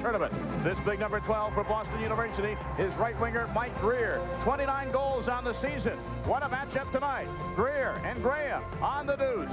tournament. This big number 12 for Boston University is right winger Mike Greer. 29 goals on the season. What a matchup tonight. Greer and Graham on the deuce.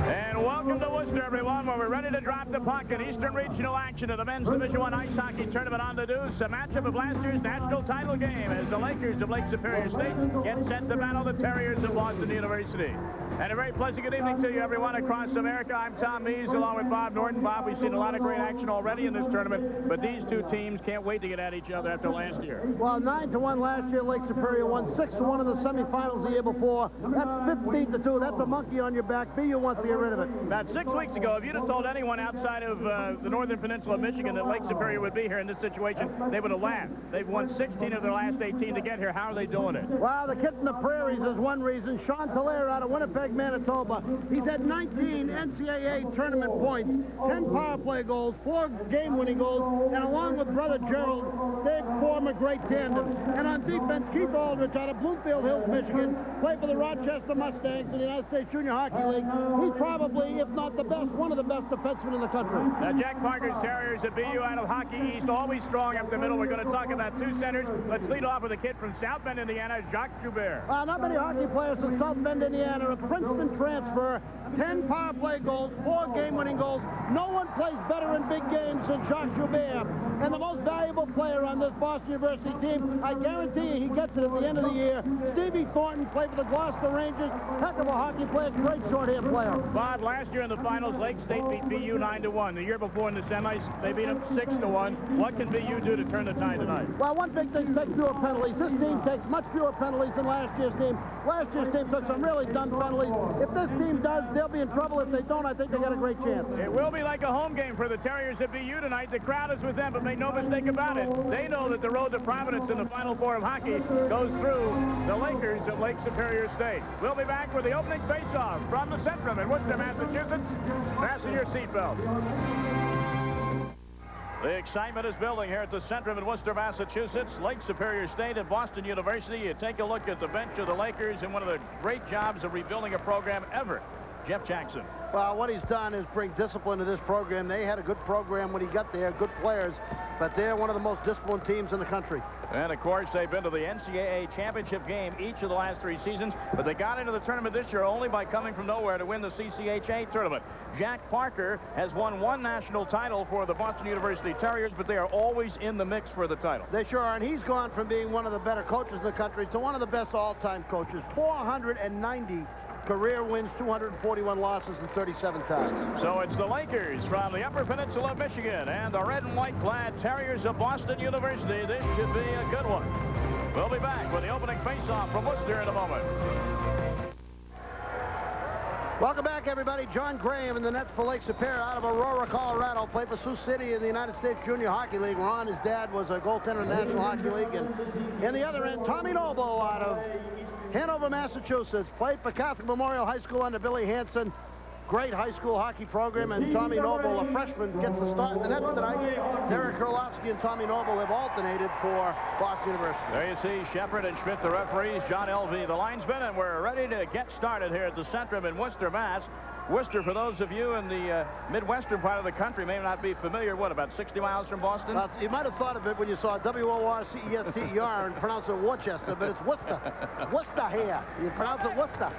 And welcome to Worcester, everyone, where we're ready to drop the puck in Eastern Regional action of the Men's Division I Ice Hockey Tournament on the deuce. A matchup of last year's national title game as the Lakers of Lake Superior State get set to battle the Terriers of Boston University. And a very pleasant good evening to you, everyone, across America. I'm Tom Mees, along with Bob Norton. Bob, we've seen a lot of great action already in this tournament, but these two teams can't wait to get at each other after last year. Well, 9-1 last year. Lake Superior won 6-1 in the semifinals the year before. That's 15-2. That's a monkey on your back. BU wants to get rid of it. About 6 weeks ago, if you'd have told anyone outside of the northern peninsula of Michigan that Lake Superior would be here in this situation, they would have laughed. They've won 16 of their last 18 to get here. How are they doing it? Well, the kid from the prairies is one reason. Sean Talaire out of Winnipeg, Manitoba. He's had 19 NCAA tournament points, 10 power play goals, 4 game-winning goals, and along with brother Gerald, they form a great tandem. And on defense, Keith Aldrich out of Bloomfield Hills, Michigan, played for the Rochester Mustangs in the United States Junior Hockey League. He's probably, if not the best, one of the best defensemen in the country. Now, Jack Parker's Terriers at BU out of Hockey East, always strong up the middle. We're going to talk about two centers. Let's lead off with a kid from South Bend, Indiana, Jacques Joubert. Not many hockey players from South Bend, Indiana. A Princeton transfer, 10 power play goals, 4 game-winning goals. No one plays better in big games than Jacques Joubert. And the most valuable player on this Boston University team, I guarantee you he gets it at the end of the year. Stevie Thornton played for the Gloucester Rangers. Heck of a hockey player, great short-hand player. Bob, last year in the finals, Lake State beat BU 9-1. The year before in the semis, they beat them 6-1. What can BU do to turn the tide tonight? Well, one big thing, take fewer penalties. This team takes much fewer penalties than last year's team. Last year's team took some really dumb penalties. If this team does, they'll be in trouble. If they don't, I think they got a great chance. It will be like a home game for the Terriers at BU tonight. The crowd is with them, but make no mistake about it. They know that the road to Providence in the Final Four of hockey goes through the Lakers of Lake Superior State. We'll be back with the opening face-off from the Centrum in Worcester, Massachusetts. Fasten your seatbelt. The excitement is building here at the Centrum in Worcester, Massachusetts. Lake Superior State and Boston University. You take a look at the bench of the Lakers and one of the great jobs of rebuilding a program ever. Jeff Jackson. Well, what he's done is bring discipline to this program. They had a good program when he got there, good players, but they're one of the most disciplined teams in the country. And, of course, they've been to the NCAA championship game each of the last 3 seasons, but they got into the tournament this year only by coming from nowhere to win the CCHA tournament. Jack Parker has won 1 national title for the Boston University Terriers, but they are always in the mix for the title. They sure are, and he's gone from being one of the better coaches in the country to one of the best all-time coaches. 490 career wins, 241 losses, and 37 ties. So it's the Lakers from the Upper Peninsula of Michigan and the red and white clad Terriers of Boston University. This should be a good one. We'll be back with the opening face-off from Worcester in a moment. Welcome back, everybody. John Graham in the net for Lake Superior out of Aurora, Colorado. Played for Sioux City in the United States Junior Hockey League. Ron, his dad, was a goaltender in the National Hockey League. And in the other end, Tommy Noble out of Hanover, Massachusetts. Played for Catholic Memorial High School under Billy Hansen. Great high school hockey program, and Tommy Noble, a freshman, gets the start in the net tonight. Derek Kurlowski and Tommy Noble have alternated for Boston University. There you see Shepard and Schmidt, the referees, John Elvey, the linesman, and we're ready to get started here at the Centrum in Worcester, Mass. Worcester, for those of you in the Midwestern part of the country, may not be familiar. What, about 60 miles from Boston? You might have thought of it when you saw W-O-R-C-E-S-T-E-R and pronounce it Worcester, but it's Worcester. Worcester here. You pronounce it Worcester.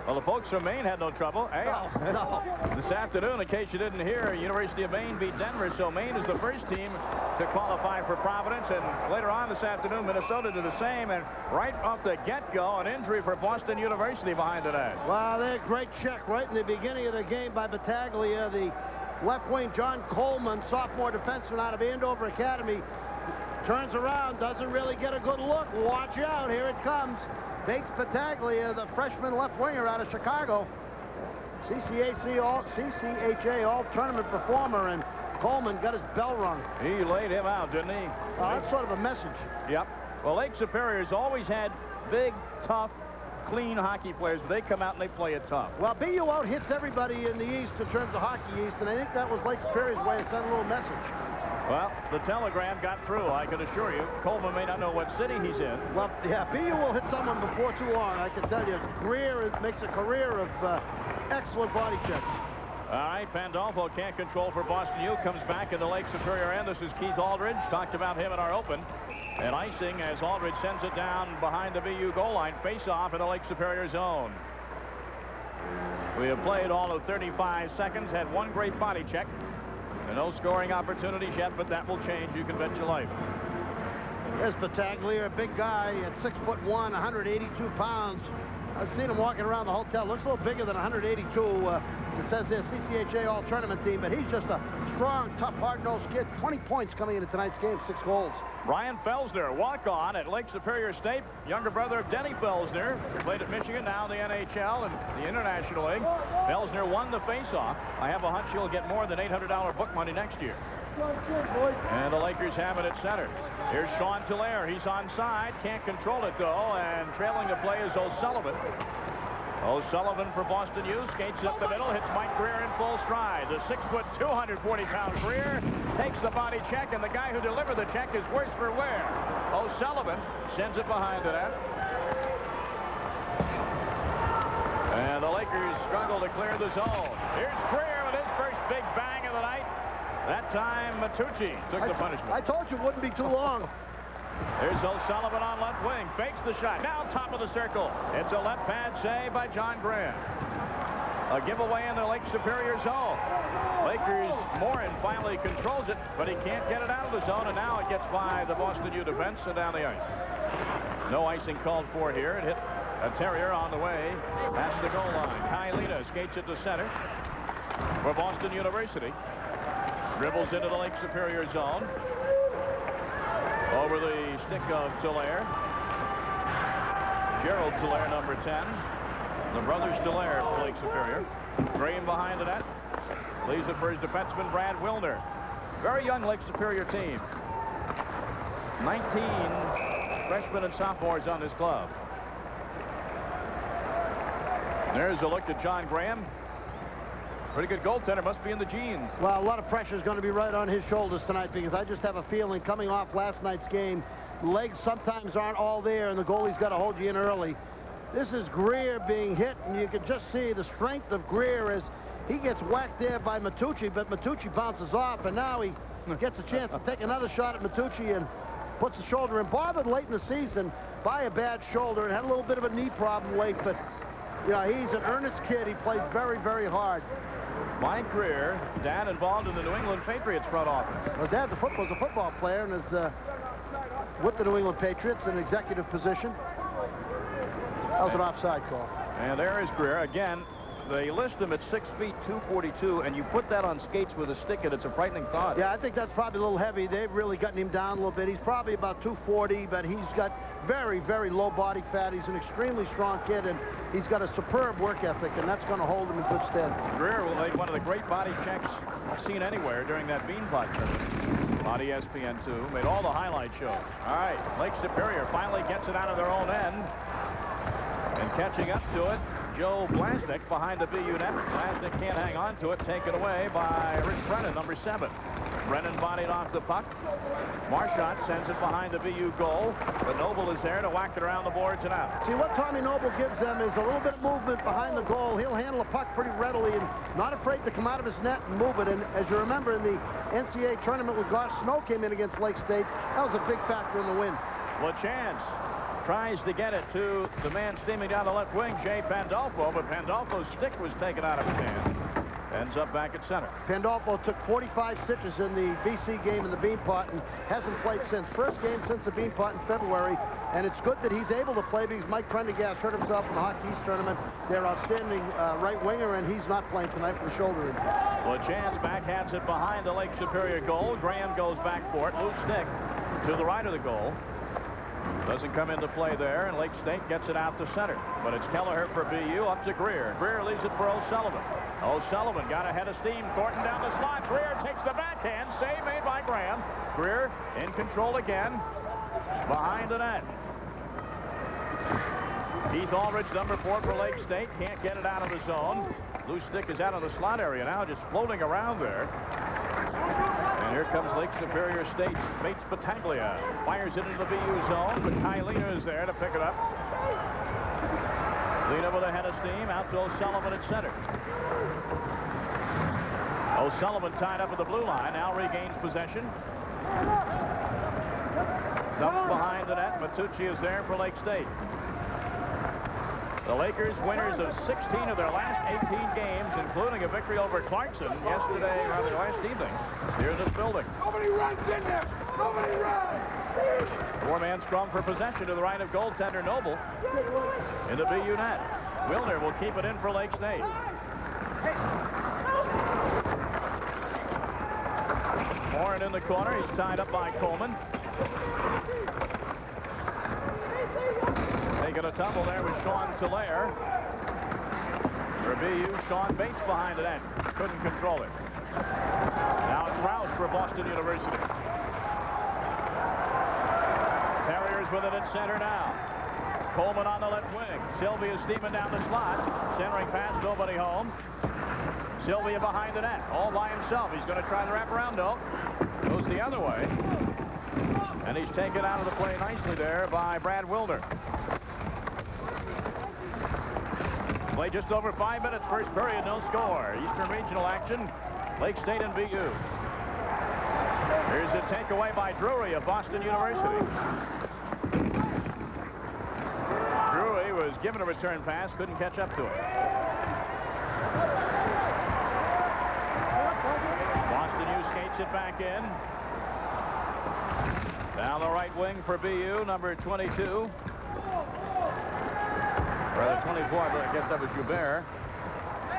Well, the folks from Maine had no trouble. Hey, no. This afternoon, in case you didn't hear, University of Maine beat Denver, so Maine is the first team to qualify for Providence, and later on this afternoon, Minnesota did the same, and right off the get-go, an injury for Boston University behind the net. Wow, they had a great check right in the beginning of the game by Battaglia, the left wing. John Coleman, sophomore defenseman out of Andover Academy, turns around, doesn't really get a good look. Watch out, here it comes. Bates Battaglia, the freshman left winger out of Chicago. CCHA all-tournament performer, and Coleman got his bell rung. He laid him out, didn't he? That's sort of a message. Yep. Well, Lake Superior's always had big, tough, clean hockey players, but they come out and they play it tough. Well, BU out-hits everybody in the East in terms of Hockey East, and I think that was Lake Superior's way of sending a little message. Well, the telegram got through, I can assure you. Coleman may not know what city he's in. Well, yeah, BU will hit someone before too long, I can tell you. Greer makes a career of excellent body checks. All right, Pandolfo can't control for Boston U. Comes back in the Lake Superior end. This is Keith Aldridge. Talked about him in our open. And icing as Aldridge sends it down behind the VU goal line. Face-off in the Lake Superior zone. We have played all of 35 seconds. Had one great body check. And no scoring opportunities yet, but that will change. You can bet your life. There's Battaglia, a big guy at 6'1", 182 pounds. I've seen him walking around the hotel. Looks a little bigger than 182. It says there CCHA All-Tournament team, but he's just a strong, tough, hard-nosed kid. 20 points coming into tonight's game, 6 goals. Ryan Felsner, walk-on at Lake Superior State. Younger brother of Denny Felsner. Played at Michigan, now in the NHL and the International League. Felsner won the face-off. I have a hunch he'll get more than $800 book money next year. And the Lakers have it at center. Here's Sean Tulare. He's onside. Can't control it, though. And trailing the play is O'Sullivan. O'Sullivan for Boston U. Skates up the middle. Hits Mike Greer in full stride. The 6', 240-pound Greer takes the body check. And the guy who delivered the check is worse for wear. O'Sullivan sends it behind the net. And the Lakers struggle to clear the zone. Here's Greer with his first big bang of the night. That time, Matucci took the punishment. I told you it wouldn't be too long. Here's O'Sullivan on left wing. Fakes the shot. Now top of the circle. It's a left pad save by John Graham. A giveaway in the Lake Superior zone. Lakers, Morin finally controls it, but he can't get it out of the zone, and now it gets by the Boston U defense and down the ice. No icing called for here. It hit a Terrier on the way past the goal line. Kailina skates it to center for Boston University. Dribbles into the Lake Superior zone. Over the stick of Tulare. Gerald Tulare, number 10. The brothers Tulare for Lake Superior. Graham behind the net. Leaves it for his defenseman, Brad Wilner. Very young Lake Superior team. 19 freshmen and sophomores on this club. There's a look at John Graham. Pretty good goaltender, must be in the genes. Well, a lot of pressure is going to be right on his shoulders tonight because I just have a feeling coming off last night's game, legs sometimes aren't all there and the goalie's got to hold you in early. This is Greer being hit, and you can just see the strength of Greer as he gets whacked there by Matucci, but Matucci bounces off, and now he gets a chance to take another shot at Matucci and puts the shoulder in. Bothered late in the season by a bad shoulder and had a little bit of a knee problem late, but you know, he's an earnest kid. He plays very, very hard. Mike Greer, dad involved in the New England Patriots front office. Well, Dad's a football player and is with the New England Patriots in an executive position. That was an offside call. And there is Greer. Again, they list him at 6 feet 242, and you put that on skates with a stick, and it's a frightening thought. Yeah, I think that's probably a little heavy. They've really gotten him down a little bit. He's probably about 240, but he's got very, very low body fat. He's an extremely strong kid, and he's got a superb work ethic, and that's going to hold him in good stead. Greer will make one of the great body checks seen anywhere during that Beanpot tournament on ESPN2. Made all the highlight shows. All right, Lake Superior finally gets it out of their own end. And catching up to it, Joe Blasnick behind the VU net. Blasnick can't hang on to it. Taken away by Rich Brennan, number 7. Brennan bodied off the puck. Marchant sends it behind the VU goal, but Noble is there to whack it around the boards and out. See, what Tommy Noble gives them is a little bit of movement behind the goal. He'll handle a puck pretty readily and not afraid to come out of his net and move it. And as you remember, in the NCAA tournament when Gosh Snow came in against Lake State, that was a big factor in the win. LaChance tries to get it to the man steaming down the left wing, Jay Pandolfo, but Pandolfo's stick was taken out of his hand. Ends up back at center. Pandolfo took 45 stitches in the BC game in the Beanpot and hasn't played since. First game since the Beanpot in February, and it's good that he's able to play because Mike Prendergast hurt himself in the Hockey East tournament. Their outstanding right winger, and he's not playing tonight for the shoulder injury. LaChance backhands it behind the Lake Superior goal. Graham goes back for it. Loose stick to the right of the goal. Doesn't come into play there, and Lake State gets it out to center. But it's Kelleher for VU, up to Greer. Greer leaves it for O'Sullivan. O'Sullivan got ahead of steam. Thornton down the slot. Greer takes the backhand. Save made by Graham. Greer in control again. Behind the net. Keith Aldridge, number 4 for Lake State. Can't get it out of the zone. Loose stick is out of the slot area now, just floating around there. And here comes Lake Superior State's Bates Battaglia. Fires it into the VU zone, but Kailina is there to pick it up. Lina with a head of steam, out to O'Sullivan at center. O'Sullivan tied up at the blue line. Now regains possession. Dumps behind the net. Matucci is there for Lake State. The Lakers winners of 16 of their last 18 games, including a victory over Clarkson yesterday, rather last evening, here in this building. Nobody runs in there. Nobody runs. Four-man scrum for possession to the right of goaltender Noble in the BU net. Wilner will keep it in for Lake State. Morin in the corner. He's tied up by Coleman. Taking a tumble there with Sean Tolaire. For BU, Sean Bates behind the net. Couldn't control it. Now it's Rouse for Boston University. Terriers with it at center now. Coleman on the left wing. Sylvia steaming down the slot. Centering pass, nobody home. Sylvia behind the net, all by himself. He's going to try the wraparound, though. Goes the other way. And he's taken out of the play nicely there by Brad Wilder. Play just over 5 minutes. First period, no score. Eastern Regional action. Lake State and BU. Here's a takeaway by Drury of Boston University. Drury was given a return pass, couldn't catch up to it. Boston U skates it back in. Down the right wing for BU, number 22. Rather 24, I guess that was Joubert.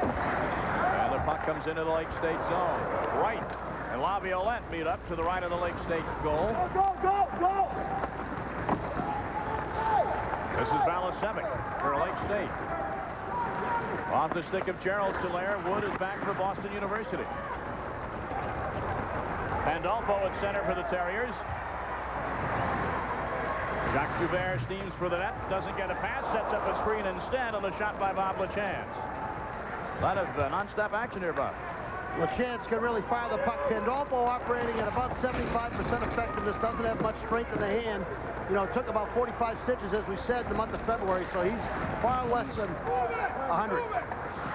And the puck comes into the Lake State zone. Right. And Laviolette meet up to the right of the Lake State goal. Go! This is Valasevic for Lake State. Off the stick of Gerald Tolaire. Wood is back for Boston University. Pandolfo at center for the Terriers. Jacques Joubert steams for the net. Doesn't get a pass. Sets up a screen instead on the shot by Bob LaChance. A lot of non-stop action here, Bob. LaChance can really fire the puck. Pandolfo operating at about 75% effectiveness. Doesn't have much strength in the hand. You know, it took about 45 stitches, as we said, in the month of February, so he's far less than 100.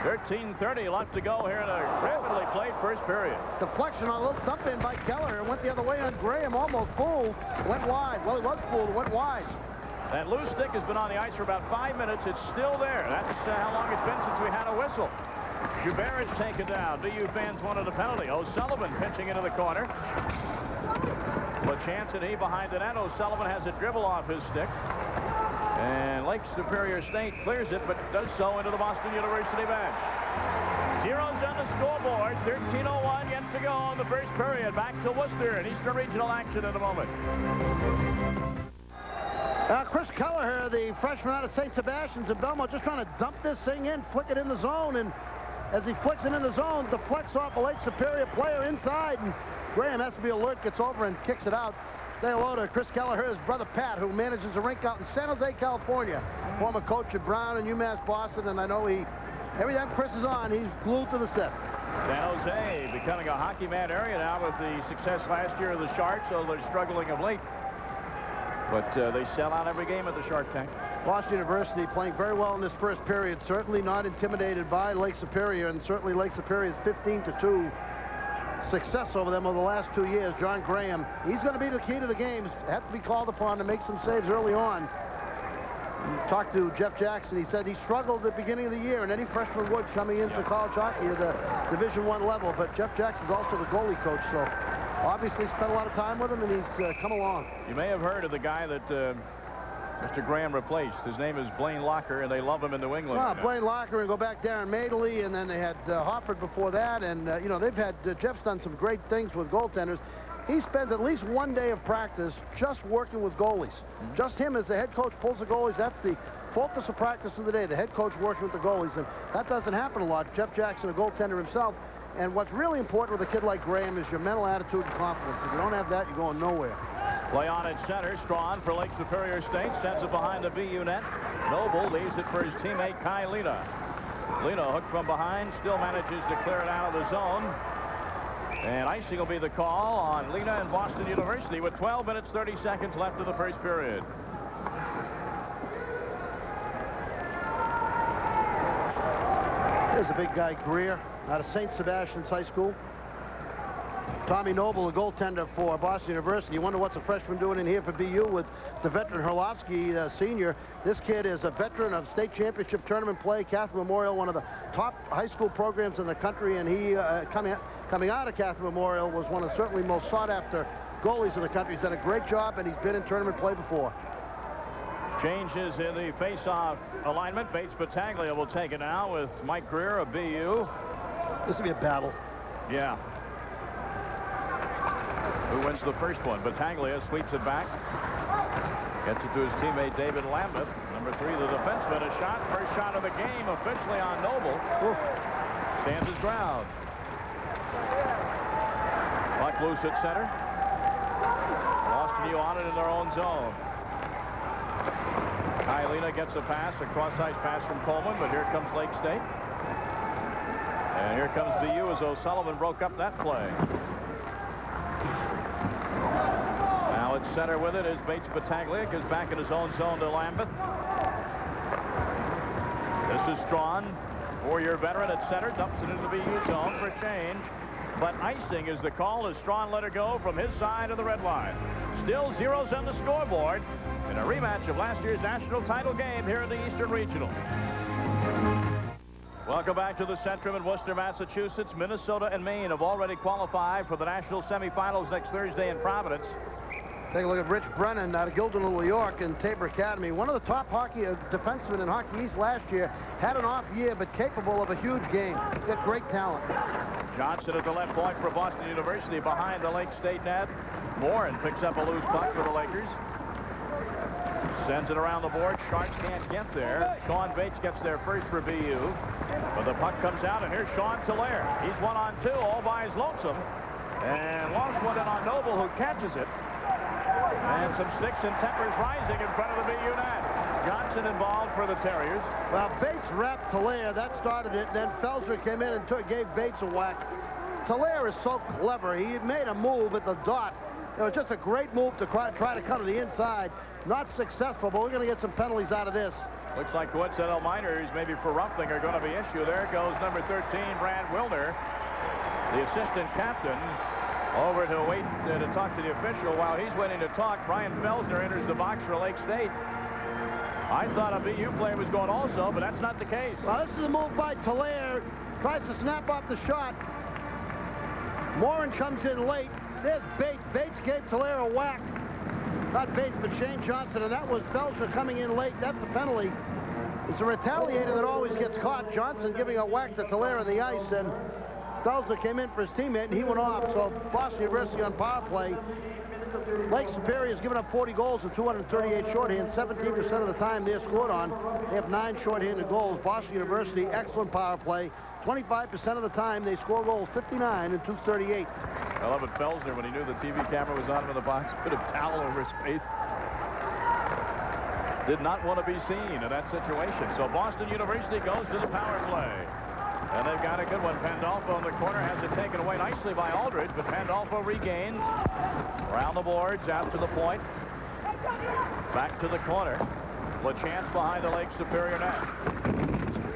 13:30 left to go here in a rapidly played first period. Deflection on a little dump in by Keller. It went the other way on Graham. Almost fooled. Went wide. Well, he was fooled. Went wide. That loose stick has been on the ice for about 5 minutes. It's still there. That's how long it's been since we had a whistle. Joubert is taken down. BU fans wanted a penalty. O'Sullivan pitching into the corner. LaChance and he behind the net. O'Sullivan has a dribble off his stick. And Lake Superior State clears it, but does so into the Boston University bench. Zeros on the scoreboard. 13:01 yet to go in the first period. Back to Worcester in Eastern Regional action in a moment. Chris Kelleher, the freshman out of St. Sebastian's in Belmont, just trying to dump this thing in, flick it in the zone, and as he flicks it in the zone, deflects off a Lake Superior player inside, and Graham has to be alert, gets over and kicks it out. Say hello to Chris Kelleher, his brother Pat, who manages a rink out in San Jose, California. Former coach at Brown and UMass Boston, and I know every time Chris is on, he's glued to the set. San Jose becoming a hockey mad area now with the success last year of the Sharks, so they're struggling of late. But they sell out every game at the Shark Tank. Boston University playing very well in this first period, certainly not intimidated by Lake Superior, and certainly Lake Superior's 15-2 success over them over the last 2 years. John Graham, he's going to be the key to the games. Have to be called upon to make some saves early on. Talked to Jeff Jackson. He said he struggled at the beginning of the year, and any freshman would coming into college hockey at the Division I level. But Jeff Jackson's also the goalie coach, so obviously spent a lot of time with him, and he's come along. You may have heard of the guy that Mr. Graham replaced. His name is Blaine Locker, and they love him in New England. Well, Blaine Locker, and go back Darren Madeley, and then they had Hofford before that, and you know, they've had Jeff's done some great things with goaltenders. He spends at least 1 day of practice just working with goalies. Just him as the head coach pulls the goalies. That's the focus of practice of the day, the head coach working with the goalies, and that doesn't happen a lot. Jeff Jackson, a goaltender himself, and what's really important with a kid like Graham is your mental attitude and confidence. If you don't have that, you're going nowhere. Play on at center. Strawn for Lake Superior State. Sends it behind the BU net. Noble leaves it for his teammate Kai Lina. Lina hooked from behind. Still manages to clear it out of the zone. And icing will be the call on Lina and Boston University with 12 minutes, 30 seconds left of the first period. There's a big guy, Greer, out of St. Sebastian's High School. Tommy Noble, the goaltender for Boston University. You wonder what's a freshman doing in here for BU with the veteran Herlovsky, senior. This kid is a veteran of state championship tournament play, Catholic Memorial, one of the top high school programs in the country, and he, coming out of Catholic Memorial, was one of the certainly most sought-after goalies in the country. He's done a great job, and he's been in tournament play before. Changes in the face-off alignment. Bates Battaglia will take it now with Mike Greer of BU. This will be a battle. Yeah. Who wins the first one? Battaglia sweeps it back. Gets it to his teammate David Lambeth. Number 3, the defenseman. A shot. First shot of the game officially on Noble. Oof. Stands his ground. Puck loose at center. Boston U on it in their own zone. Kylina gets a pass, a cross-ice pass from Coleman, but here comes Lake State. And here comes BU as O'Sullivan broke up that play. Now at center with it is Bates Battaglia. Goes back in his own zone to Lambeth. This is Strawn, 4-year veteran at center. Dumps it into the BU zone for a change. But icing is the call as Strawn let her go from his side of the red line. Still zeros on the scoreboard in a rematch of last year's national title game here in the Eastern Regional. Welcome back to the Centrum in Worcester, Massachusetts. Minnesota and Maine have already qualified for the national semifinals next Thursday in Providence. Take a look at Rich Brennan out of Guilderland, New York, and Tabor Academy. One of the top hockey defensemen in Hockey East last year. Had an off year, but capable of a huge game. He's got great talent. Johnson at the left point for Boston University behind the Lake State net. Morin picks up a loose puck for the Lakers. Sends it around the board. Sharks can't get there. Sean Bates gets there first for BU. But the puck comes out, and here's Sean Tillere. He's 1-on-2 all by his lonesome. And lost one in on Noble, who catches it. And some sticks and tempers rising in front of the BU net. Johnson involved for the Terriers. Well, Bates wrapped Tillere. That started it. Then Felser came in and gave Bates a whack. Tillere is so clever. He made a move at the dot. It was just a great move to try to come to the inside. Not successful, but we're going to get some penalties out of this. Looks like coincidental minors, maybe for roughing, are going to be issued. There goes number 13, Brad Wilner, the assistant captain, over to wait to talk to the official. While he's waiting to talk, Brian Felsner enters the box for Lake State. I thought a BU player was going also, but that's not the case. Well, this is a move by Tillere. Tries to snap off the shot. Morin comes in late. There's Bates. Bates gave Tillere a whack. Not Bates, but Shane Johnson, and that was Belcher coming in late. That's the penalty. It's a retaliator that always gets caught. Johnson giving a whack to Tillere on the ice, and Belcher came in for his teammate, and he went off. So Boston University on power play. Lake Superior has given up 40 goals and 238 shorthand. 17% of the time they're scored on. They have 9 shorthanded goals. Boston University, excellent power play. 25% of the time they score goals, 59 and 238. I love it. Felsner, when he knew the TV camera was on him in the box, put a towel over his face. Did not want to be seen in that situation. So Boston University goes to the power play. And they've got a good one. Pandolfo in the corner has it taken away nicely by Aldridge, but Pandolfo regains. Around the boards, out to the point. Back to the corner. LaChance behind the Lake Superior net.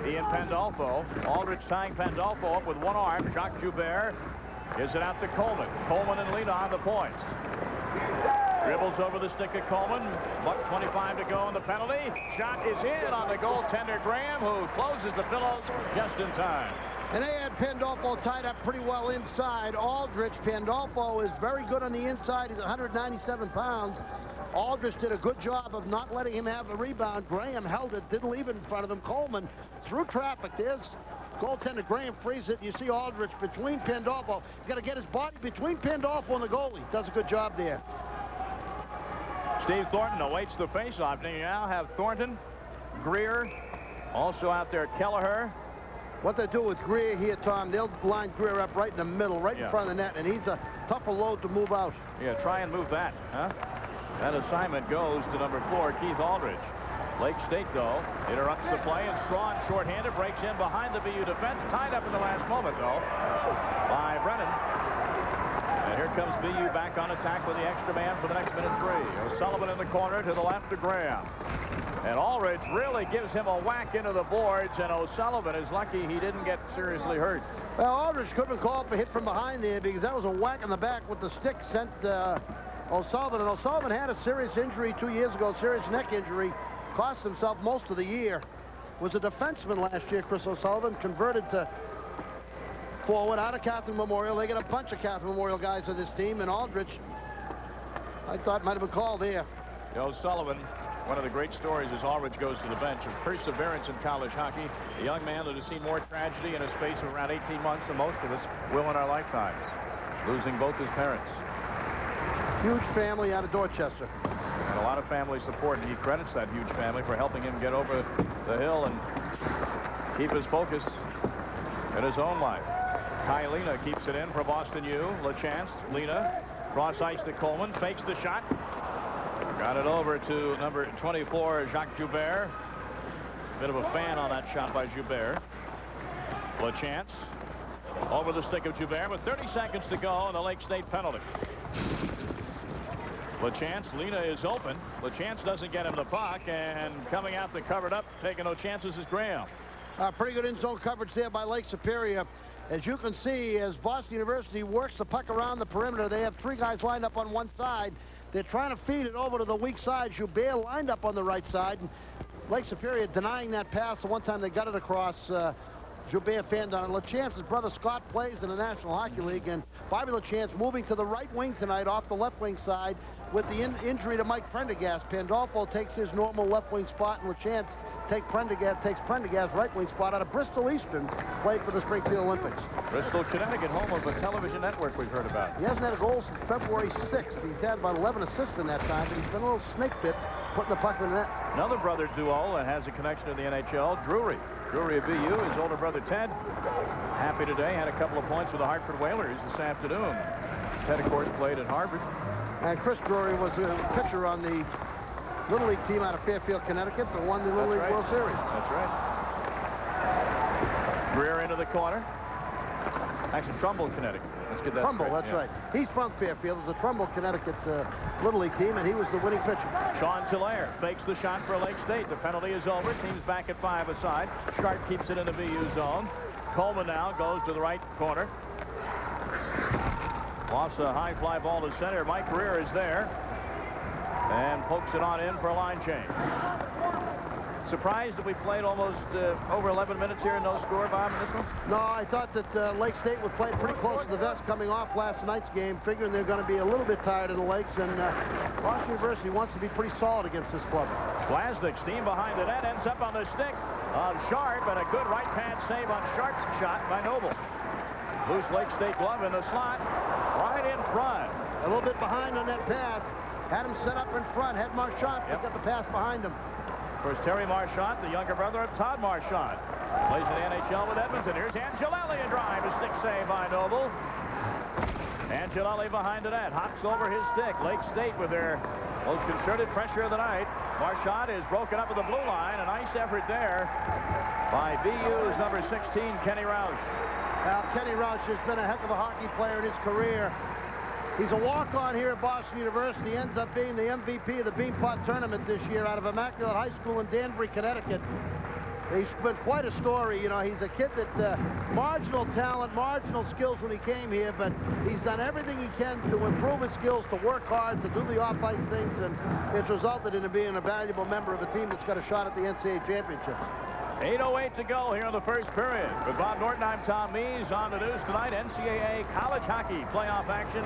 Ian Pandolfo. Aldridge tying Pandolfo up with one arm. Jacques Joubert gives it out to Coleman. Coleman and Lita on the points. Dribbles over the stick of Coleman. $1:25 to go in the penalty. Shot is in on the goaltender Graham, who closes the pillows just in time. And they had Pandolfo tied up pretty well inside. Aldridge, Pandolfo is very good on the inside. He's 197 pounds. Aldridge did a good job of not letting him have the rebound. Graham held it, didn't leave it in front of him. Coleman through traffic. There's goaltender Graham frees it. You see Aldridge between Pandolfo. He's got to get his body between Pandolfo and the goalie. Does a good job there. Steve Thornton awaits the faceoff. Now you now have Thornton, Greer, also out there Kelleher. What they do with Greer here, Tom, they'll line Greer up right in the middle, right in front of the net, and he's a tougher load to move out. Yeah, try and move that, huh? That assignment goes to number 4, Keith Aldridge. Lake State, though, interrupts the play, and Strawn, shorthanded, breaks in behind the BU defense. Tied up in the last moment, though, by Brennan. And here comes BU back on attack with the extra man for the next minute 3. O'Sullivan in the corner to the left to Graham. And Aldridge really gives him a whack into the boards, and O'Sullivan is lucky he didn't get seriously hurt. Well, Aldridge could have been called for hit from behind there because that was a whack in the back with the stick sent O'Sullivan. And O'Sullivan had a serious injury 2 years ago, serious neck injury. Cost himself most of the year. Was a defenseman last year, Chris O'Sullivan, converted to forward out of Catholic Memorial. They get a bunch of Catholic Memorial guys on this team, and Aldridge, I thought, might have been called there. O'Sullivan, one of the great stories is Aldridge goes to the bench of perseverance in college hockey. A young man that has seen more tragedy in a space of around 18 months than most of us will in our lifetimes, losing both his parents. Huge family out of Dorchester. And a lot of family support, and he credits that huge family for helping him get over the hill and keep his focus in his own life. Kai Lena keeps it in for Boston U. LaChance, Lena, cross ice to Coleman, fakes the shot. Got it over to number 24, Jacques Joubert. Bit of a fan on that shot by Joubert. LaChance over the stick of Joubert with 30 seconds to go and the Lake State penalty. LaChance, Lena is open. LaChance doesn't get him the puck, and coming out to cover it up, taking no chances is Graham. Pretty good in-zone coverage there by Lake Superior. As you can see, as Boston University works the puck around the perimeter, they have 3 guys lined up on one side. They're trying to feed it over to the weak side. Joubert lined up on the right side. And Lake Superior denying that pass. The one time they got it across, Joubert fanned on it. LaChance's brother Scott plays in the National Hockey League, and Bobby LaChance moving to the right wing tonight off the left wing side with the injury to Mike Prendergast. Pandolfo takes his normal left wing spot, and LaChance takes Prendergast's right wing spot out of Bristol Eastern, played for the Springfield Olympics. Bristol, Connecticut, home of a television network we've heard about. He hasn't had a goal since February 6th. He's had about 11 assists in that time, but he's been a little snake bit putting the puck in the net. Another brother duo that has a connection to the NHL, Drury. Drury of BU, his older brother Ted. Happy today, had a couple of points with the Hartford Whalers this afternoon. Ted, of course, played at Harvard. And Chris Drury was a pitcher on the Little League team out of Fairfield, Connecticut that won the Little League World Series. That's right. Greer into the corner. Actually, Trumbull, Connecticut. Let's get that Trumbull, straight. that's right. He's from Fairfield. It's a Trumbull, Connecticut Little League team, and he was the winning pitcher. Sean Tillaire fakes the shot for Lake State. The penalty is over. Team's back at 5 aside. Sharp keeps it in the BU zone. Coleman now goes to the right corner. Lost a high fly ball to center. Mike Greer is there and pokes it on in for a line change. Surprised that we played almost over 11 minutes here and no score, Bob, in this one? No, I thought that Lake State would play pretty close to the vest coming off last night's game, figuring they're going to be a little bit tired in the Lakes, and Boston University wants to be pretty solid against this club. Glasnick, steam behind the net, ends up on the stick of Sharp, and a good right-hand save on Sharp's shot by Noble. Loose Lake State glove in the slot, right in front. A little bit behind on that pass. Had him set up in front. Had Marchand pick up the pass behind him. Of course, Terry Marchand, the younger brother of Todd Marchand, plays in the NHL with Edmonton. Here's Angelelli, a drive, a stick save by Noble. Angelelli behind the net, hops over his stick. Lake State with their most concerted pressure of the night. Marchand is broken up at the blue line. A nice effort there by BU's number 16, Kenny Roush. Now, Kenny Roush has been a heck of a hockey player in his career. He's a walk-on here at Boston University. Ends up being the MVP of the Beanpot Tournament this year out of Immaculate High School in Danbury, Connecticut. He's been quite a story. You know, he's a kid that marginal talent, marginal skills when he came here, but he's done everything he can to improve his skills, to work hard, to do the off-ice things, and it's resulted in him being a valuable member of a team that's got a shot at the NCAA championships. 8:08 to go here in the first period. With Bob Norton, I'm Tom Mees. On the news tonight, NCAA college hockey playoff action.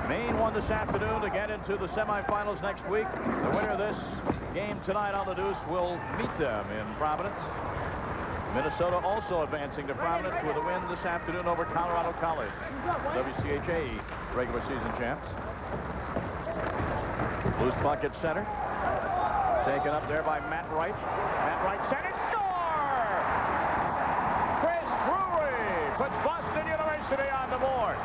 Maine won this afternoon to get into the semifinals next week. The winner of this game tonight on the Deuce will meet them in Providence. Minnesota also advancing to Providence with a win this afternoon over Colorado College, WCHA regular season champs. Loose puck at center. Taken up there by Matt Wright. Matt Wright center, score! Chris Drury puts Boston University on the board.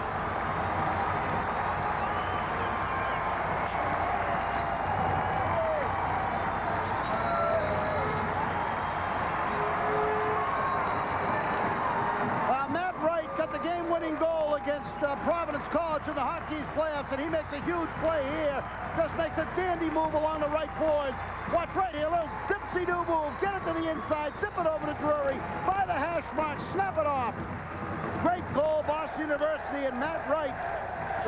Matt Wright got the game-winning goal against Providence College in the Hockey's playoffs, and he makes a huge play here. Just makes a dandy move along the right boards. Watch right here, a little dipsy-do move. Get it to the inside, zip it over to Drury. By the hash mark, snap it off. goal, Boston University, and Matt Wright,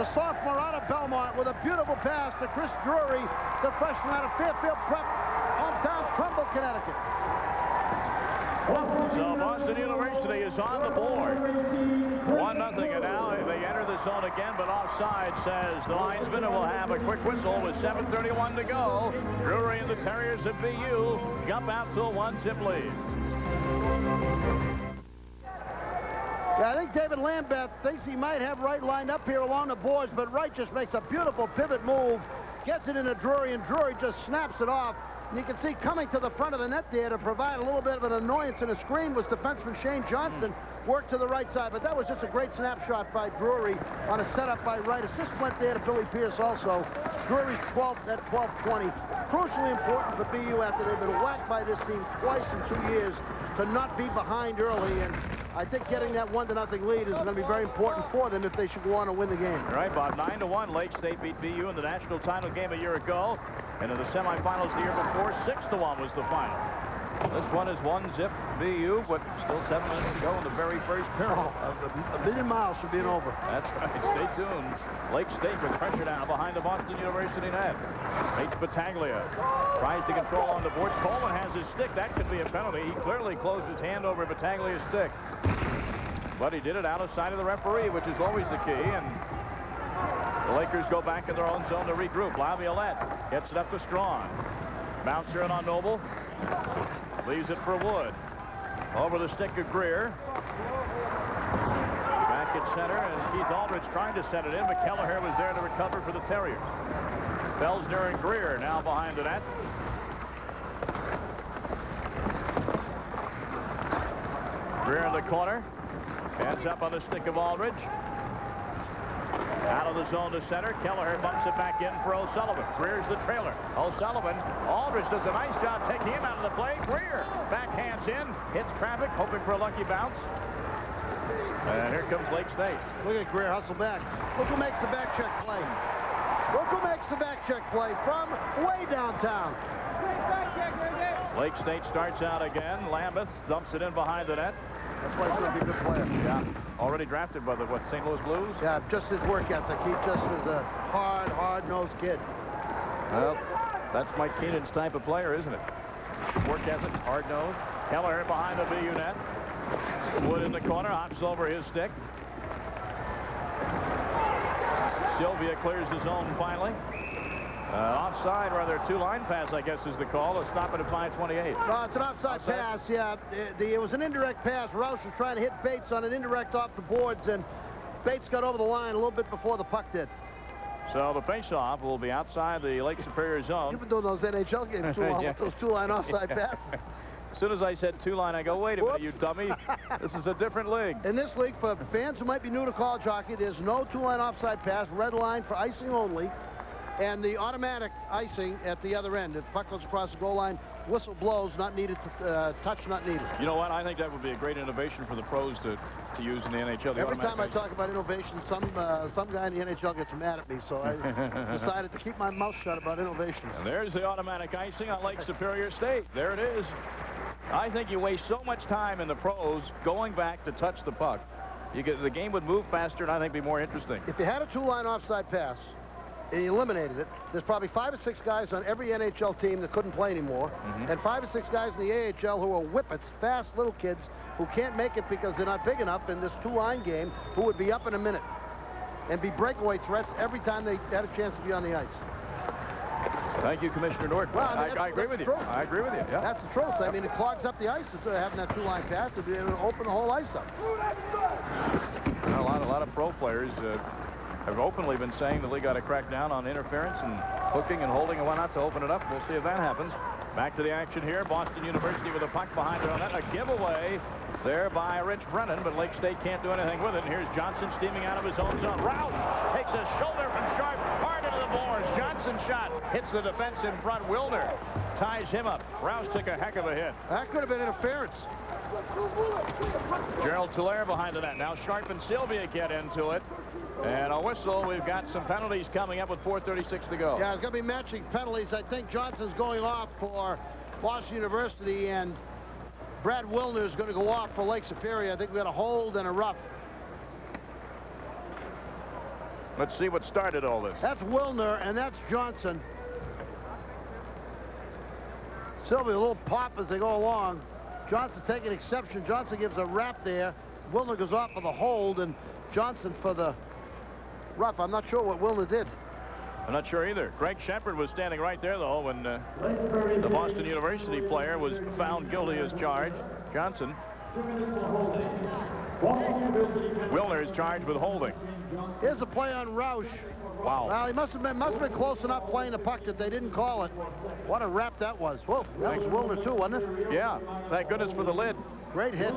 the sophomore out of Belmont, with a beautiful pass to Chris Drury, the freshman out of Fairfield Prep, hometown Trumbull, Connecticut. So Boston University is on the board. 1-0, and now they enter the zone again, but offside, says the linesman, and will have a quick whistle with 7:31 to go. Drury and the Terriers of BU jump out to a 1-tip lead. Yeah, I think David Lambeth thinks he might have Wright lined up here along the boards, but Wright just makes a beautiful pivot move, gets it into Drury, and Drury just snaps it off. And you can see coming to the front of the net there to provide a little bit of an annoyance and a screen was defenseman Shane Johnston, worked to the right side. But that was just a great snapshot by Drury on a setup by Wright. Assist went there to Billy Pierce also. Drury's 12th at 12:20. Crucially important for BU after they've been whacked by this team twice in 2 years to not be behind early. And I think getting that 1-0 lead is going to be very important for them if they should go on and win the game. All right, Bob, 9-1. Lake State beat BU in the national title game a year ago. And in the semifinals the year before, 6-1 was the final. This one is 1-0 BU, but still 7 minutes to go in the very first period. A million miles from being over. That's right. Stay tuned. Lake State with pressure now behind the Boston University net. H. Battaglia tries to control on the boards. Coleman has his stick. That could be a penalty. He clearly closed his hand over Battaglia's stick. But he did it out of sight of the referee, which is always the key. And the Lakers go back in their own zone to regroup. Laviolette gets it up to Strong. Bouncer in on Noble. Leaves it for Wood. Over the stick of Greer. Back at center, and Keith Aldridge trying to set it in, but Kelleher was there to recover for the Terriers. Felsner and Greer now behind the net. Greer in the corner. Hands up on the stick of Aldridge. Out of the zone to center. Kelleher bumps it back in for O'Sullivan. Greer's the trailer. O'Sullivan. Aldridge does a nice job taking him out of the play. Greer backhands in. Hits traffic, hoping for a lucky bounce. And here comes Lake State. Look at Greer hustle back. Look who makes the back check play. Look who makes the back check play from way downtown. Lake State starts out again. Lambeth dumps it in behind the net. That's why he's going to be a good player. Yeah. Already drafted by the, St. Louis Blues? Yeah, just his work ethic. He just is a hard-nosed kid. Well, that's Mike Keenan's type of player, isn't it? Work ethic, hard-nosed. Kelleher behind the BU net. Wood in the corner, hops over his stick. Sylvia clears the zone finally. Offside, rather, two-line pass, I guess, is the call. A stop it at 5:28. No, it's an offside pass, yeah. It was an indirect pass. Roush was trying to hit Bates on an indirect off the boards, and Bates got over the line a little bit before the puck did. So the face-off will be outside the Lake Superior zone. You've been doing those NHL games too long with those two-line offside passes. As soon as I said two-line, I go, wait a minute, you dummy. This is a different league. In this league, for fans who might be new to college hockey, there's no two-line offside pass, red line for icing only, and the automatic icing at the other end. If the puck goes across the goal line, whistle blows, not needed, touch not needed. You know what? I think that would be a great innovation for the pros to use in the NHL. Every time I talk about innovation, some guy in the NHL gets mad at me, so I decided to keep my mouth shut about innovations. And there's the automatic icing on Lake Superior State. There it is. I think you waste so much time in the pros going back to touch the puck. The game would move faster and I think be more interesting. If you had a two-line offside pass and you eliminated it, there's probably 5 or 6 guys on every NHL team that couldn't play anymore, and 5 or 6 guys in the AHL who are whippets, fast little kids who can't make it because they're not big enough in this two-line game, who would be up in a minute and be breakaway threats every time they had a chance to be on the ice. Thank you, Commissioner Norton. Well, I mean, I agree with you. I agree with you. Yeah. That's the truth. I mean, it clogs up the ice having that two-line pass. It'd be able to open the whole ice up. A lot of pro players have openly been saying the league got to crack down on interference and hooking and holding and whatnot to open it up. We'll see if that happens. Back to the action here. Boston University with a puck behind their own net. A giveaway there by Rich Brennan, but Lake State can't do anything with it. And here's Johnson steaming out of his own zone. Roush takes a shoulder from Sharp, hard into the boards. Johnson shot hits the defense in front. Wilner ties him up. Roush took a heck of a hit. That could have been interference. Gerald Tulare behind the net. Now Sharp and Sylvia get into it. And a whistle. We've got some penalties coming up with 4:36 to go. Yeah, it's going to be matching penalties. I think Johnson's going off for Boston University, and Brad Wilner is going to go off for Lake Superior. I think we got a hold and a rough. Let's see what started all this. That's Wilner, and that's Johnson. Sylvia, a little pop as they go along. Johnson taking exception. Johnson gives a wrap there. Wilner goes off for the hold, and Johnson for the rough. I'm not sure what Wilner did. I'm not sure either. Greg Shepard was standing right there, though, when the Boston University player was found guilty as charged. Johnson. Wilner is charged with holding. Here's a play on Roush. Wow. Well, he must have been close enough playing the puck that they didn't call it. What a wrap that was. Whoa, that was Wilner too, wasn't it? Yeah. Thank goodness for the lid. Great hit.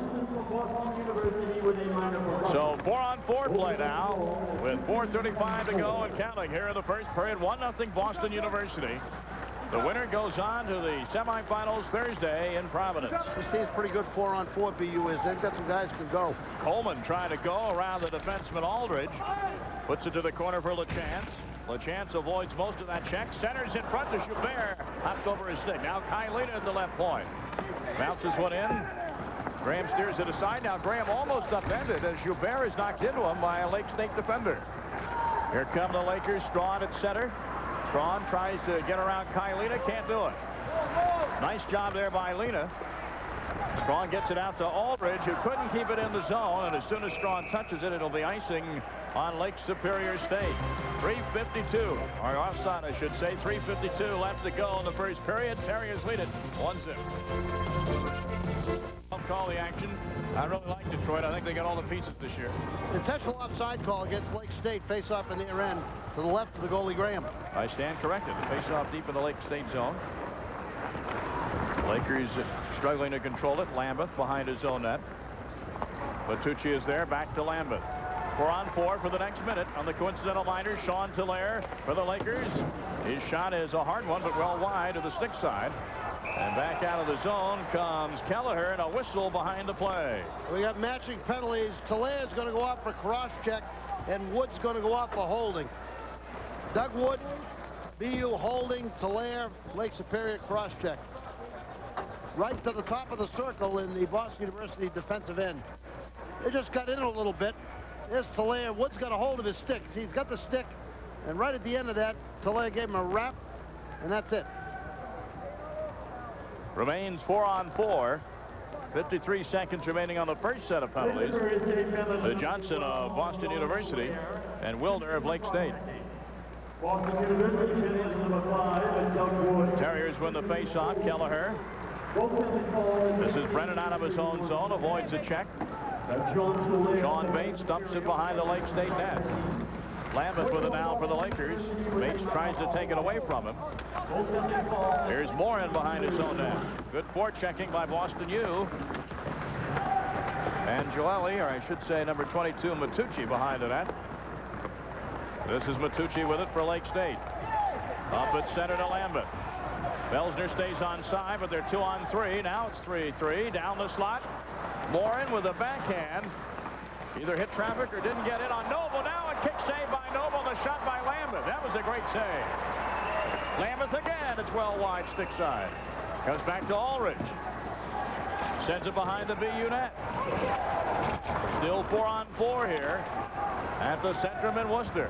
So 4-on-4 play now with 4:35 to go and counting here in the first period. 1-0 Boston University. The winner goes on to the semifinals Thursday in Providence. This team's pretty good 4-on-4, BU is. They've got some guys who can go. Coleman trying to go around the defenseman Aldridge. Puts it to the corner for LaChance. LaChance avoids most of that check. Centers in front to Joubert. Hopped over his stick. Now Kylina at the left point. Bounces one in. Graham steers it aside. Now Graham almost upended as Joubert is knocked into him by a Lake State defender. Here come the Lakers. Strawn at center. Strawn tries to get around Kylina. Can't do it. Nice job there by Lena. Strawn gets it out to Aldridge, who couldn't keep it in the zone, and as soon as Strawn touches it, it'll be icing on Lake Superior State. 3:52, or offside, I should say. 3:52 left to go in the first period. Terriers lead it 1-0. I'll call the action. I really like Detroit. I think they got all the pieces this year. Intentional offside call against Lake State. Face off in the near end to the left of the goalie Graham. I stand corrected. The face off deep in the Lake State zone. Lakers struggling to control it. Lambeth behind his own net. Matucci is there. Back to Lambeth. 4-on-4 for the next minute on the coincidental minor. Sean Telaire for the Lakers. His shot is a hard one, but well wide to the stick side. And back out of the zone comes Kelleher, and a whistle behind the play. We got matching penalties. Telaire is going to go off for cross-check, and Wood's going to go off for holding. Doug Wood, BU holding, Telaire, Lake Superior cross-check. Right to the top of the circle in the Boston University defensive end. They just got in a little bit. There's Telaire. Wood's got a hold of his stick. He's got the stick, and right at the end of that, Telaire gave him a wrap, and that's it. Remains 4-on-4. 53 seconds remaining on the first set of penalties. The Johnson of Boston University and Wilner of Lake State. Terriers win the face-off. Kelleher. This is Brennan out of his own zone. Avoids a check. Sean Bates dumps it behind the Lake State net. Lambeth with it now for the Lakers. Bates tries to take it away from him. Here's Morin behind his own net. Good forechecking by Boston U. And Joeli, or I should say number 22, Matucci behind the net. This is Matucci with it for Lake State. Up at center to Lambeth. Belsner stays on side, but they're 2-on-3. Now it's 3-3. Down the slot. Morin with a backhand. Either hit traffic or didn't get in on Noble. Now a kick save by Noble. The shot by Lambeth. That was a great save. Lambeth again. It's well wide stick side. Comes back to Aldridge. Sends it behind the BU net. Still 4-on-4 here at the Centrum in Worcester.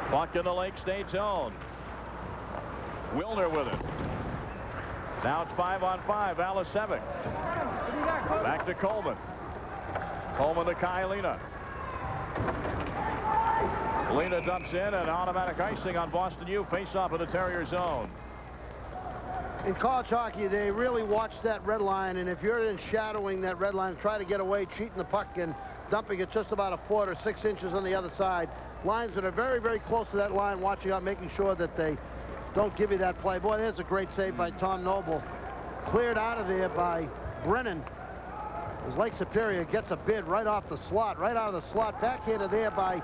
Puck in the Lake State zone. Wilner with it. Now it's 5-on-5. Alisevic. Back to Coleman. Coleman to Kylina. Lena dumps in, and automatic icing on Boston U. Face off of the Terrier zone. In college hockey, they really watch that red line, and if you're in shadowing that red line, try to get away, cheating the puck and dumping it just about a foot or 6 inches on the other side. Lines that are very, very close to that line, watching out, making sure that they don't give you that play. Boy, there's a great save by Tom Noble. Cleared out of there by Brennan. As Lake Superior gets a bid right off the slot, right out of the slot. Backhanded there by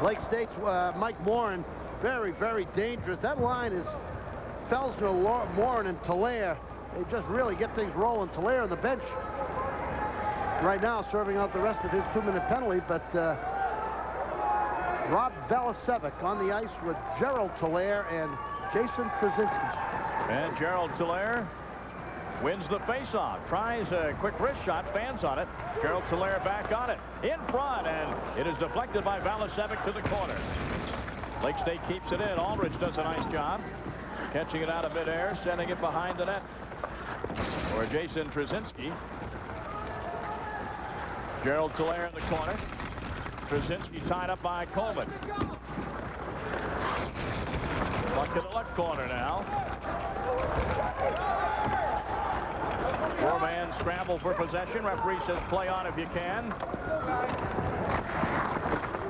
Lake State's Mike Morin. Very, very dangerous. That line is Felsner, Morin, and Telaire. They just really get things rolling. Telaire on the bench right now, serving out the rest of his 2-minute penalty, but Rob Velisevic on the ice with Gerald Telaire and Jason Trzynski. And Gerald Telaire wins the faceoff. Tries a quick wrist shot, stands on it. Gerald Tulare back on it. In front, and it is deflected by Valasevic to the corner. Lake State keeps it in. Aldridge does a nice job catching it out of midair, sending it behind the net for Jason Trzynski. Gerald Tulare in the corner. Trzynski tied up by Coleman. Puck to the left corner now. Four-man scramble for possession. Referee says play on if you can.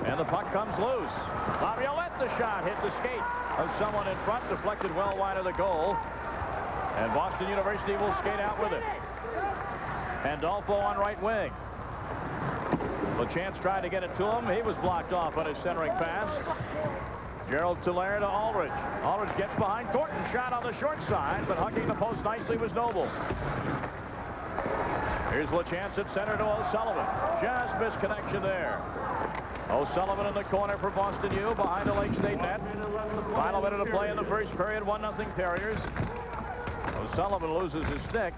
And the puck comes loose. Laviolette, the shot, hit the skate of someone in front, deflected well wide of the goal. And Boston University will skate out with it. Pandolfo on right wing. LaChance tried to get it to him. He was blocked off on his centering pass. Gerald Tulare to Aldridge. Aldridge gets behind Thornton. Shot on the short side, but hugging the post nicely was Noble. Here's LaChance at center to O'Sullivan. Just misconnection there. O'Sullivan in the corner for Boston U behind the Lake State net. Final minute of play in the first period. 1-0 Terriers. O'Sullivan loses his stick.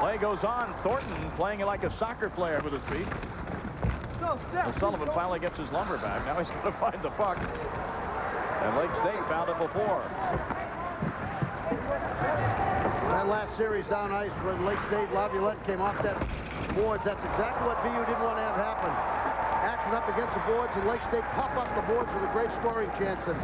Play goes on. Thornton playing like a soccer player with his feet. O'Sullivan finally gets his lumber back. Now he's going to find the puck. And Lake State found it before. That last series down ice when Lake State, Laviolette came off that boards. That's exactly what BU didn't want to have happen. Action up against the boards, and Lake State pop up the boards with a great scoring chance, and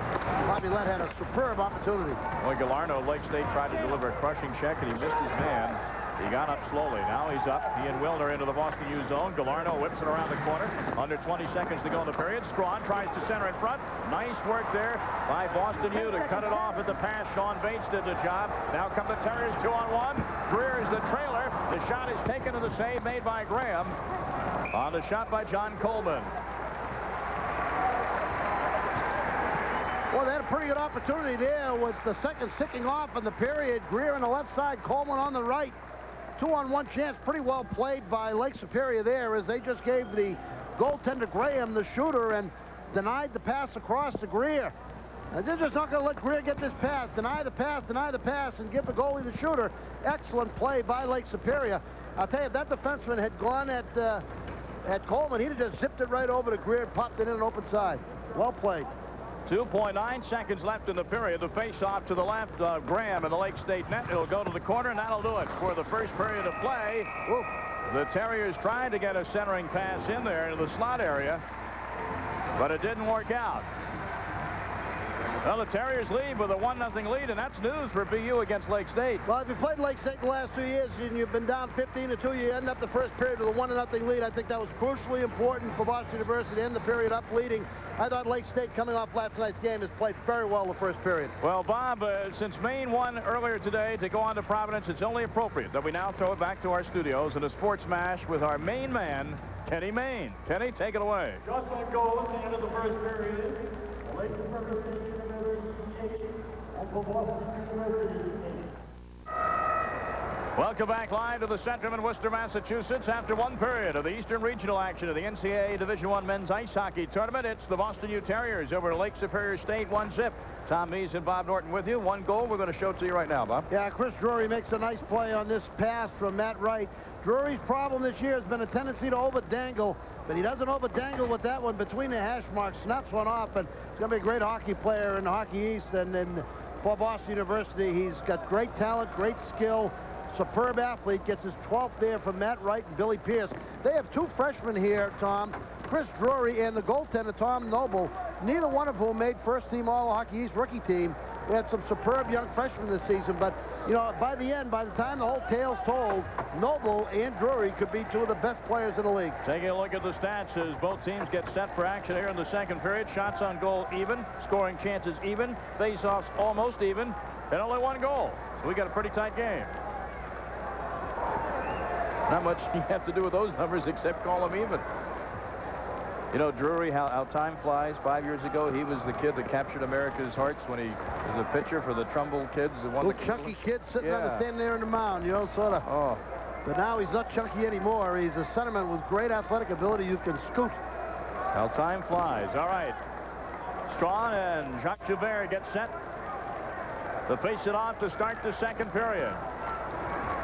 Laviolette had a superb opportunity. Well, Galarno, Lake State tried to deliver a crushing check, and he missed his man. He got up slowly. Now he's up. He and Wilner into the Boston U zone. Galarno whips it around the corner. Under 20 seconds to go in the period. Strawn tries to center in front. Nice work there by Boston U to cut it off at the pass. Sean Bates did the job. Now come the Terriers 2-on-1. Greer is the trailer. The shot is taken and the save made by Graham on the shot by John Coleman. Well, they had a pretty good opportunity there with the seconds ticking off in the period. Greer on the left side, Coleman on the right. 2-on-1 chance, pretty well played by Lake Superior there as they just gave the goaltender Graham the shooter and denied the pass across to Greer. And they're just not going to let Greer get this pass. Deny the pass, and give the goalie the shooter. Excellent play by Lake Superior. I'll tell you, if that defenseman had gone at Coleman, he'd have just zipped it right over to Greer and popped it in an open side. Well played. 2.9 seconds left in the period. The face-off to the left of Graham in the Lake State net. It'll go to the corner, and that'll do it for the first period of play. Whoa. The Terriers tried to get a centering pass in there into the slot area, but it didn't work out. Well, the Terriers lead with a 1-0 lead, and that's news for BU against Lake State. Well, if you played Lake State the last 2 years and you've been down 15-2, you end up the first period with a 1-0 lead. I think that was crucially important for Boston University to end the period up leading. I thought Lake State, coming off last night's game, has played very well the first period. Well, Bob, since Maine won earlier today to go on to Providence, it's only appropriate that we now throw it back to our studios in a sports mash with our Maine man, Kenny Mayne. Kenny, take it away. Shots on goal at the end of the first period. Lake Superior State University 8 and Boston University 8. Welcome back live to the Centrum in Worcester, Massachusetts. After one period of the Eastern Regional action of the NCAA Division I Men's Ice Hockey Tournament, it's the Boston U Terriers over to Lake Superior State, 1-0. Tom Mees and Bob Norton with you. One goal we're going to show it to you right now, Bob. Yeah, Chris Drury makes a nice play on this pass from Matt Wright. Drury's problem this year has been a tendency to over-dangle, but he doesn't over-dangle with that one between the hash marks. Snaps one off, and he's going to be a great hockey player in the Hockey East and for Boston University. He's got great talent, great skill. Superb athlete, gets his 12th there from Matt Wright and Billy Pierce. They have two freshmen here, Tom, Chris Drury and the goaltender, Tom Noble, neither one of whom made first-team All-Hockey East rookie team. We had some superb young freshmen this season, but, you know, by the end, by the time the whole tale's told, Noble and Drury could be two of the best players in the league. Taking a look at the stats as both teams get set for action here in the second period. Shots on goal even, scoring chances even, face-offs almost even, and only one goal. So we got a pretty tight game. Not much you have to do with those numbers except call them even. You know, Drury, how time flies. 5 years ago, he was the kid that captured America's hearts when he was a pitcher for the Trumbull kids. The one little chunky kid sitting on the stand there in the mound, you know, sort of. Oh. But now he's not chunky anymore. He's a centerman with great athletic ability. You can scoot. How time flies. All right. Strawn and Jacques Joubert get set. to face it off to start the second period.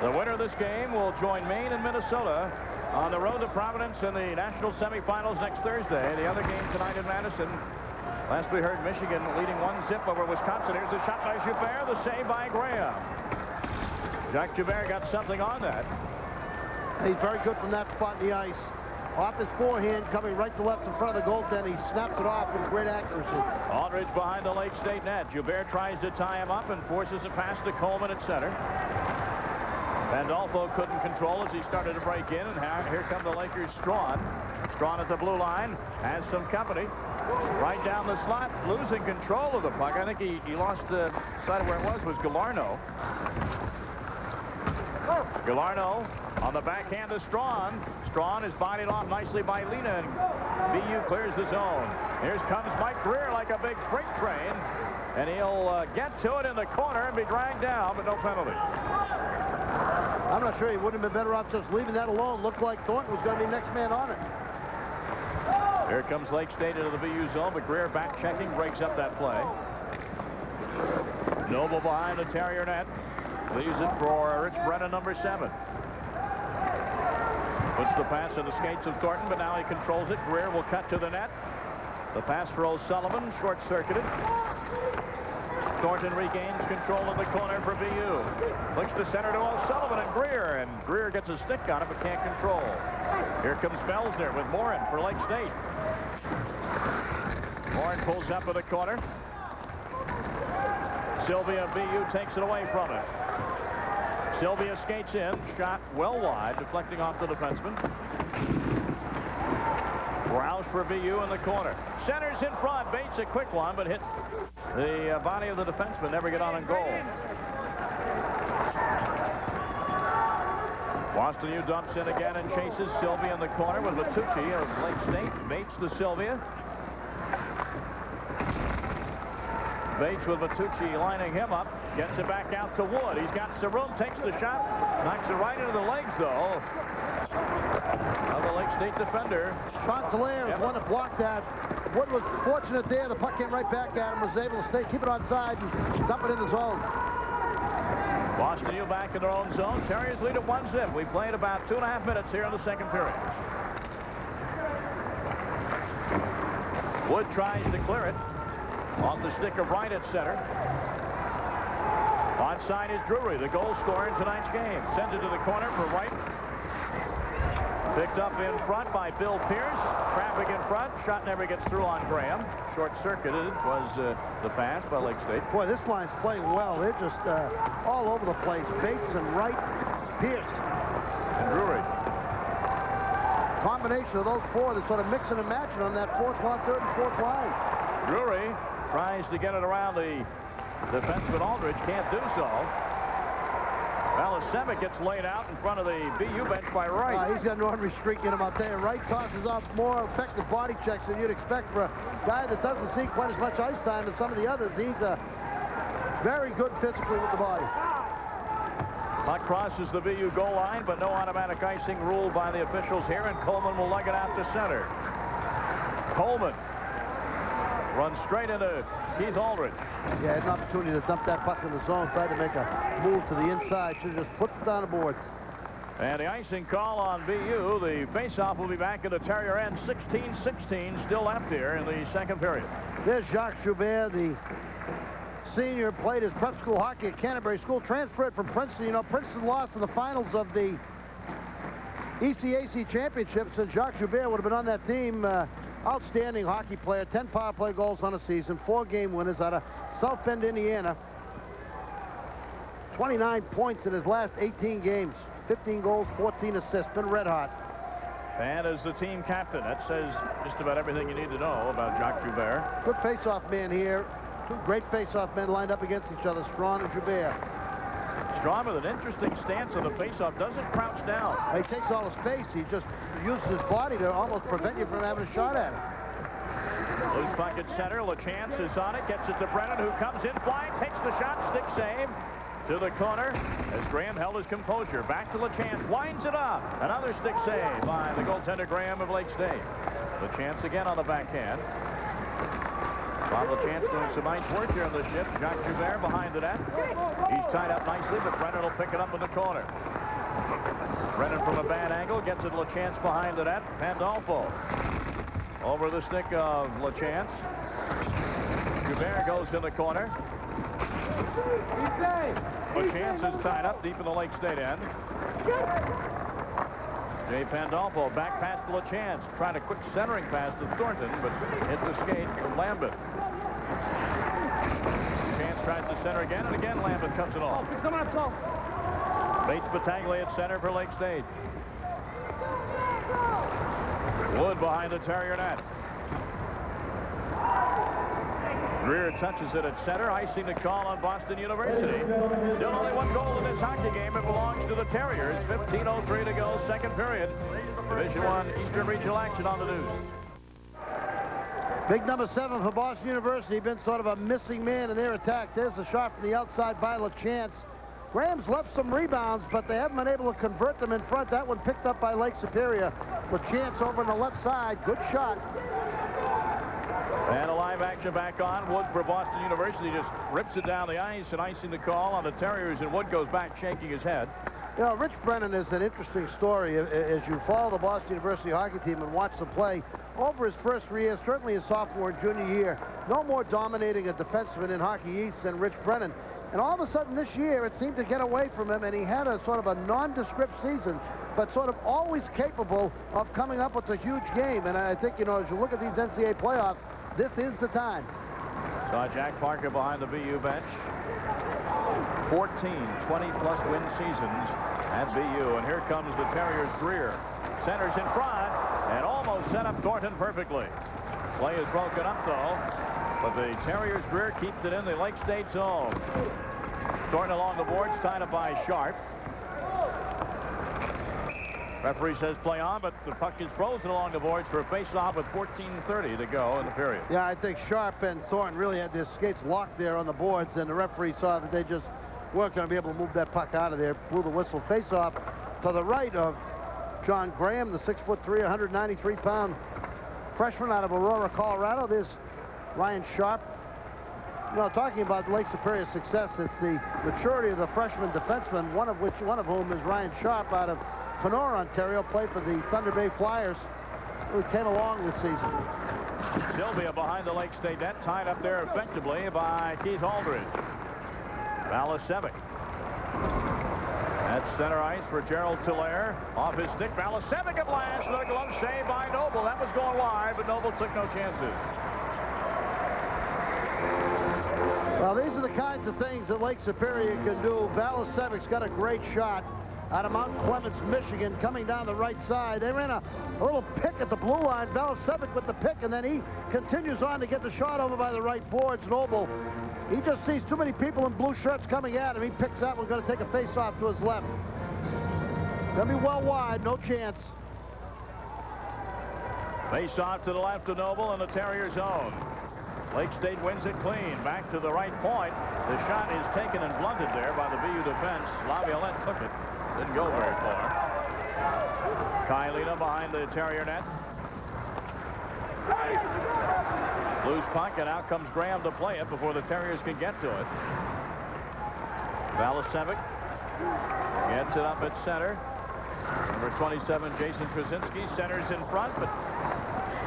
The winner of this game will join Maine and Minnesota on the road to Providence in the national semifinals next Thursday. The other game tonight in Madison. Last we heard, Michigan leading 1-0 over Wisconsin. Here's a shot by Joubert, the save by Graham. Jacques Joubert got something on that. He's very good from that spot in the ice. Off his forehand, coming right to left in front of the goaltender. He snaps it off with great accuracy. Aldridge behind the Lake State net. Joubert tries to tie him up and forces a pass to Coleman at center. Pandolfo couldn't control as he started to break in, and here come the Lakers' Strawn. Strawn at the blue line, has some company. Right down the slot, losing control of the puck. I think he lost the sight of where it was Galarno. Galarno on the backhand to Strawn. Strawn is bodied off nicely by Lena, and BU clears the zone. Here comes Mike Greer like a big freight train, and he'll get to it in the corner and be dragged down, but no penalty. I'm not sure he wouldn't have been better off just leaving that alone. Looked like Thornton was going to be next man on it. Here comes Lake State into the BU zone, but Greer back checking, breaks up that play. Noble behind the Terrier net. Leaves it for Rich Brennan, number 7. Puts the pass in the skates of Thornton, but now he controls it. Greer will cut to the net. The pass for O'Sullivan, short-circuited. Thornton regains control of the corner for BU. Looks to center to O'Sullivan and Greer gets a stick on it but can't control. Here comes Melsner with Morin for Lake State. Morin pulls up in the corner. Sylvia, BU takes it away from it. Sylvia skates in, shot well wide, deflecting off the defenseman. Rouse for BU in the corner. Centers in front. Bates a quick one, but hit the body of the defenseman. Never get on goal. Boston U dumps in again and chases Sylvia in the corner with Matucci of Lake State. Bates to Sylvia. Bates with Matucci lining him up. Gets it back out to Wood. He's got some room, takes the shot, knocks it right into the legs, though, of the Lake State defender. Chancellier was one that blocked that. Wood was fortunate there. The puck came right back at him, was able to keep it on side and dump it in the zone. Boston U back in their own zone. Terriers lead at 1-0. We played about 2.5 minutes here in the second period. Wood tries to clear it. On the stick of Wright at center. Onside is Drury, the goal scorer in tonight's game. Sends it to the corner for Wright. Picked up in front by Bill Pierce. Traffic in front. Shot never gets through on Graham. Short-circuited was the pass by Lake State. Boy, this line's playing well. They're just all over the place. Bates and Wright, Pierce. And Drury. Combination of those four, they're sort of mixing and matching on that third and fourth line. Drury tries to get it around the defenseman Aldridge. Can't do so. Valasevic gets laid out in front of the BU bench by Wright. He's got an ordinary streak in him, I'll tell you. Wright tosses off more effective body checks than you'd expect for a guy that doesn't see quite as much ice time as some of the others. He's very good physically with the body. Puck crosses the BU goal line, but no automatic icing ruled by the officials here, and Coleman will lug it out to center. Coleman runs straight into Keith Aldridge. Yeah, had an opportunity to dump that puck in the zone, tried to make a move to the inside. Should have just put it down the boards. And the icing call on BU. The faceoff will be back at the Terrier end. 16-16 still left here in the second period. There's Jacques Joubert, the senior, played his prep school hockey at Canterbury School, transferred from Princeton. You know, Princeton lost in the finals of the ECAC championships, and Jacques Joubert would have been on that team. Outstanding hockey player, 10 power play goals on a season, 4-game winners out of South Bend, Indiana. 29 points in his last 18 games, 15 goals, 14 assists, been red hot. And as the team captain, that says just about everything you need to know about Jacques Joubert. Good face-off man here. Two great face-off men lined up against each other, Strawn and Joubert. Strawn with an interesting stance on the face-off, doesn't crouch down. He takes all his space. He just uses his body to almost prevent you from having a shot at him. Loose puck at center. LaChance is on it, gets it to Brennan, who comes in flying, takes the shot, stick save to the corner as Graham held his composure. Back to LaChance, winds it up. Another stick save by the goaltender Graham of Lake State. LaChance again on the backhand. Tom LaChance doing some nice work here on the shift. Jacques Joubert behind the net. He's tied up nicely, but Brennan will pick it up in the corner. Brennan from a bad angle gets it LaChance behind the net. Pandolfo over the stick of LaChance. Joubert goes in the corner. LaChance is tied up deep in the Lake State end. Jay Pandolfo back past LaChance, trying a quick centering pass to Thornton, but hit the skate from Lambert. Chance tries to center again, and again Lambert cuts it off. Bates Battaglia at center for Lake State. Wood behind the Terrier net. Greer touches it at center, icing the call on Boston University. Still only one goal in this hockey game. It belongs to the Terriers. 15:03 to go, second period. Division I Eastern Regional action on the news. Big number 7 for Boston University. Been sort of a missing man in their attack. There's a shot from the outside by LaChance. Graham's left some rebounds, but they haven't been able to convert them in front. That one picked up by Lake Superior. LaChance over on the left side. Good shot. And a live action back on. Wood for Boston University just rips it down the ice and icing the call on the Terriers, and Wood goes back shaking his head. You know, Rich Brennan is an interesting story as you follow the Boston University hockey team and watch them play. Over his first 3 years, certainly his sophomore and junior year, no more dominating a defenseman in Hockey East than Rich Brennan. And all of a sudden this year, it seemed to get away from him, and he had a sort of a nondescript season, but sort of always capable of coming up with a huge game. And I think, you know, as you look at these NCAA playoffs, this is the time. Saw Jack Parker behind the BU bench. 14 20-plus win seasons at BU. And here comes the Terriers' Greer. Centers in front and almost set up Thornton perfectly. Play is broken up, though. But the Terriers' Greer keeps it in the Lake State zone. Thornton along the boards, tied up by Sharp. Referee says play on, but the puck is frozen along the boards for a face-off with 14:30 to go in the period. Yeah, I think Sharp and Thornton really had their skates locked there on the boards, and the referee saw that they just weren't going to be able to move that puck out of there. Blew the whistle. Face-off to the right of John Graham, the 6'3", 193-pound freshman out of Aurora, Colorado. There's Ryan Sharp. You know, talking about Lake Superior's success, it's the maturity of the freshman defenseman, one of whom is Ryan Sharp out of Kenora, Ontario, played for the Thunder Bay Flyers, who came along this season. Sylvia behind the Lake State net, tied up there effectively by Keith Aldridge. Balasevic at center ice for Gerald Tillere. Off his stick, Balasevic a blast, and a glove save by Noble. That was going wide, but Noble took no chances. Well, these are the kinds of things that Lake Superior can do. Balasevic's got a great shot out of Mount Clemens, Michigan, coming down the right side. They ran a little pick at the blue line. Balasevic with the pick, and then he continues on to get the shot over by the right boards. Noble, he just sees too many people in blue shirts coming at him. He picks that one, going to take a face-off to his left. Going to be well wide, no chance. Face-off to the left of Noble in the Terrier zone. Lake State wins it clean. Back to the right point. The shot is taken and blunted there by the BU defense. Laviolette took it. Didn't go very far. Kylina behind the Terrier net. Loose puck, and out comes Graham to play it before the Terriers can get to it. Balasevic gets it up at center. Number 27, Jason Krasinski, centers in front, but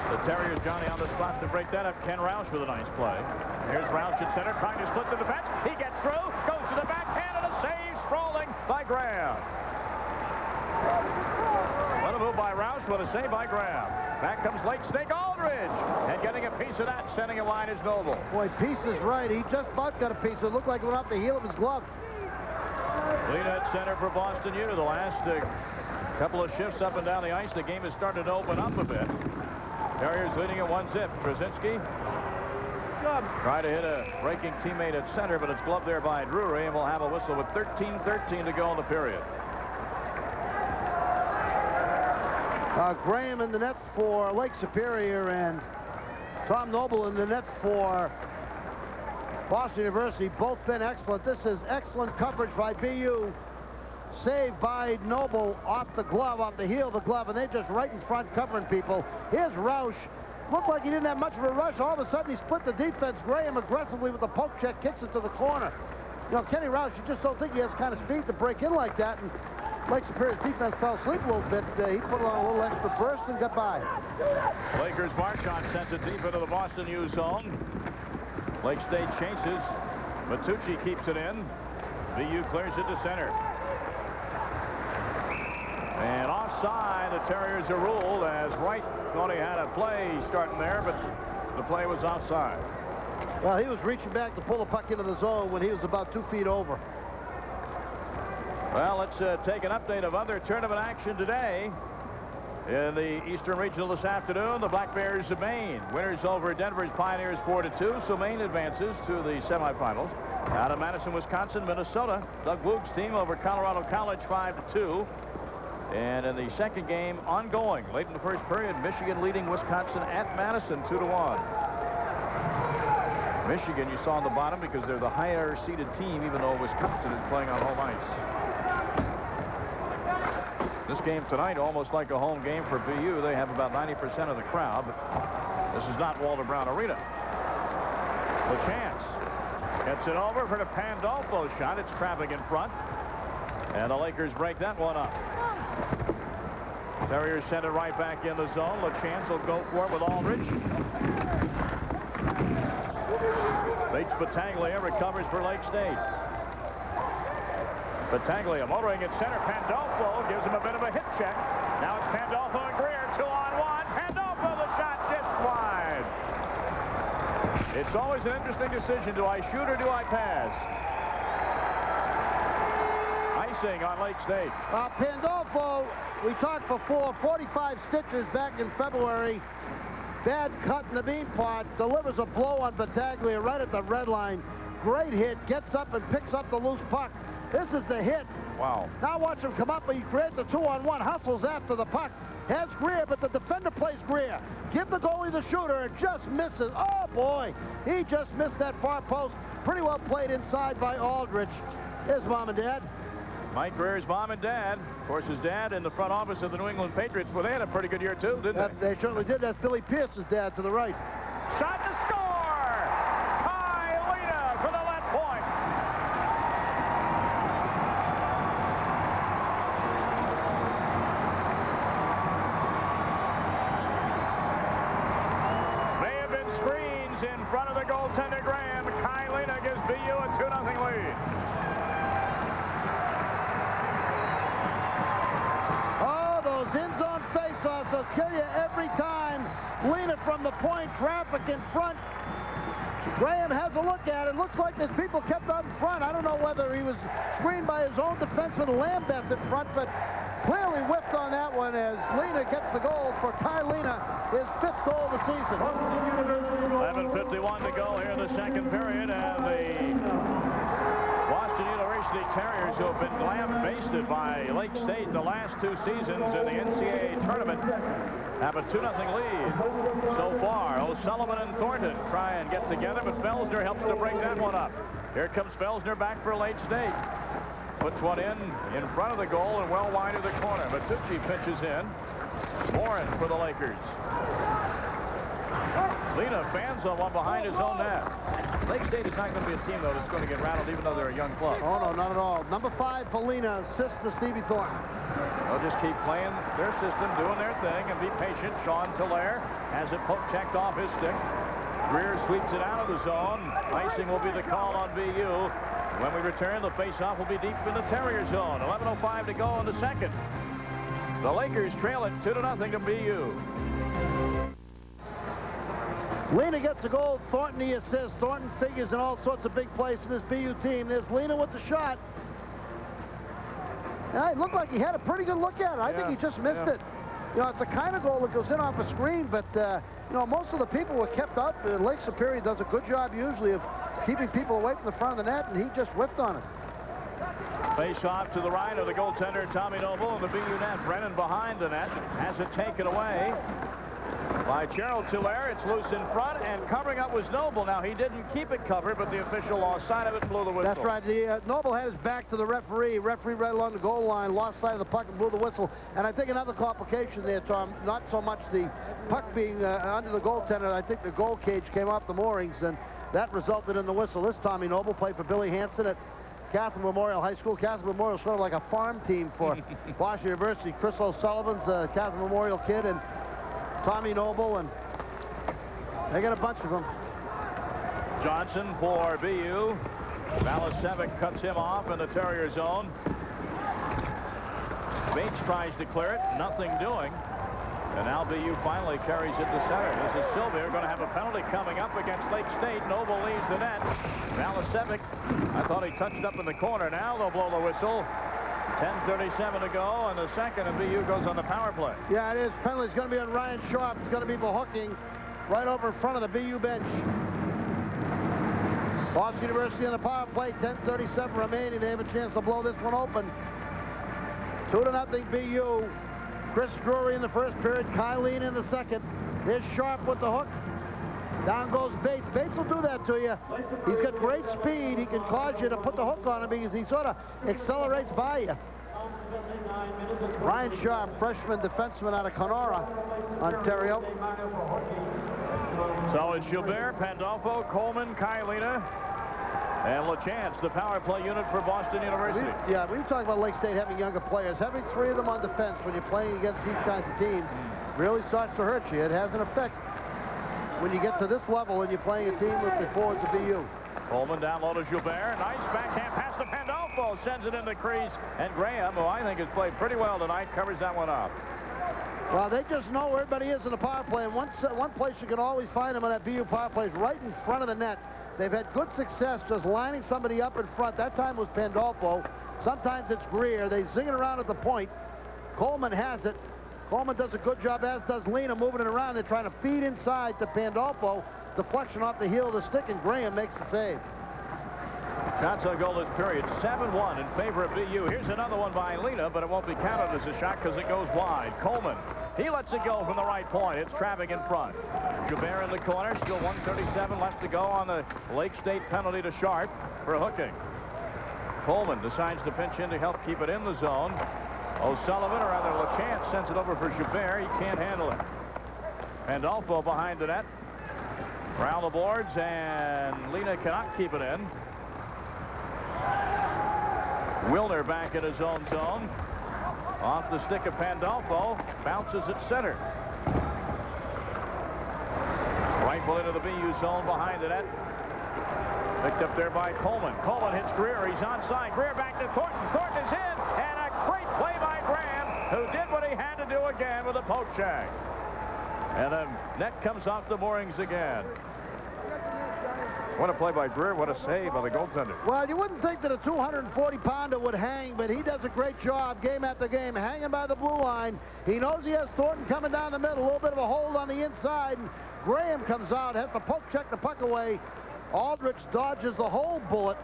the Terriers, Johnny, on the spot to break that up. Ken Roush with a nice play. Here's Roush at center, trying to split the defense. He gets through, goes to the backhand, and a save sprawling by Graham. What a move by Roush, what a save by Graham. Back comes Lake State Aldridge, and getting a piece of that, sending a line is Noble. Boy, Peace is right. He just about got a piece. It looked like it went off the heel of his glove. Lena at center for Boston U. The last couple of shifts up and down the ice, the game has started to open up a bit. Terriers leading at 1-0. Krasinski try to hit a breaking teammate at center, but it's gloved there by Drury, and we'll have a whistle with 13:13 to go in the period. Graham in the net for Lake Superior, and Tom Noble in the net for Boston University. Both been excellent. This is excellent coverage by BU. Saved by Noble off the glove, off the heel of the glove, and they're just right in front covering people. Here's Roush looked like he didn't have much of a rush. All of a sudden, he split the defense. Graham aggressively with the poke check kicks it to the corner. You know, Kenny Rouse, you just don't think he has the kind of speed to break in like that. And Lake Superior's defense fell asleep a little bit. He put on a little extra burst and got by. Lakers Marchand sends it deep into the Boston U zone. Lake State chases. Matucci keeps it in. VU clears it to center. And offside, the Terriers are ruled as Wright thought he had a play starting there, but the play was offside. Well, he was reaching back to pull the puck into the zone when he was about 2 feet over. Well, let's take an update of other tournament action today. In the Eastern Regional this afternoon, the Black Bears of Maine. Winners over Denver's Pioneers 4-2, so Maine advances to the semifinals. Out of Madison, Wisconsin, Minnesota, Doug Woog's team over Colorado College 5-2. And in the second game, ongoing, late in the first period, Michigan leading Wisconsin at Madison 2-1. Michigan, you saw on the bottom because they're the higher-seeded team, even though Wisconsin is playing on home ice. This game tonight, almost like a home game for BU. They have about 90% of the crowd, but this is not Walter Brown Arena. The chance. Gets it over for the Pandolfo shot. It's traffic in front. And the Lakers break that one up. Terriers send it right back in the zone. LaChance will go for it with Aldridge. Bates Battaglia recovers for Lake State. Battaglia motoring at center. Pandolfo gives him a bit of a hit check. Now it's Pandolfo and Greer. 2-on-1. Pandolfo, the shot just wide. It's always an interesting decision. Do I shoot or do I pass? Icing on Lake State. Pandolfo, we talked before, 45 stitches back in February. Bad cut in the bean pot. Delivers a blow on Battaglia right at the red line. Great hit. Gets up and picks up the loose puck. This is the hit. Wow. Now watch him come up, but he creates a 2-on-1. Hustles after the puck. Has Greer, but the defender plays Greer. Give the goalie the shooter and just misses. Oh, boy. He just missed that far post. Pretty well played inside by Aldridge. His mom and dad. Mike Greer's mom and dad. Of course, his dad in the front office of the New England Patriots. Well, they had a pretty good year, too, didn't they? They certainly did. That's Billy Pierce's dad to the right. Shot to score! Lena for the lead point. May have been screens in front of the goaltender Graham. Lena gives BU a 2-0 lead. In-zone face-offs will kill you every time. Lena from the point, traffic in front. Graham has a look at it. Looks like there's people kept out in front. I don't know whether he was screened by his own defenseman Lambeth in front, but clearly whiffed on that one as Lena gets the goal for Lena, his 5th goal of the season. 11:51 to go here in the second period, and the Boston University Terriers, who have been lambasted by Lake State the last 2 seasons in the NCAA tournament, have a 2-0 lead so far. O'Sullivan and Thornton try and get together, but Felsner helps to bring that one up. Here comes Felsner back for Lake State. Puts one in front of the goal and well wide of the corner. Matucci pitches in. Morin for the Lakers. Lena fans on one behind his own net. Lake State is not going to be a team, though, that's going to get rattled, even though they're a young club. Oh, no, not at all. Number 5 for Lena, assist to Stevie Thornton. They'll just keep playing their system, doing their thing, and be patient. Sean Tillare has it poke checked off his stick. Greer sweeps it out of the zone. Icing will be the call on BU. When we return, the face-off will be deep in the Terrier zone. 11:05 to go in the second. The Lakers trail it 2-0 to BU. Lena gets a goal. Thornton the assist. Thornton figures in all sorts of big plays for this BU team. There's Lena with the shot. Yeah, it looked like he had a pretty good look at it. I think he just missed it. You know, it's the kind of goal that goes in off a screen, but, you know, most of the people were kept up. Lake Superior does a good job usually of keeping people away from the front of the net, and he just whipped on it. Face off to the right of the goaltender, Tommy Noble, and the BU net. Brennan behind the net has it taken away. by Gerald Tulare. It's loose in front, and covering up was Noble. Now, he didn't keep it covered, but the official lost sight of it and blew the whistle. That's right. Noble had his back to the referee. Referee right along the goal line, lost sight of the puck and blew the whistle. And I think another complication there, Tom, not so much the puck being under the goaltender. I think the goal cage came off the moorings, and that resulted in the whistle. This Tommy Noble played for Billy Hansen at Catholic Memorial High School. Catholic Memorial is sort of like a farm team for Boston University. Chris O'Sullivan's a Catholic Memorial kid, and Tommy Noble, and they got a bunch of them. Johnson for BU. Valasevic cuts him off in the Terrier zone. Bates tries to clear it, nothing doing. And now BU finally carries it to center. This is Sylvia going to have a penalty coming up against Lake State. Noble leaves the net. Valasevic, I thought he touched up in the corner. Now they'll blow the whistle. 10:37 to go, and the second, and BU goes on the power play. Yeah, it is. Penalty's going to be on Ryan Sharp. It's going to be for hooking right over in front of the BU bench. Boston University on the power play. 10:37 remaining. They have a chance to blow this one open. 2-0 BU. Chris Drury in the first period. Kylene in the second. There's Sharp with the hook. Down goes Bates. Bates will do that to you. He's got great speed. He can cause you to put the hook on him because he sort of accelerates by you. Ryan Sharp, freshman defenseman out of Kenora, Ontario. So it's Gilbert, Pandolfo, Coleman, Kylena, and LaChance, the power play unit for Boston University. We talk about Lake State having younger players. Having three of them on defense when you're playing against these kinds of teams really starts to hurt you. It has an effect when you get to this level and you're playing a team with the forwards of BU. Coleman down low to Gilbert. Nice backhand pass to Pandolfo. Sends it in the crease. And Graham, who I think has played pretty well tonight, covers that one up. Well, they just know where everybody is in the power play. And one place you can always find them on that BU power play is right in front of the net. They've had good success just lining somebody up in front. That time was Pandolfo. Sometimes it's Greer. They zing it around at the point. Coleman has it. Coleman does a good job, as does Lena, moving it around. They're trying to feed inside to Pandolfo. Deflection off the heel of the stick, and Graham makes the save. Shots on goal this period, 7-1 in favor of BU. Here's another one by Lena, but it won't be counted as a shot because it goes wide. Coleman, he lets it go from the right point. It's traffic in front. Joubert in the corner, still 1:37 left to go on the Lake State penalty to Sharp for hooking. Coleman decides to pinch in to help keep it in the zone. O'Sullivan, or rather LaChance, sends it over for Joubert. He can't handle it. Pandolfo behind the net. Around the boards, and Lena cannot keep it in. Wilner back in his own zone. Off the stick of Pandolfo. Bounces at center. Rifle into the BU zone behind the net. Picked up there by Coleman. Coleman hits Greer. He's onside. Greer back to Thornton. Thornton is in. And a great play by Graham, who did what he had to do again with a poke check. And the net comes off the moorings again. What a play by Greer. What a save by the goaltender. Well, you wouldn't think that a 240-pounder would hang, but he does a great job game after game, hanging by the blue line. He knows he has Thornton coming down the middle, a little bit of a hold on the inside, and Graham comes out, has to poke check the puck away. Aldrich dodges the whole bullet.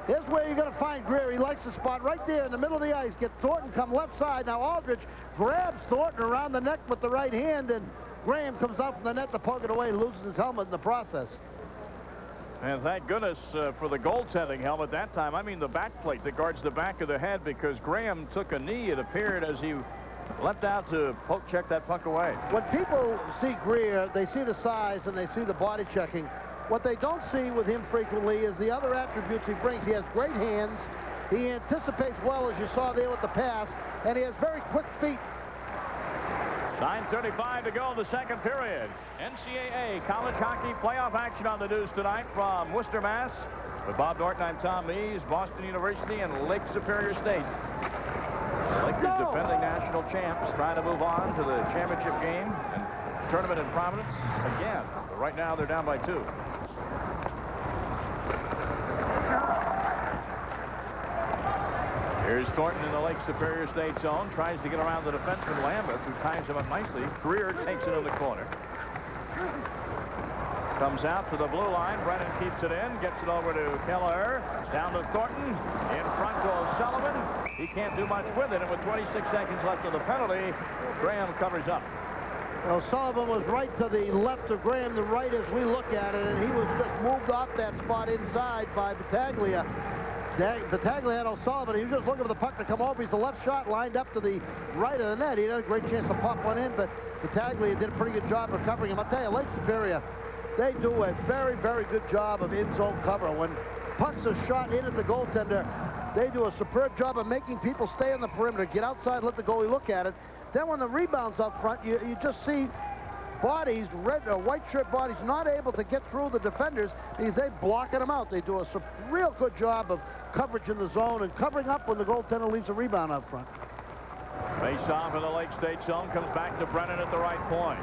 Here's where you're going to find Greer. He likes the spot right there in the middle of the ice. Get Thornton come left side. Now Aldrich grabs Thornton around the neck with the right hand, and Graham comes out from the net to poke it away, loses his helmet in the process. And thank goodness for the goaltending helmet that time. I mean the back plate that guards the back of the head, because Graham took a knee, it appeared, as he leapt out to poke check that puck away. When people see Greer, they see the size and they see the body checking. What they don't see with him frequently is the other attributes he brings. He has great hands. He anticipates well, as you saw there with the pass, and he has very quick feet. 9:35 to go in the second period. NCAA college hockey playoff action on the news tonight from Worcester, Mass. With Bob Norton, I'm Tom Mees, Boston University and Lake Superior State. The Lakers defending national champs, trying to move on to the championship game and tournament in Providence again. But right now they're down by 2. Here's Thornton in the Lake Superior State zone. Tries to get around the defenseman Lambeth, who ties him up nicely. Greer takes it in the corner. Comes out to the blue line. Brennan keeps it in. Gets it over to Keller. Down to Thornton. In front to O'Sullivan. He can't do much with it. And with 26 seconds left of the penalty, Graham covers up. O'Sullivan was right to the left of Graham, the right as we look at it, and he was just moved off that spot inside by Battaglia. Battaglia had O'Sullivan. He was just looking for the puck to come over. He's the left shot lined up to the right of the net. He had a great chance to pop one in, but Battaglia did a pretty good job of covering him. I'll tell you, Lake Superior, they do a very, very good job of in-zone cover. When pucks are shot in at the goaltender, they do a superb job of making people stay on the perimeter, get outside, let the goalie look at it. Then when the rebound's up front, you just see bodies, white shirt bodies, not able to get through the defenders because they're blocking them out. They do a real good job of coverage in the zone and covering up when the goaltender leaves a rebound up front. Face off in the Lake State zone, comes back to Brennan at the right point.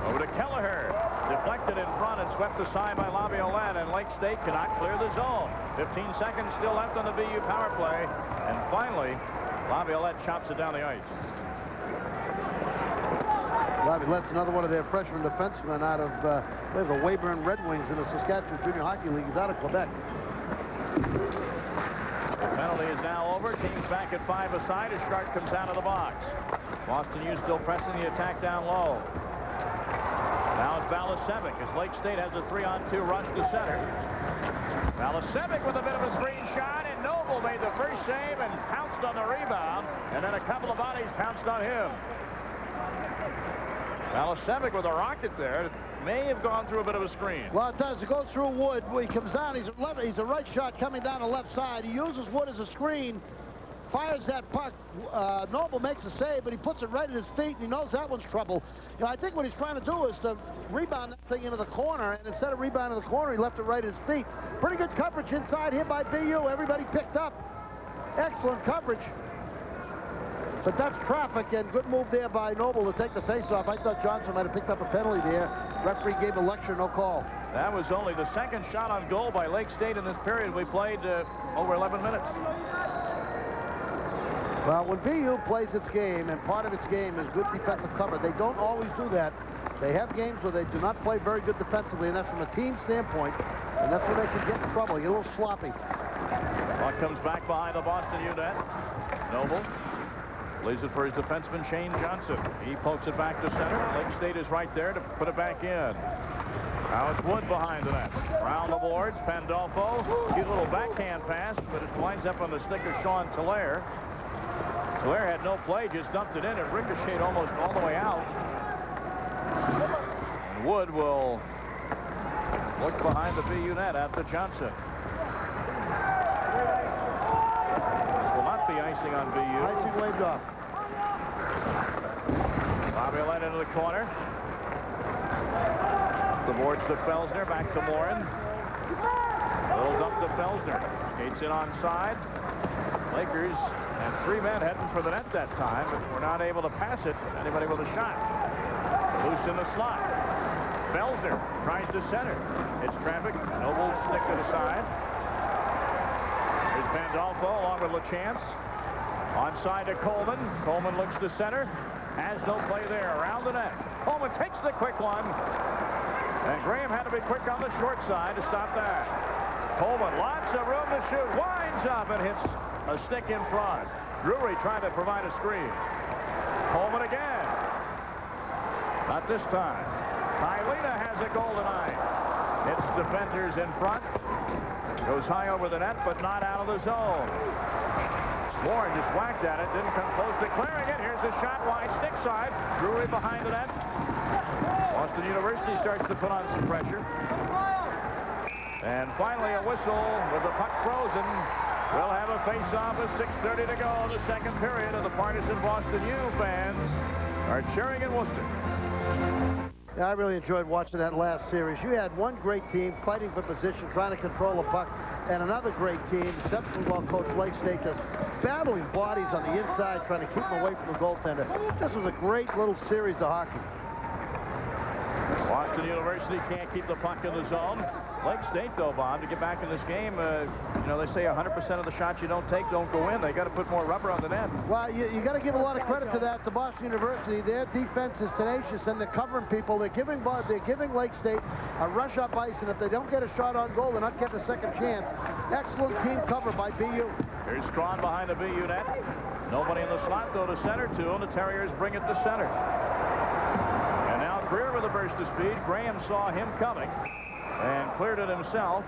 Over to Kelleher, deflected in front and swept aside by Laviolette, and Lake State cannot clear the zone. 15 seconds still left on the BU power play, and finally, Laviolette chops it down the ice. Laviolette's another one of their freshman defensemen out of the Weyburn Red Wings in the Saskatchewan Junior Hockey League. He's out of Quebec. The penalty is now over. Team's back at 5 aside as Sharp comes out of the box. Boston U still pressing the attack down low. Now it's Balasevic as Lake State has a 3-on-2 rush to center. Balasevic with a bit of a screen shot, and Noble made the first save and pounced on the rebound, and then a couple of bodies pounced on him. Balasevic with a rocket there. It may have gone through a bit of a screen. Well, it does. It goes through Wood. When he comes down, he's a right shot coming down the left side. He uses Wood as a screen, fires that puck. Noble makes a save, but he puts it right at his feet, and he knows that one's trouble. You know, I think what he's trying to do is to rebound that thing into the corner, and instead of rebounding the corner, he left it right at his feet. Pretty good coverage inside here by BU. Everybody picked up. Excellent coverage. But that's traffic, and good move there by Noble to take the face-off. I thought Johnson might have picked up a penalty there. Referee gave a lecture, no call. That was only the second shot on goal by Lake State in this period. We played over 11 minutes. Well, when BU plays its game, and part of its game is good defensive cover, they don't always do that. They have games where they do not play very good defensively, and that's from a team standpoint, and that's where they can get in trouble. Get a little sloppy. Puck comes back behind the Boston U net. Noble leaves it for his defenseman, Shane Johnson. He pokes it back to center. Lake State is right there to put it back in. Now it's Wood behind the net. Around the boards, Pandolfo. Cute little backhand pass, but it winds up on the stick of Sean Telaire. Telaire had no play, just dumped it in. It ricocheted almost all the way out. And Wood will look behind the BU net after Johnson. The icing on BU. Icing waved off. Laviolette into the corner. The boards to Felsner, back to Morin. Little dump to Felsner. Skates in onside. Lakers had 3 men heading for the net that time, but were not able to pass it. Anybody with a shot. Loose in the slot. Felsner tries to center. It's traffic. Noble stick to the side. Here's Pandolfo along with LaChance. Onside to Coleman. Coleman looks to center. Has no play there. Around the net. Coleman takes the quick one. And Graham had to be quick on the short side to stop that. Coleman, lots of room to shoot. Winds up and hits a stick in front. Drury trying to provide a screen. Coleman again. Not this time. Tylena has a goal tonight. Hits defenders in front. Goes high over the net, but not out of the zone. Warren just whacked at it, didn't come close to clearing it. Here's a shot wide, stick side. Drury behind the net. Boston University starts to put on some pressure. And finally a whistle with the puck frozen. We'll have a face-off with 6:30 to go in the second period, and the partisan Boston U fans are cheering in Worcester. Yeah, I really enjoyed watching that last series. You had one great team fighting for position, trying to control the puck, and another great team, exceptionally well-coached Lake State, just battling bodies on the inside, trying to keep them away from the goaltender. This was a great little series of hockey. Boston University can't keep the puck in the zone. Lake State, though, Bob, to get back in this game, you know, they say 100% of the shots you don't take don't go in. They got to put more rubber on the net. Well, you got to give a lot of credit to that to Boston University. Their defense is tenacious, and they're covering people. They're giving Lake State a rush up ice, and if they don't get a shot on goal, they're not getting a second chance. Excellent team cover by BU. Here's Strawn behind the BU net. Nobody in the slot, though, to center to, and the Terriers bring it to center. And now Greer with a burst of speed. Graham saw him coming and cleared it himself.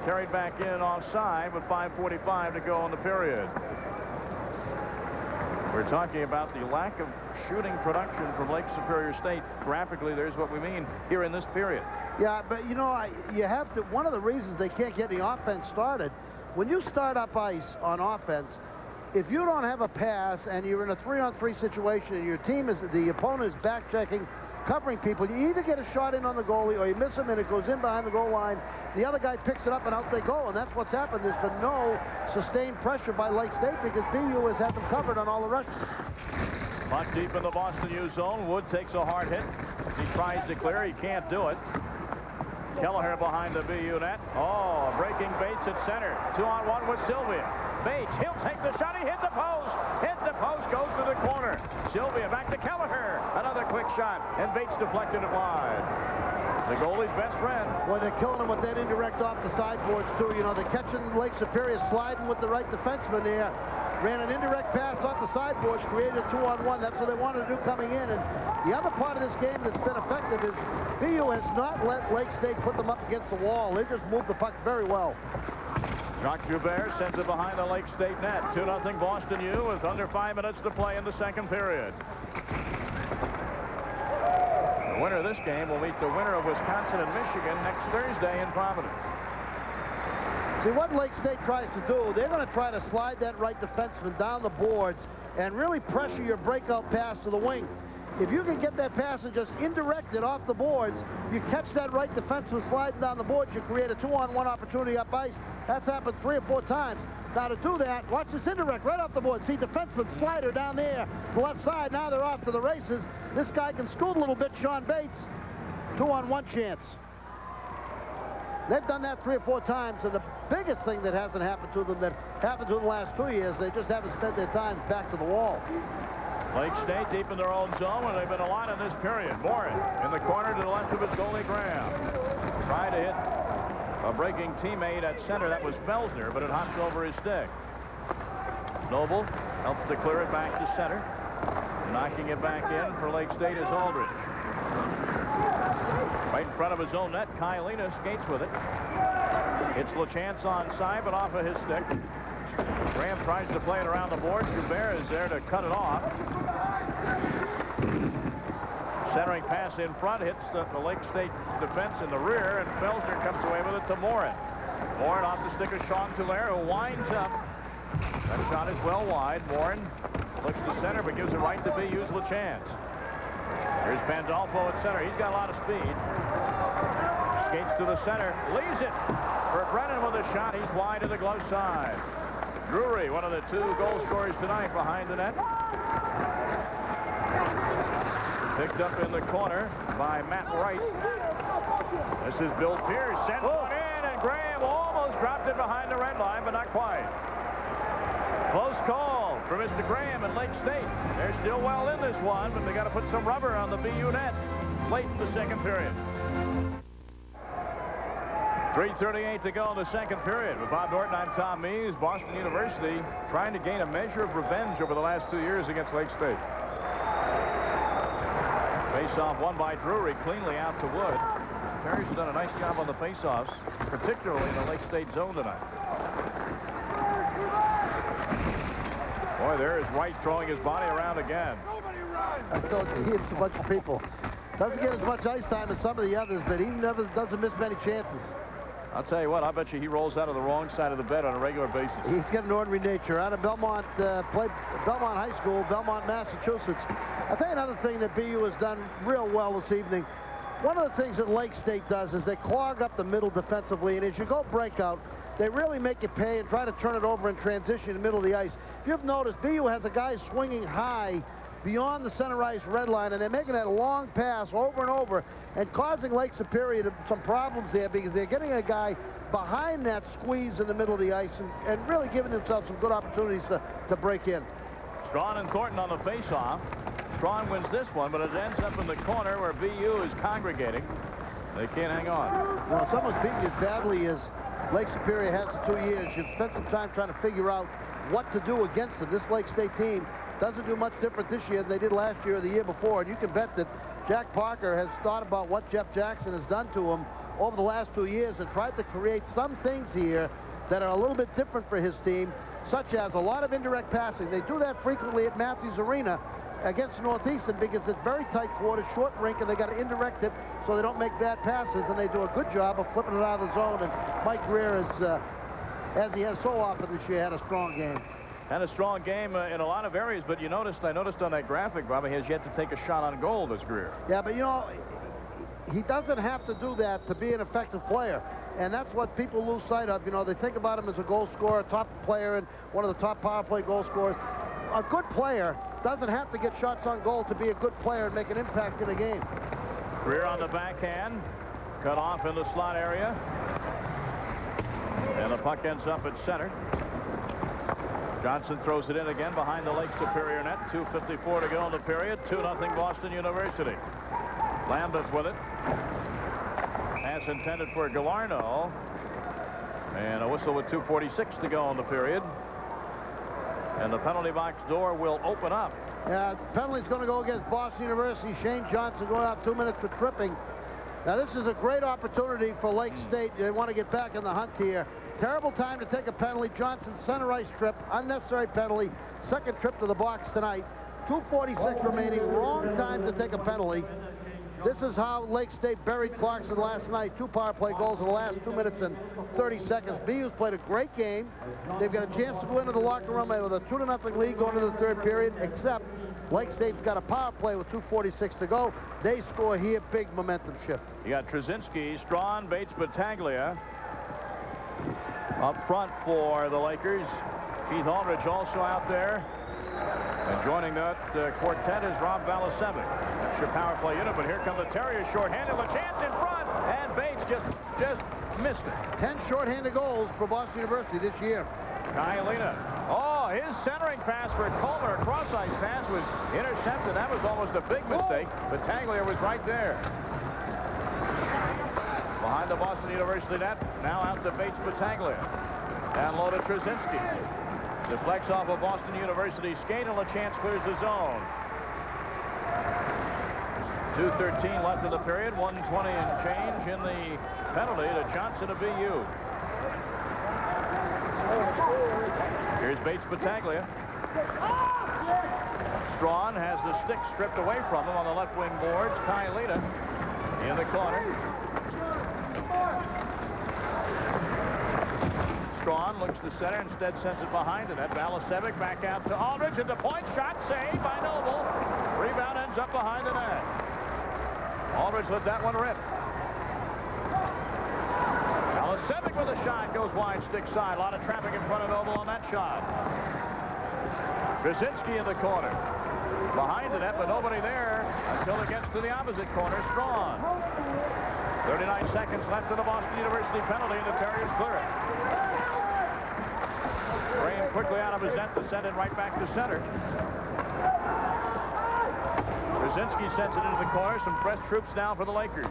Carried back in offside with 5:45 to go in the period. We're talking about the lack of shooting production from Lake Superior State. Graphically, there's what we mean here in this period. Yeah, but you know, you have to. One of the reasons they can't get the offense started, when you start up ice on offense, if you don't have a pass and you're in a 3-on-3 situation and your team is, the opponent is back checking, covering people, you either get a shot in on the goalie or you miss him and it goes in behind the goal line. The other guy picks it up and out they go, and that's what's happened. There's been no sustained pressure by Lake State because BU has had them covered on all the rushes. Puck deep in the Boston U zone. Wood takes a hard hit. He tries to clear. He can't do it. Kelleher behind the BU net. Oh, breaking Bates at center. 2-on-1 with Sylvia. Bates, he'll take the shot. He hit the post. Hit the post, goes to the corner. Sylvia back to Kelleher. Another quick shot, and Bates deflected it wide. The goalie's best friend. Boy, they're killing him with that indirect off the sideboards, too. You know, they're catching Lake Superior sliding with the right defenseman there. Ran an indirect pass off the sideboards, created a 2-on-1. That's what they wanted to do coming in. And the other part of this game that's been effective is BU has not let Lake State put them up against the wall. They just moved the puck very well. Jacques Joubert sends it behind the Lake State net. 2-0 Boston U with under 5 minutes to play in the second period. The winner of this game will meet the winner of Wisconsin and Michigan next Thursday in Providence. See, what Lake State tries to do, they're going to try to slide that right defenseman down the boards and really pressure your breakout pass to the wing. If you can get that pass and just indirect it off the boards, you catch that right defenseman sliding down the boards, you create a 2-on-1 opportunity up ice. That's happened 3 or 4 times. Now to do that, watch this indirect right off the board. See, defenseman slider down there, the left side. Now they're off to the races. This guy can scoot a little bit, Sean Bates. 2-on-1 chance. They've done that 3 or 4 times, and the biggest thing that hasn't happened to them that happened to them the last 2 years, they just haven't spent their time back to the wall. Lake State deep in their own zone, and they've been a lot in this period. Morin in the corner to the left of his goalie, Graham. Tried to hit a breaking teammate at center. That was Felsner, but it hopped over his stick. Noble helps to clear it back to center. Knocking it back in for Lake State is Aldridge. Right in front of his own net, Kylina skates with it. It's LaChance onside, but off of his stick. Graham tries to play it around the boards. Joubert is there to cut it off. Centering pass in front hits the Lake State defense in the rear, and Felsner comes away with it to Morin. Morin off the stick of Sean Tulare, who winds up. That shot is well wide. Morin looks to center, but gives it right to BU's LaChance. Here's Pandolfo at center. He's got a lot of speed. Skates to the center. Leaves it for Brennan with a shot. He's wide to the glove side. Drury, one of the 2 goal scorers tonight, behind the net. Picked up in the corner by Matt Wright. This is Bill Pierce. Sends one in, and Graham almost dropped it behind the red line, but not quite. Close call for Mr. Graham and Lake State. They're still well in this one, but they got to put some rubber on the BU net late in the second period. 3:38 to go in the second period. With Bob Norton, I'm Tom Mees. Boston University trying to gain a measure of revenge over the last 2 years against Lake State. Face-off won by Drury, cleanly out to Wood. Terry's done a nice job on the face-offs, particularly in the Lake State zone tonight. Boy, there is White throwing his body around again. I told you, he hits a bunch of people. Doesn't get as much ice time as some of the others, but he never doesn't miss many chances. I'll tell you what, I bet you he rolls out of the wrong side of the bed on a regular basis. He's got an ordinary nature. Out of Belmont, played Belmont High School, Belmont, Massachusetts. I'll tell you another thing that BU has done real well this evening. One of the things that Lake State does is they clog up the middle defensively, and as you go breakout, they really make you pay and try to turn it over in transition in the middle of the ice. If you've noticed, BU has a guy swinging high beyond the center ice red line, and they're making that long pass over and over and causing Lake Superior some problems there because they're getting a guy behind that squeeze in the middle of the ice and really giving themselves some good opportunities to break in. Strawn and Thornton on the face-off. Strawn wins this one, but it ends up in the corner where BU is congregating. They can't hang on. You know, someone's beating you as badly as Lake Superior has in 2 years. You've spent some time trying to figure out what to do against them. This Lake State team doesn't do much different this year than they did last year or the year before, and you can bet that Jack Parker has thought about what Jeff Jackson has done to him over the last 2 years and tried to create some things here that are a little bit different for his team, such as a lot of indirect passing. They do that frequently at Matthews Arena against Northeastern because it's very tight quarters, short rink, and they got to indirect it so they don't make bad passes, and they do a good job of flipping it out of the zone. And Mike Greer is, as he has so often this year, had a strong game. Had a strong game in a lot of areas, but I noticed on that graphic, Bobby, he has yet to take a shot on goal this Greer. Yeah, but you know, he doesn't have to do that to be an effective player. And that's what people lose sight of. You know, they think about him as a goal scorer, top player, and one of the top power play goal scorers. A good player doesn't have to get shots on goal to be a good player and make an impact in a game. Greer on the backhand, cut off in the slot area. And the puck ends up at center. Johnson throws it in again behind the Lake Superior net. 2:54 to go in the period. 2-0 Boston University. Lambeth with it. Pass intended for Gallardo. And a whistle with 2:46 to go in the period. And the penalty box door will open up. Yeah, the penalty's going to go against Boston University. Shane Johnson going out 2 minutes for tripping. Now, this is a great opportunity for Lake State. They want to get back in the hunt here. Terrible time to take a penalty. Johnson center ice trip. Unnecessary penalty. Second trip to the box tonight. 2:46 remaining. Wrong time to take a penalty. This is how Lake State buried Clarkson last night. 2 power play goals in the last 2 minutes and 30 seconds. BU's played a great game. They've got a chance to go into the locker room with a 2-0 lead going into the third period, except Lake State's got a power play with 2:46 to go. They score here, big momentum shift. You got Trzynski, Strawn, Bates, Battaglia up front for the Lakers. Keith Aldridge also out there. And joining that quartet is Rob Balasevic. That's your power play unit, but here come the Terriers shorthanded. A chance in front, and Bates just missed it. 10 shorthanded goals for Boston University this year. Kylina. Oh, his centering pass for Coleman, a cross-ice pass, was intercepted. That was almost a big mistake. Battaglia was right there. Behind the Boston University net, now out to Bates Battaglia. And low to Trzynski. Deflects off of Boston University skate, and LaChance clears the zone. 2:13 left in the period. 120 and change in the penalty to Johnson of BU. Here's Bates Battaglia. Strawn has the stick stripped away from him on the left wing boards. Kylina in the corner. Strawn looks to center, instead sends it behind it. At Balasevic back out to Aldridge, and the point shot saved by Noble. Rebound ends up behind the net. Aldridge let that one rip. Balasevic with a shot, goes wide, stick side. A lot of traffic in front of Noble on that shot. Trzynski in the corner. Behind the net, but nobody there until it gets to the opposite corner. Strawn. 39 seconds left in the Boston University penalty, and the Terriers clear it. Graham quickly out of his net to send it right back to center. Trzynski sends it into the corner. Some fresh troops now for the Lakers.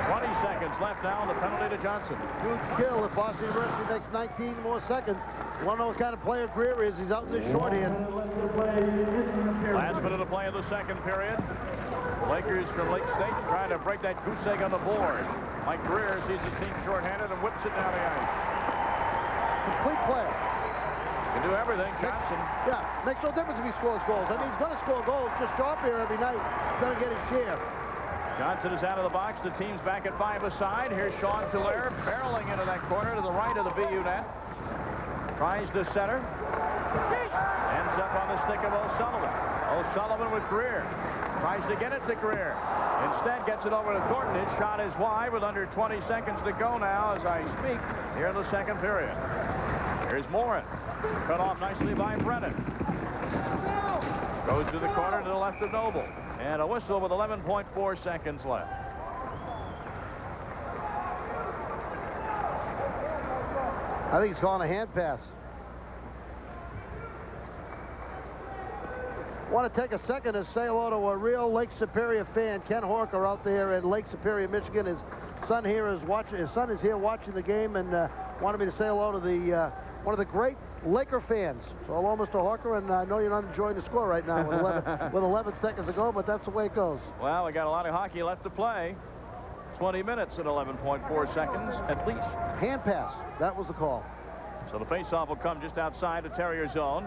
20 seconds left now on the penalty to Johnson. Huge kill if Boston University makes 19 more seconds. You want to know what kind of player Greer is. He's out in this shorthand. Last minute of play in the second period. The Lakers from Lake State trying to break that goose egg on the board. Mike Greer sees his team shorthanded and whips it down the ice. Complete player. Can do everything. Johnson. Yeah, makes no difference if he scores goals. I mean, he's going to score goals. Just show up here every night. He's going to get his share. Johnson is out of the box. The team's back at 5 aside. Here's Sean Tulare barreling into that corner to the right of the BU net. Tries to center. Ends up on the stick of O'Sullivan. O'Sullivan with Greer. Tries to get it to Greer. Instead gets it over to Thornton. His shot is wide with under 20 seconds to go now as I speak here in the second period. Here's Morin. Cut off nicely by Brennan. Goes to the corner to the left of Noble. And a whistle with 11.4 seconds left. I think he's calling a hand pass. Want to take a second to say hello to a real Lake Superior fan, Ken Horker, out there in Lake Superior, Michigan. His son is here watching the game, and wanted me to say hello to the one of the great Laker fans. So hello, Mr. Hawker, and I know you're not enjoying the score right now with 11 seconds to go, but that's the way it goes. Well, we got a lot of hockey left to play. 20 minutes and 11.4 seconds at least. Hand pass. That was the call. So the faceoff will come just outside the Terrier zone.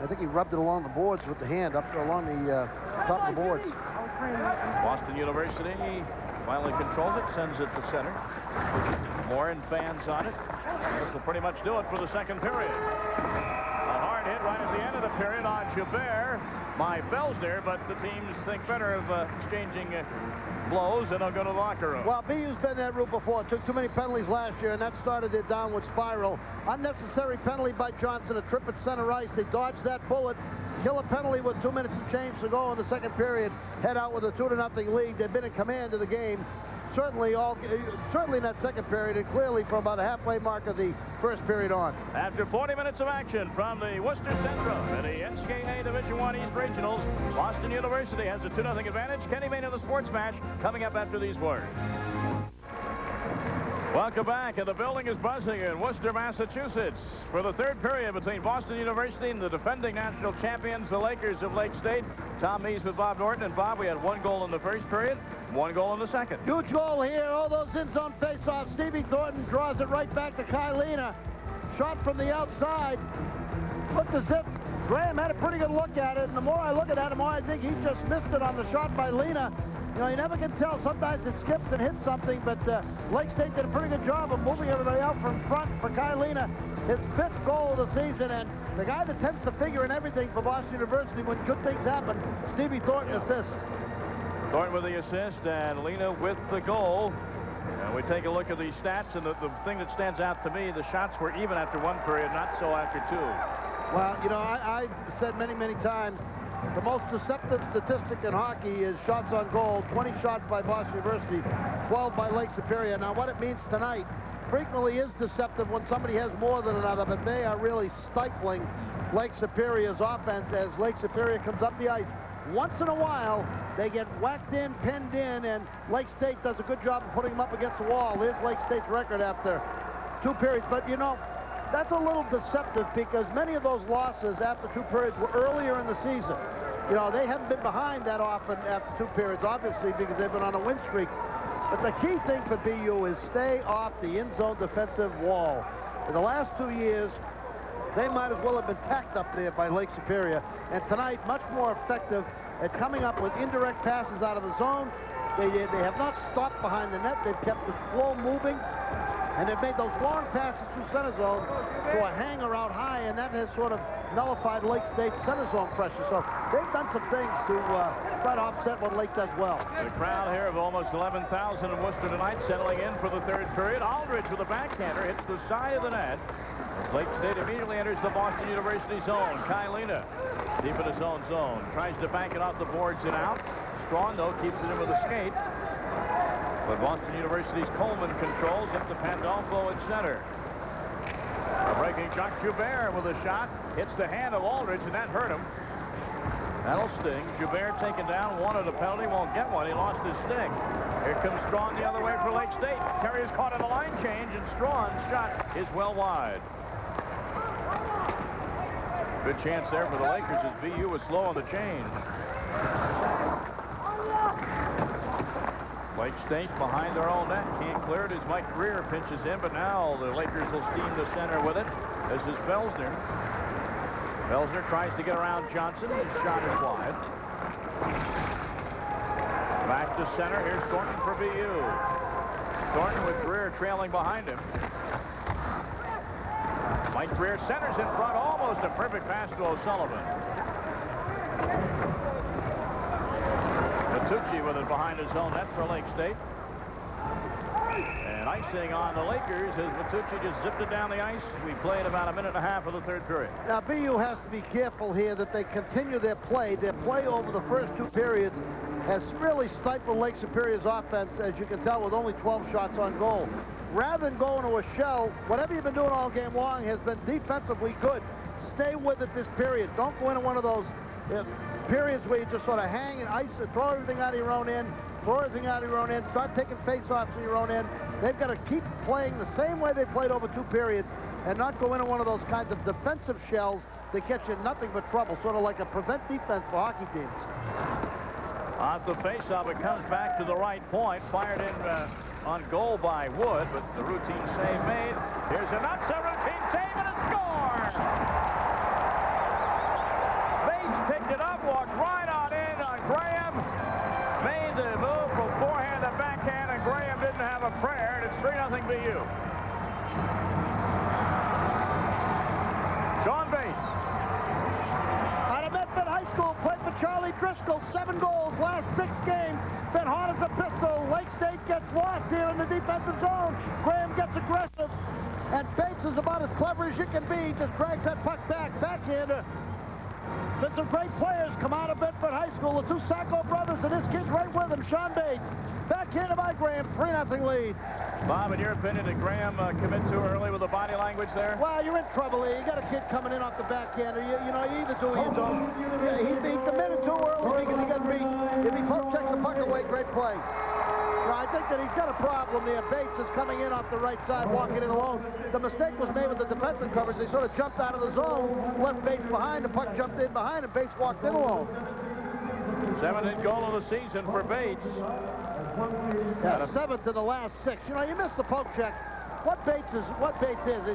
I think he rubbed it along the boards with the hand, up along the top of the boards. Boston University finally controls it, sends it to center. More and fans on it. This will pretty much do it for the second period. A hard hit right at the end of the period on Joubert by Felsner, but the teams think better of exchanging blows, and they'll go to the locker room. Well, BU's been that route before. Took too many penalties last year, and that started their downward spiral. Unnecessary penalty by Johnson, a trip at center ice. They dodged that bullet. Kill a penalty with 2 minutes and change to go in the second period. Head out with a 2-0 lead. They've been in command of the game. Certainly in that second period, and clearly from about a halfway mark of the first period on. After 40 minutes of action from the Worcester Central in the NCAA Division I East Regionals, Boston University has a 2-0 advantage. Kenny Mayne in the sports match coming up after these words. Welcome back, and the building is buzzing in Worcester, Massachusetts for the third period between Boston University and the defending national champions, the Lakers of Lake State. Tom Mees with Bob Norton, and Bob, we had 1 goal in the first period, 1 goal in the second. Huge goal here. All those in-zone face-offs. Stevie Thornton draws it right back to Kylina. Shot from the outside. Looked as if Graham had a pretty good look at it, and the more I look at it, the more I think he just missed it on the shot by Lena. You know, you never can tell. Sometimes it skips and hits something, but Lake State did a pretty good job of moving everybody out from front for Kylina. His 5th goal of the season, and the guy that tends to figure in everything for Boston University when good things happen, Stevie Thornton assists. Thornton with the assist, and Lena with the goal. And we take a look at these stats, and the thing that stands out to me, the shots were even after 1 period, not so after 2. Well, you know, I said many, many times, the most deceptive statistic in hockey is shots on goal. 20 shots by Boston University, 12 by Lake Superior. Now, what it means tonight frequently is deceptive when somebody has more than another, but they are really stifling Lake Superior's offense as Lake Superior comes up the ice. Once in a while, they get whacked in, pinned in, and Lake State does a good job of putting them up against the wall. Here's Lake State's record after 2 periods. But, you know, that's a little deceptive because many of those losses after 2 periods were earlier in the season. You know, they haven't been behind that often after 2 periods, obviously, because they've been on a win streak. But the key thing for BU is stay off the in-zone defensive wall. In the last 2 years, they might as well have been tacked up there by Lake Superior. And tonight, much more effective at coming up with indirect passes out of the zone. They have not stopped behind the net. They've kept the flow moving. And they've made those long passes through center zone to a hanger out high, and that has sort of nullified Lake State's center zone pressure. So they've done some things to try to offset what Lake does well. The crowd here of almost 11,000 in Worcester tonight settling in for the third period. Aldridge with a backhander hits the side of the net. Lake State immediately enters the Boston University zone. Kylina deep in his own zone. Tries to bank it off the boards and out. Strong, though, keeps it in with a skate. But Boston University's Coleman controls up to Pandolfo at center. A breaking Jacques Joubert with a shot. Hits the hand of Aldridge, and that hurt him. That'll sting. Joubert taken down, wanted a penalty, won't get one. He lost his sting. Here comes Strawn the other way for Lake State. Terrier's caught in the line change, and Strawn's shot is well wide. Good chance there for the Lakers as BU was slow on the change. Lake State behind their own net. Can't clear it as Mike Greer pinches in, but now the Lakers will steam the center with it. This is Felsner. Felsner tries to get around Johnson. His shot is wide. Back to center. Here's Thornton for BU. Thornton with Greer trailing behind him. Mike Greer centers in front. Almost a perfect pass to O'Sullivan. Matucci with it behind his own net for Lake State. And icing on the Lakers as Matucci just zipped it down the ice. We played about a minute and a half of the third period. Now, BU has to be careful here that they continue their play. Their play over the first 2 periods has really stifled Lake Superior's offense, as you can tell, with only 12 shots on goal. Rather than going to a shell, whatever you've been doing all game long has been defensively good. Stay with it this period. Don't go into one of those periods where you just sort of hang and ice and throw everything out of your own end, throw everything out of your own end, start taking face-offs in your own end. They've got to keep playing the same way they played over 2 periods. and not go into one of those kinds of defensive shells that get you nothing but trouble, sort of like a prevent defense for hockey teams. Off the faceoff, it comes back to the right point. Fired in on goal by Wood, but the routine save made. Here's a routine save and a score! Bates picked it up, walked right on in on Graham. Made the move from forehand to backhand, and Graham didn't have a prayer, and it's 3-0 BU. Sean Bates. Out of Medford High School, played for Charlie Driscoll, 7 goals, last 6 games. Been hot as a pistol. Lake State gets lost here in the defensive zone. Graham gets aggressive, and Bates is about as clever as you can be. Just drags that puck backhander. Been some great players come out of Bedford High School. The 2 Sacco brothers, and this kid's right with him, Sean Bates. Backhanded by Graham, 3-0 lead. Bob, in your opinion, did Graham commit too early with the body language there? Well, you're in trouble here. You got a kid coming in off the backhander. You know, you either do or you don't. Yeah, he committed too early because he got beat. If he poke checks the puck away, great play. I think that he's got a problem there. Bates is coming in off the right side, walking in alone. The mistake was made with the defensive coverage. They sort of jumped out of the zone, left Bates behind. The puck jumped in behind, and Bates walked in alone. 7th goal of the season for Bates. Yeah, 7th in the last 6. You know, you missed the poke check. What Bates is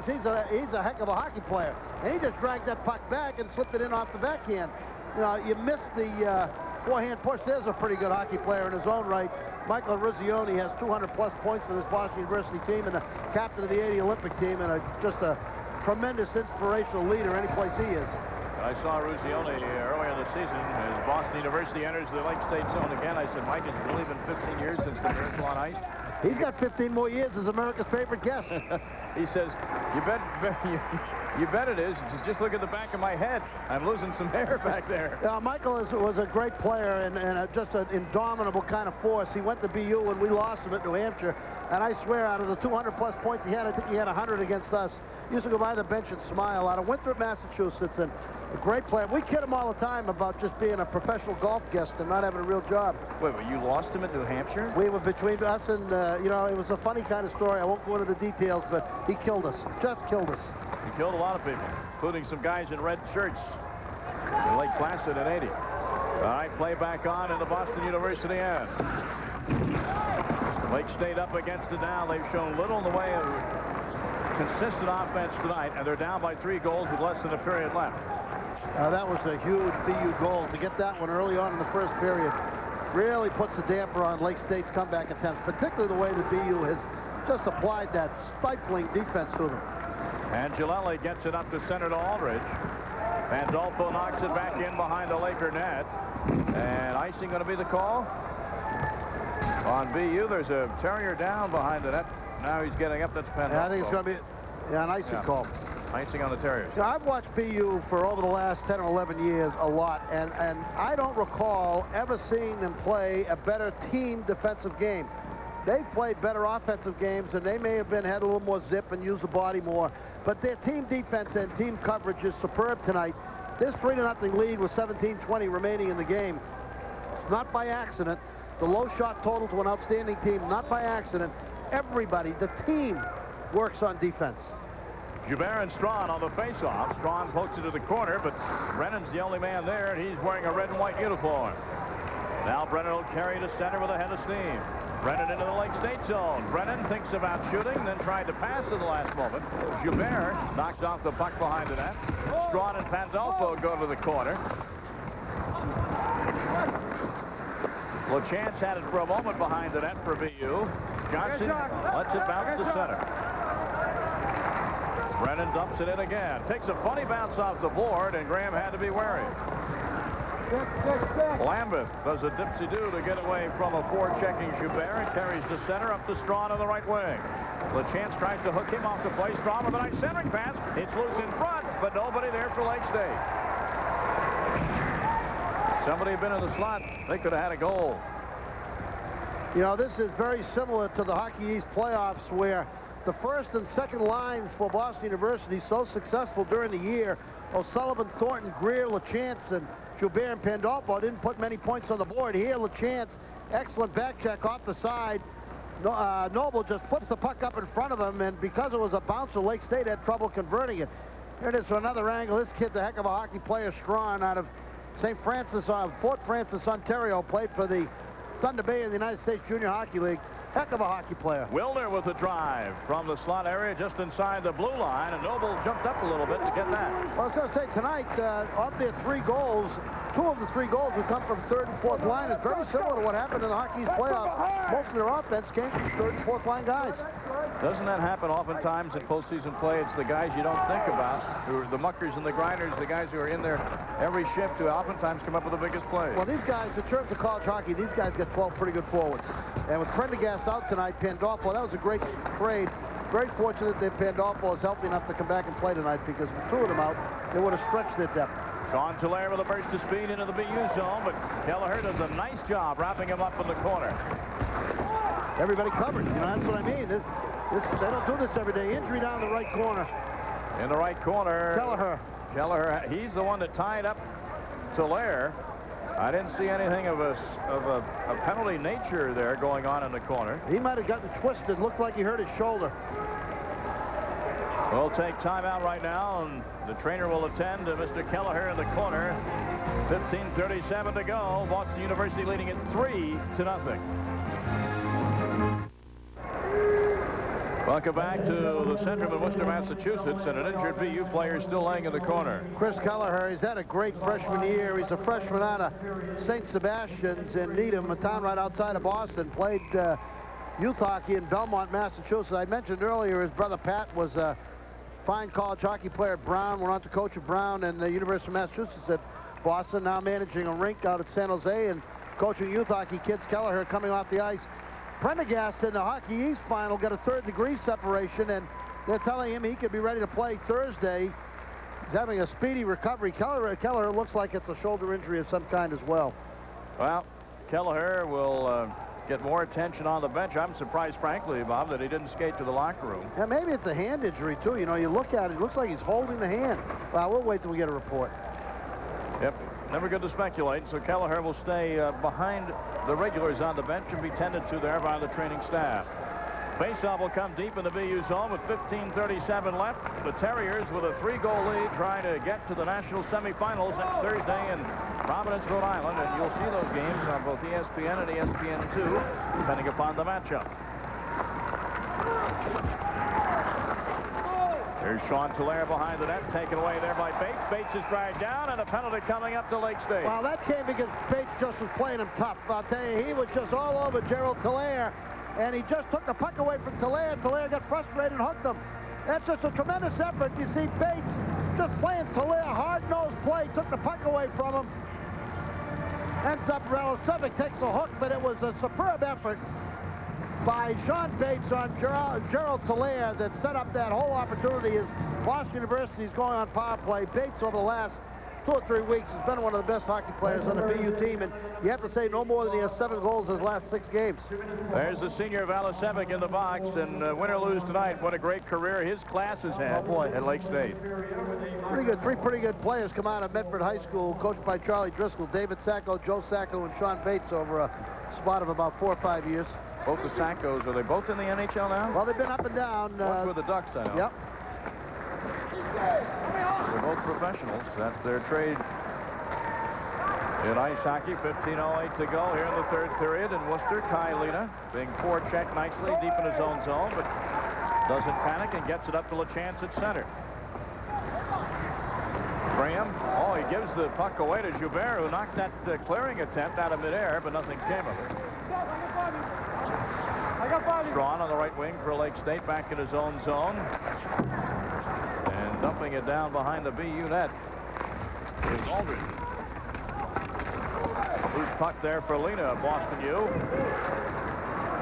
he's a heck of a hockey player, and he just dragged that puck back and slipped it in off the backhand. You know, you missed the forehand push. There's a pretty good hockey player in his own right. Michael Ruzzioni has 200-plus points for this Boston University team, and the captain of the '80 Olympic team, and just a tremendous inspirational leader any place he is. I saw Ruzzioni earlier in the season as Boston University enters the Lake State zone again. I said, Mike, it's really been 15 years since the Miracle on Ice. He's got 15 more years as America's favorite guest. He says, you bet it is. Just look at the back of my head. I'm losing some hair back there. Michael was a great player and just an indomitable kind of force. He went to BU when we lost him at New Hampshire, and I swear out of the 200-plus points he had, I think he had 100 against us. He used to go by the bench and smile. Out of Winthrop, Massachusetts, and a great player. We kid him all the time about just being a professional golf guest and not having a real job. Wait, but you lost him at New Hampshire? We were between us and, you know, it was a funny kind of story. I won't go into the details, but he killed us. Just killed us. He killed a lot of people, including some guys in red shirts in Lake Placid in '80. All right, play back on in the Boston University end. Lake State up against it now. They've shown little in the way of consistent offense tonight, and they're down by 3 goals with less than a period left. That was a huge BU goal. To get that one early on in the first period really puts a damper on Lake State's comeback attempts, particularly the way that BU has just applied that stifling defense to them. And Gillelli gets it up to center to Aldridge. Pandolfo knocks it back in behind the Laker net. And icing going to be the call on BU. There's a Terrier down behind the net. Now he's getting up. That's Pandolfo. Yeah, I think it's going to be an icing call. Icing on the Terriers. You know, I've watched BU for over the last 10 or 11 years a lot, and I don't recall ever seeing them play a better team defensive game. They've played better offensive games, and they may have had a little more zip and used the body more, but their team defense and team coverage is superb tonight. This 3-0 lead with 17:20 remaining in the game. It's not by accident. The low shot total to an outstanding team, not by accident. Everybody, the team, works on defense. Joubert and Strawn on the face-off. Strawn pokes it to the corner, but Brennan's the only man there, and he's wearing a red and white uniform. Now Brennan will carry to center with a head of steam. Brennan into the Lake State zone. Brennan thinks about shooting, then tried to pass at the last moment. Joubert knocks off the puck behind the net. Strawn and Pandolfo go to the corner. LaChance had it for a moment behind the net for BU. Johnson lets it bounce to center. Brennan dumps it in again. Takes a funny bounce off the board, and Graham had to be wary. Lambeth does a dipsy-do to get away from a forechecking Joubert and carries the center up to Strawn on the right wing. LaChance tries to hook him off the play. Strawn with a nice centering pass. It's loose in front, but nobody there for Lake State. Somebody had been in the slot. They could have had a goal. You know, this is very similar to the Hockey East playoffs where the first and second lines for Boston University so successful during the year. O'Sullivan, Thornton, Greer, LaChance, and Joubert and Pandolfo didn't put many points on the board. Here, LaChance, excellent back check off the side. Noble just flips the puck up in front of him, and because it was a bouncer, Lake State had trouble converting it. Here it is from another angle. This kid's a heck of a hockey player, Strawn, out of St. Francis, Fort Francis, Ontario, played for the Thunder Bay in the United States Junior Hockey League. Heck of a hockey player. Wilner with a drive from the slot area just inside the blue line, and Noble jumped up a little bit to get that. Well, I was going to say, tonight, of their 3 goals, 2 of the 3 goals have come from 3rd and 4th line. It's very similar to what happened in the Hockey's playoffs. Most of their offense came from 3rd and 4th line guys. Doesn't that happen oftentimes in postseason play? It's the guys you don't think about, who are the muckers and the grinders, the guys who are in there every shift, who oftentimes come up with the biggest plays. Well, these guys, in terms of college hockey, these guys get 12 pretty good forwards. And with Prendergast out tonight, Pandolfo, that was a great trade. Very fortunate that Pandolfo is healthy enough to come back and play tonight, because with 2 of them out, they would have stretched their depth. Sean Tulare with a burst of speed into the BU zone, but Kelleher does a nice job wrapping him up in the corner. Everybody covered. You know, that's what I mean. They don't do this every day. Injury down the right corner. In the right corner. Kelleher. He's the one that tied up Tulare. I didn't see anything of a penalty nature there going on in the corner. He might have gotten twisted. Looked like he hurt his shoulder. We'll take timeout right now, and the trainer will attend to Mr. Kelleher in the corner. 15:37 to go. Boston University leading it 3-0. Welcome back to the Centrum in Worcester, Massachusetts, and an injured BU player still laying in the corner. Chris Kelleher, he's had a great freshman year. He's a freshman out of St. Sebastian's in Needham, a town right outside of Boston. Played youth hockey in Belmont, Massachusetts. I mentioned earlier his brother Pat was a fine college hockey player at Brown, went on to coach at Brown and the University of Massachusetts at Boston, now managing a rink out at San Jose and coaching youth hockey kids. Kelleher coming off the ice. Prendergast in the Hockey East final got a 3rd-degree separation, and they're telling him he could be ready to play Thursday. He's having a speedy recovery. Kelleher looks like it's a shoulder injury of some kind as well. Well, Kelleher will get more attention on the bench. I'm surprised, frankly, Bob, that he didn't skate to the locker room. Yeah, maybe it's a hand injury, too. You know, you look at it, it looks like he's holding the hand. Well, we'll wait till we get a report. Yep, never good to speculate. So Kelleher will stay behind the regulars on the bench and be tended to there by the training staff. Faceoff will come deep in the BU zone with 15:37 left. The Terriers with a 3-goal lead trying to get to the national semifinals next Thursday in Providence, Rhode Island. And you'll see those games on both ESPN and ESPN2, depending upon the matchup. Here's Sean Tulare behind the net, taken away there by Bates. Bates is dragged down, and a penalty coming up to Lake State. Well, that came because Bates just was playing him tough. I'll tell you, he was just all over Gerald Tulare, and he just took the puck away from Tulare. Tulare got frustrated and hooked him. That's just a tremendous effort. You see Bates just playing Tulare, hard-nosed play, took the puck away from him. Ends up, LSSU takes a hook, but it was a superb effort by Sean Bates on Gerald Tulare that set up that whole opportunity as Boston University is going on power play. Bates over the last 2 or 3 weeks has been one of the best hockey players on the BU team, and you have to say no more than he has 7 goals in his last 6 games. There's the senior LSSU in the box, and win or lose tonight, what a great career his class has had at Lake State. Pretty good. 3 pretty good players come out of Medford High School, coached by Charlie Driscoll, David Sacco, Joe Sacco, and Sean Bates over a spot of about 4 or 5 years. Both the Sackos, are they both in the NHL now? Well, they've been up and down. One's with the Ducks, I know. Yep. They're both professionals. That's their trade in ice hockey. 15:08 to go here in the 3rd period. In Worcester, Kai Lena being forechecked nicely deep in his own zone, but doesn't panic and gets it up to LaChance at center. Graham, he gives the puck away to Joubert, who knocked that clearing attempt out of midair, but nothing came of it. Strawn on the right wing for Lake State, back in his own zone. And dumping it down behind the BU net is Aldridge. Loose puck there for Lena, Boston U.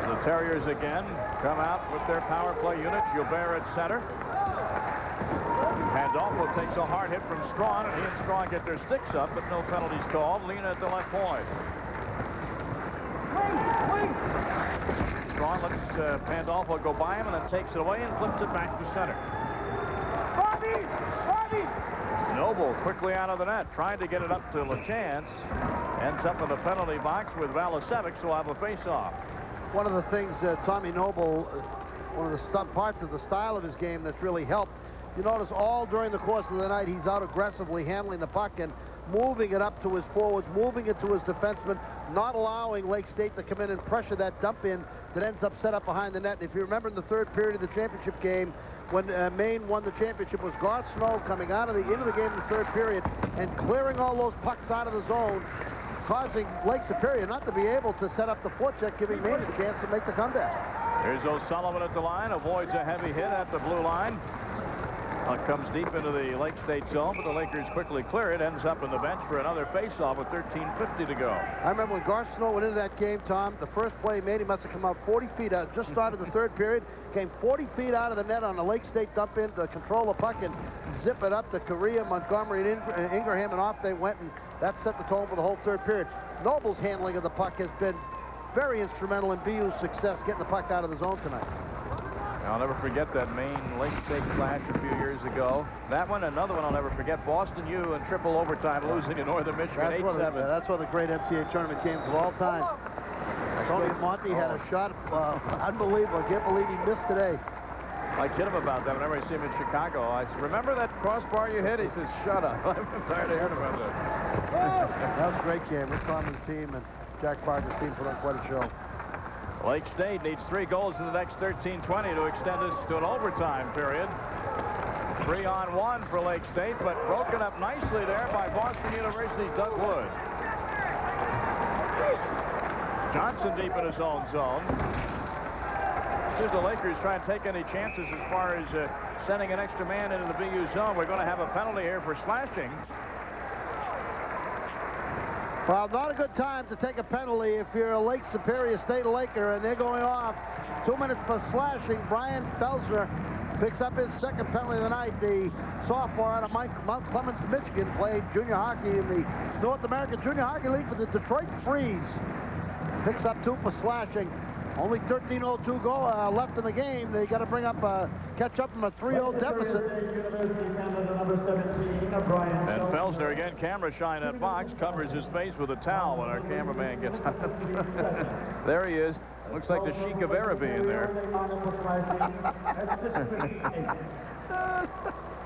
The Terriers again come out with their power play unit. Joubert at center. Pandolfo takes a hard hit from Strawn, and he and Strawn get their sticks up, but no penalties called. Lena at the left point. Strawn lets Pandolfo go by him and then takes it away and flips it back to center. Noble quickly out of the net, trying to get it up to LaChance. Ends up in the penalty box with Valasevic, so we'll have a face-off. one of the things Tommy Noble, one of the parts of the style of his game that's really helped. You notice all during the course of the night, he's out aggressively handling the puck and moving it up to his forwards, moving it to his defensemen, not allowing Lake State to come in and pressure that dump in that ends up set up behind the net. If you remember in the third period of the championship game, when Maine won the championship, was Garth Snow coming out of into the game in the third period and clearing all those pucks out of the zone, causing Lake Superior not to be able to set up the forecheck, giving Maine a chance to make the comeback. Here's O'Sullivan at the line, avoids a heavy hit at the blue line. Comes deep into the Lake State zone, but the Lakers quickly clear it. Ends up on the bench for another face-off with 13:50 to go. I remember when Garth Snow went into that game, Tom, the first play he made, he must have come out 40 feet out. Just started the third period, came 40 feet out of the net on a Lake State dump in to control the puck and zip it up to Correa, Montgomery, and Ingraham, and off they went, and that set the tone for the whole third period. Noble's handling of the puck has been very instrumental in BU's success getting the puck out of the zone tonight. I'll never forget that Maine Lake State clash a few years ago. That one, another one I'll never forget. Boston U in triple overtime losing to Northern Michigan 8-7. That's one of the great NCAA tournament games of all time. Tony Monty had a shot. Unbelievable. I can't believe he missed today. I kid him about that whenever I see him in Chicago. I said, remember that crossbar you hit? He says, shut up. I'm tired of hearing about that. That was a great game. Rick Conlon's team and Jack Parker's team put on quite a show. Lake State needs 3 goals in the next 13:20 to extend this to an overtime period. 3-on-1 for Lake State, but broken up nicely there by Boston University's Doug Wood. Johnson deep in his own zone. As the Lakers try and take any chances as far as sending an extra man into the BU zone, we're going to have a penalty here for slashing. Well, not a good time to take a penalty if you're a Lake Superior State Laker, and they're going off. 2 minutes for slashing. Brian Felsner picks up his second penalty of the night. The sophomore out of Mount Clemens, Michigan, played junior hockey in the North American Junior Hockey League for the Detroit Freeze. Picks up 2 for slashing. Only 13:02 left in the game. They got to bring up catch up from a 3-0 deficit. And Felsner again, camera shy in that box, covers his face with a towel when our cameraman gets out. There he is. Looks like the Sheik of Araby in there.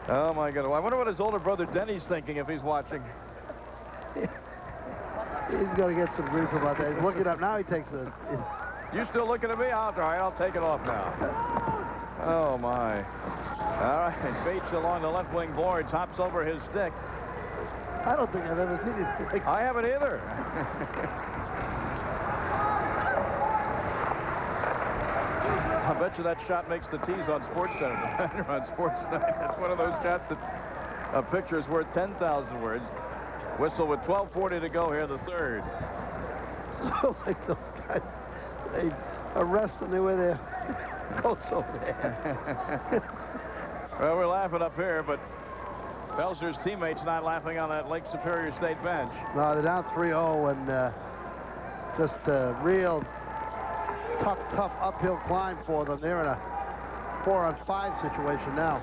Oh my God! I wonder what his older brother Denny's thinking if he's watching. He's going to get some grief about that. He's looking up now. He takes a. You still looking at me? All right, I'll take it off now. Oh, my. All right, Bates along the left wing boards, hops over his stick. I don't think I've ever seen anything like that. I haven't either. I bet you that shot makes the tees on SportsCenter on Sports Night. That's one of those shots that a picture is worth 10,000 words. Whistle with 12:40 to go here in the third. So like those guys. They arrest them, they wear their coats over there. Well, we're laughing up here, but Felsner's teammates not laughing on that Lake Superior State bench. No, they're down 3-0 and just a real tough uphill climb for them. They're in a 4-on-5 situation now.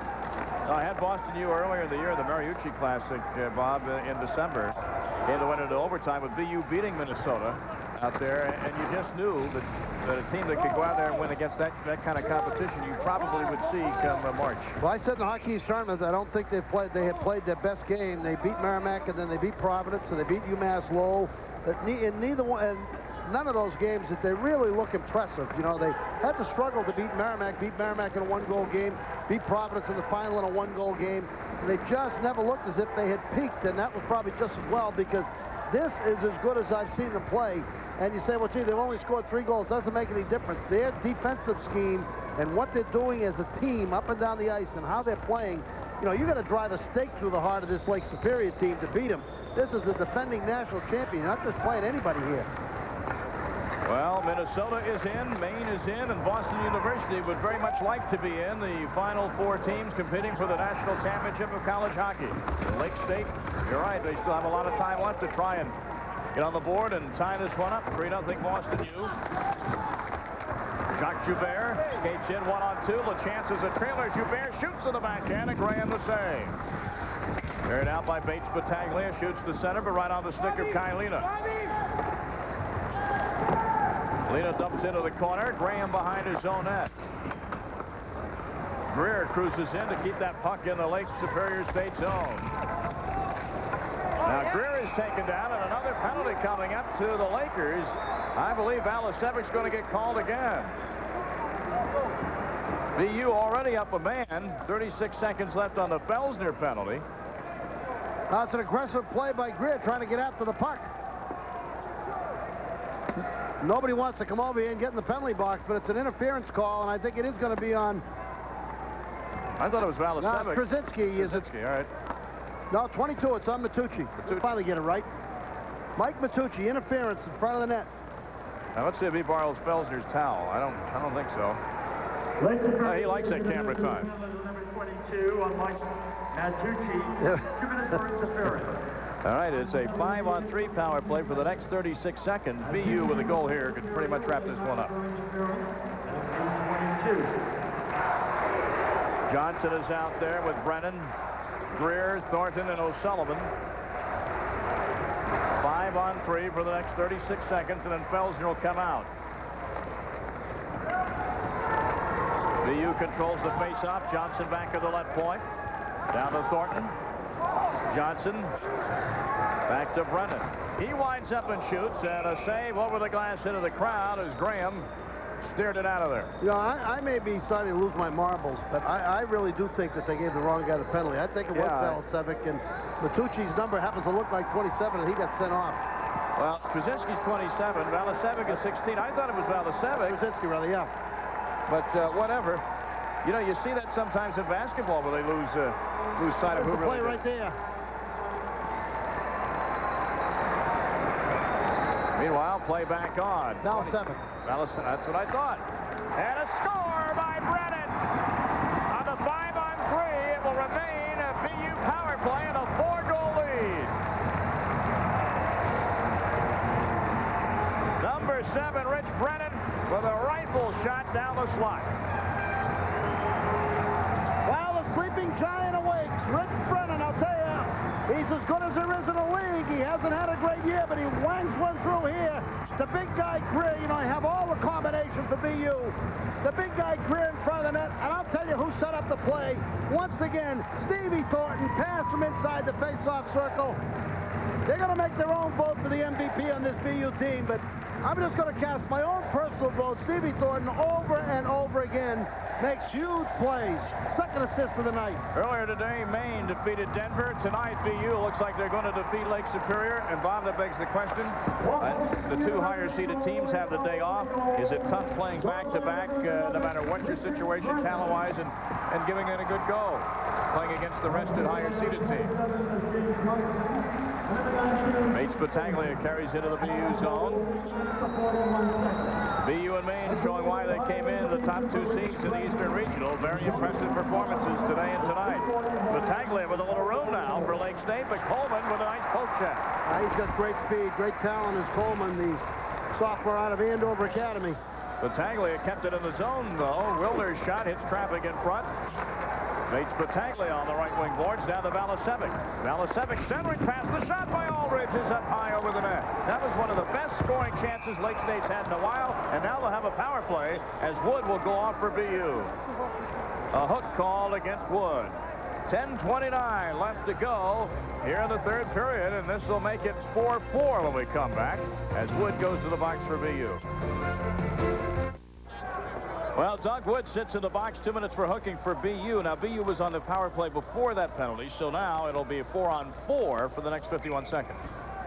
I had Boston U earlier in the year, the Mariucci Classic, Bob, in December. They went into overtime with BU beating Minnesota out there, and you just knew that a team that could go out there and win against that kind of competition, you probably would see come March. Well, I said in the Hockey East tournament, I don't think they had played their best game. They beat Merrimack, and then they beat Providence, and they beat UMass Lowell. In neither one, and none of those games that they really look impressive. You know, they had to struggle to beat Merrimack in a 1-goal game, beat Providence in the final in a 1-goal game. And they just never looked as if they had peaked, and that was probably just as well because this is as good as I've seen them play. And you say, well, gee, they've only scored 3 goals. Doesn't make any difference. Their defensive scheme and what they're doing as a team up and down the ice and how they're playing, you know, you're going to drive a stake through the heart of this Lake Superior team to beat them. This is the defending national champion. You're not just playing anybody here. Well, Minnesota is in, Maine is in, and Boston University would very much like to be in the final 4 teams competing for the national championship of college hockey. Lake State, you're right, they still have a lot of time left to try and get on the board and tie this one up. 3-0 Boston U. Jacques Joubert skates in 1-on-2. The chances a trailer. Joubert shoots in the backhand, and Graham the save. Carried out by Bates Battaglia, shoots the center, but right on the stick of Kylina. Lena dumps into the corner. Graham behind his own net. Greer cruises in to keep that puck in the Lake Superior State zone. Now Greer is taken down, and another penalty coming up to the Lakers. I believe Valasevic's going to get called again. VU already up a man. 36 seconds left on the Felsner penalty. That's an aggressive play by Greer trying to get after the puck. Nobody wants to come over here and get in the penalty box, but it's an interference call, and I think it is going to be on... I thought it was Valasevic. No, Krasinski. Is it? Krasinski, all right. No, 22. It's on Matucci. We'll finally get it right. Mike Matucci, interference in front of the net. Now let's see if he borrows Felsner's towel. I don't think so. He likes that camera time. Number 22 on Mike Matucci. 2 minutes for interference. All right, it's a 5-on-3 power play for the next 36 seconds. VU with a goal here could pretty much wrap this one up. 22. Johnson is out there with Brennan, Greer, Thornton, and O'Sullivan. 5-on-3 for the next 36 seconds, and then Felsner will come out. VU controls the face-off. Johnson back at the left point. Down to Thornton. Johnson back to Brennan. He winds up and shoots, and a save over the glass into the crowd as Graham steered it out of there. You know, I may be starting to lose my marbles, but I really do think that they gave the wrong guy the penalty. I think it was Valasevic, and Matucci's number happens to look like 27, and he got sent off. Well, Krasinski's 27. Valasevic is 16. I thought it was Valasevic. Krasinski, rather, yeah. But whatever. You know, you see that sometimes in basketball where they lose sight of who really play right there. Meanwhile, play back on. Valasevic. That's what I thought. And a score by Brennan. On the 5-on-3, it will remain a VU power play and a 4-goal lead. Number 7, Rich Brennan, with a rifle shot down the slot. Well, the sleeping giant awakes. Rich Brennan, I'll tell you, he's as good as there is in the league. He hasn't had a great year, but he wangs one through here. The big guy Greer, you know, I have all the combinations for VU. The big guy Greer in front of the net, and I'll tell you who set up the play. Once again, Stevie Thornton passed from inside the face-off circle. They're going to make their own vote for the MVP on this VU team, but I'm just going to cast my own personal vote. Stevie Thornton over and over again makes huge plays. Second assist of the night. Earlier today, Maine defeated Denver. Tonight, VU looks like they're going to defeat Lake Superior. And Bob, that begs the question, the 2 higher-seeded teams have the day off. Is it tough playing back-to-back, no matter what your situation talent-wise, and giving it a good go, playing against the rested higher-seeded team? Bates Battaglia carries into the VU zone. VU and Maine showing why they came in the top 2 seeds in the Eastern Regional. Very impressive performances today and tonight. Battaglia with a little room now for Lake State, but Coleman with a nice poke check. He's got great speed, great talent as Coleman, the sophomore out of Andover Academy. Battaglia kept it in the zone, though. Wilder's shot hits traffic in front. Bates Battaglia on the right wing boards, down to Valasevic. Valasevic centering pass. The shot by Aldridge is up high over the net. That was one of the best scoring chances Lake State's had in a while, and now they'll have a power play as Wood will go off for VU. A hook called against Wood. 10:29 left to go here in the 3rd period, and this will make it 4-4 when we come back as Wood goes to the box for VU. Well, Doug Wood sits in the box, 2 minutes for hooking for VU. Now, VU was on the power play before that penalty, so now it'll be a 4-on-4 for the next 51 seconds.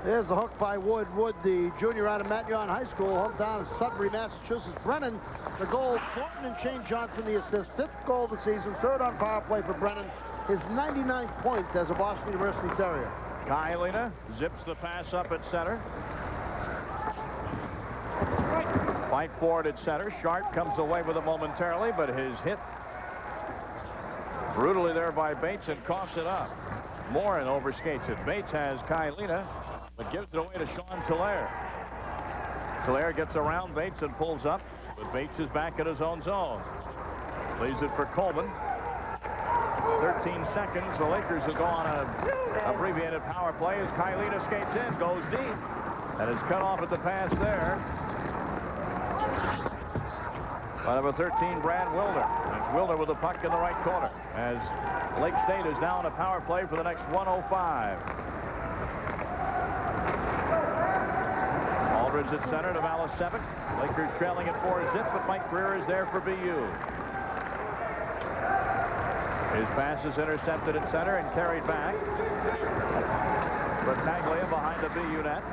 There's the hook by Wood. Wood, the junior out of Matteon High School, hometown of Sudbury, Massachusetts. Brennan, the goal. Thornton and Shane Johnson, the assist. 5th goal of the season. 3rd on power play for Brennan. His 99th point as a Boston University Terrier. Kylina zips the pass up at center. Fight forward at center. Sharp comes away with it momentarily, but his hit brutally there by Bates and coughs it up. Morin overskates it. Bates has Kylina, but gives it away to Sean Tulaire. Tulaire gets around Bates and pulls up, but Bates is back in his own zone. Leaves it for Coleman. 13 seconds. The Lakers will go on an abbreviated power play as Kylina skates in, goes deep, and is cut off at the pass there. By number 13, Brad Wilder. It's Wilder with the puck in the right corner as Lake State is now on a power play for the next 1:05. Aldridge at center to Valasevic. Lakers trailing at 4-zip, but Mike Greer is there for BU. His pass is intercepted at center and carried back. Battaglia behind the BU net.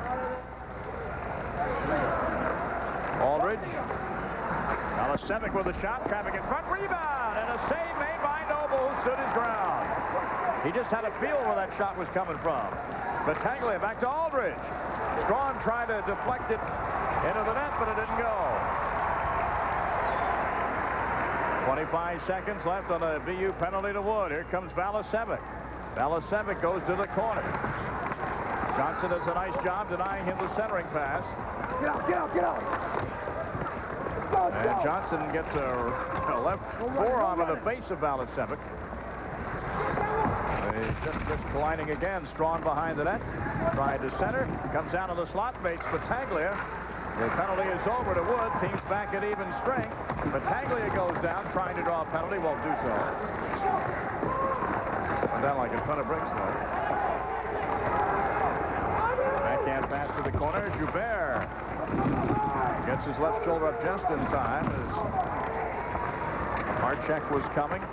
Aldridge. Valasevic with a shot, traffic in front, rebound, and a save made by Noble, who stood his ground. He just had a feel where that shot was coming from. Battaglia back to Aldridge. Strawn tried to deflect it into the net, but it didn't go. 25 seconds left on a BU penalty to Wood. Here comes Valasevic. Valasevic goes to the corner. Johnson does a nice job denying him the centering pass. Get out, get out, get out. And Johnson gets a left forearm in the face of Valasevic. He's just colliding again. Strawn behind the net. Tried to center. Comes down to the slot. Makes Battaglia. The penalty is over to Wood. Team's back at even strength. Battaglia goes down, trying to draw a penalty. Won't do so. Went down like a ton of bricks, though. Backhand pass to the corner. Joubert gets his left shoulder up just in time as Marchek was coming.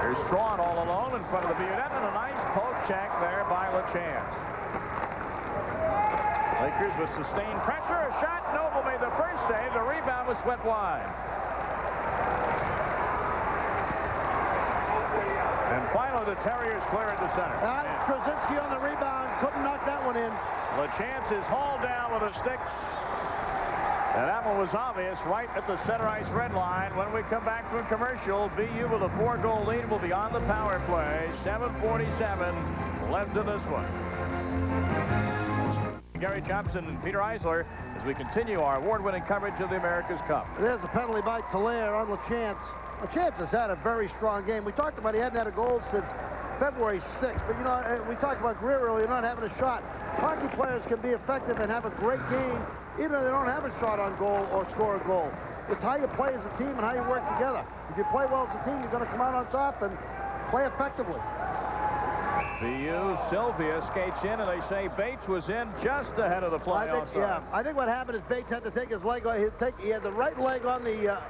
Here's Strawn all alone in front of the BU net, and a nice poke check there by LaChance. Lakers with sustained pressure. A shot. Noble made the first save. The rebound was swept wide. And finally, the Terriers clear at the center. Trzynski on the rebound. Couldn't knock that one in. LaChance is hauled down with a stick. And that one was obvious right at the center ice red line. When we come back from commercial, BU with a 4-goal lead will be on the power play. 7:47 left in this one. Gary Johnson and Peter Eisler as we continue our award-winning coverage of the America's Cup. There's a penalty by Talaire on LaChance. LaChance has had a very strong game. We talked about he hadn't had a goal since February 6th, but you know, we talked about Greer earlier not having a shot. Hockey players can be effective and have a great game even if they don't have a shot on goal or score a goal. It's how you play as a team and how you work together. If you play well as a team, you're going to come out on top and play effectively. BU, Sylvia skates in, and they say Bates was in just ahead of the play. I think what happened is Bates had to take his leg. He had the right leg on the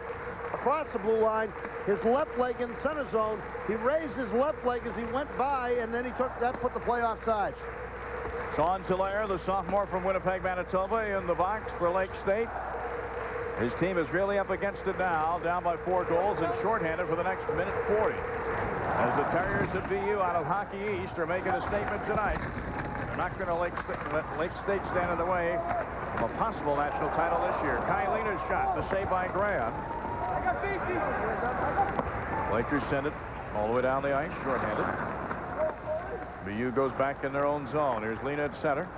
across the blue line, his left leg in center zone. He raised his left leg as he went by, and then he put the play offside. Sean Talaire, the sophomore from Winnipeg, Manitoba, in the box for Lake State. His team is really up against it now, down by 4 goals and shorthanded for the next minute 40. As the Terriers of BU out of Hockey East are making a statement tonight. They're not going to let Lake State stand in the way of a possible national title this year. Kailina's shot, the save by Graham. Lakers send it all the way down the ice, shorthanded. BU goes back in their own zone. Here's Lena at center.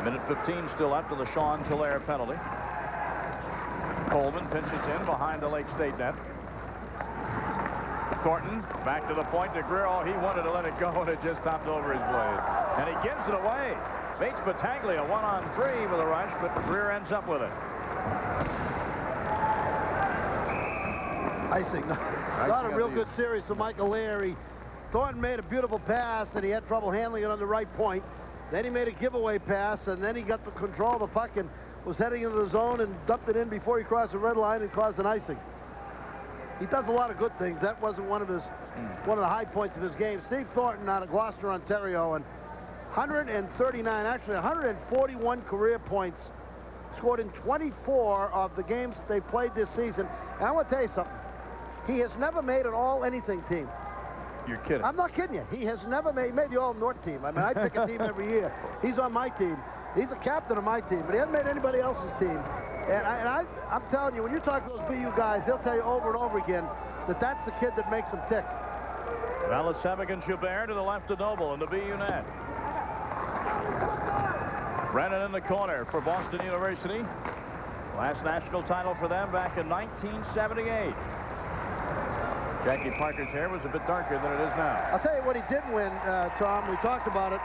Minute 15 still left of the Sean Talaire penalty. Coleman pinches in behind the Lake State net. Thornton back to the point to Greer. Oh, he wanted to let it go, and it just stopped over his blade. And he gives it away. Bates Battaglia 1-on-3 with a rush, but Greer ends up with it. Icing. Not a real good series to Michael Leary. Thornton made a beautiful pass, and he had trouble handling it on the right point. Then he made a giveaway pass, and then he got the control of the puck and was heading into the zone and dumped it in before he crossed the red line and caused an icing. He does a lot of good things. That wasn't one of the high points of his game. Steve Thornton out of Gloucester, Ontario, and 139, actually 141 career points, scored in 24 of the games that they played this season. And I want to tell you something. He has never made an all-anything team. You're kidding. I'm not kidding you. He has never made the All-North team. I mean, I pick a team every year. He's on my team. He's a captain of my team, but he hasn't made anybody else's team. And I'm telling you, when you talk to those BU guys, they'll tell you over and over again that that's the kid that makes them tick. Valasevic and Joubert to the left of Noble in the BU net. Brennan in the corner for Boston University. Last national title for them back in 1978. Jackie Parker's hair was a bit darker than it is now. I'll tell you what he did win, Tom. We talked about it.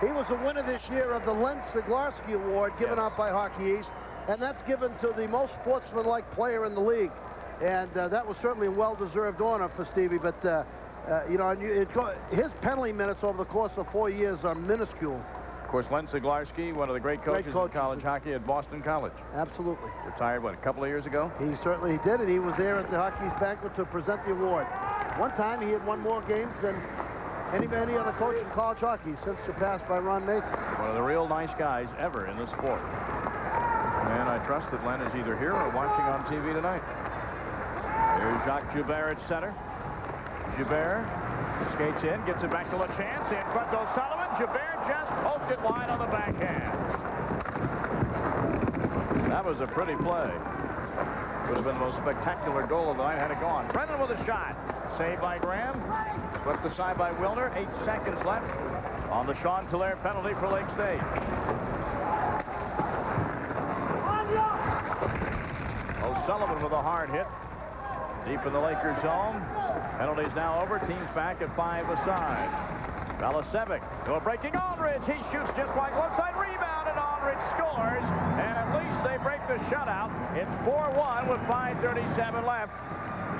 He was the winner this year of the Len Siglarski Award given out by Hockey East. and that's given to the most sportsmanlike player in the league. And that was certainly a well-deserved honor for Stevie. But, you know, his penalty minutes over the course of 4 years are minuscule. Of course, Len Zaglarski, one of the great coaches in college hockey at Boston College. Absolutely. Retired, what, a couple of years ago? He certainly did, and he was there at the hockey's banquet to present the award. One time, he had won more games than any other coach in college hockey, since surpassed by Ron Mason. One of the real nice guys ever in the sport. And I trust that Len is either here or watching on TV tonight. Here's Jacques Joubert at center. Joubert skates in, gets it back to LaChance. In front to O'Sullivan. Joubert just poked it wide on the backhand. That was a pretty play. Would have been the most spectacular goal of the night had it gone. Brennan with a shot. Saved by Graham. Swept aside by Wilner. 8 seconds left on the Sean Tillere penalty for Lake State. O'Sullivan with a hard hit. Deep in the Lakers zone. Penalty's now over. Team's back at 5 aside. Balasevic to a breaking Aldridge. He shoots just like left side rebound, and Aldridge scores. And at least they break the shutout. It's 4-1 with 5:37 left.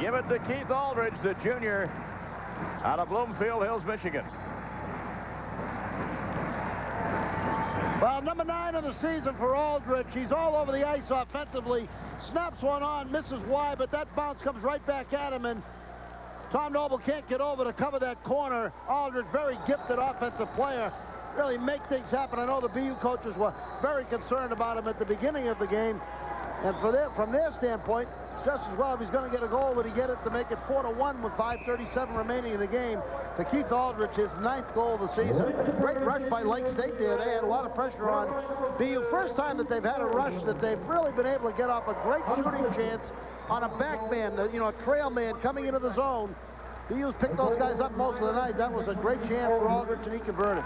Give it to Keith Aldridge, the junior out of Bloomfield Hills, Michigan. Well, number 9 of the season for Aldridge. He's all over the ice offensively. Snaps one on, misses wide, but that bounce comes right back at him, and Tom Noble can't get over to cover that corner. Aldridge, very gifted offensive player, really make things happen. I know the BU coaches were very concerned about him at the beginning of the game, and from their standpoint, just as well, if he's going to get a goal, would he get it to make it 4-1 with 5:37 remaining in the game. To Keith Aldridge, his 9th goal of the season. Great rush by Lake State there. They had a lot of pressure on BU. First time that they've had a rush that they've really been able to get off a great shooting chance on a back man, you know, a trail man coming into the zone. BU's picked those guys up most of the night. That was a great chance for Aldridge, and he converted.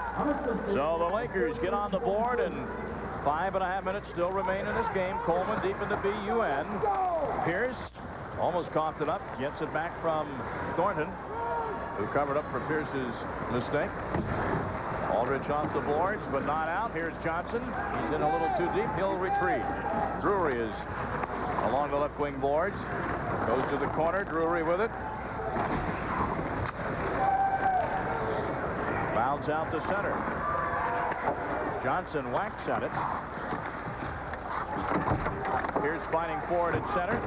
So the Lakers get on the board, and 5.5 minutes still remain in this game. Coleman deep in the BU end. Pierce almost coughed it up. Gets it back from Thornton, who covered up for Pierce's mistake. Aldridge off the boards, but not out. Here's Johnson. He's in a little too deep. He'll retreat. Drury is along the left wing boards. Goes to the corner. Drury with it. Bounds out to center. Johnson whacks at it. Here's fighting forward at center.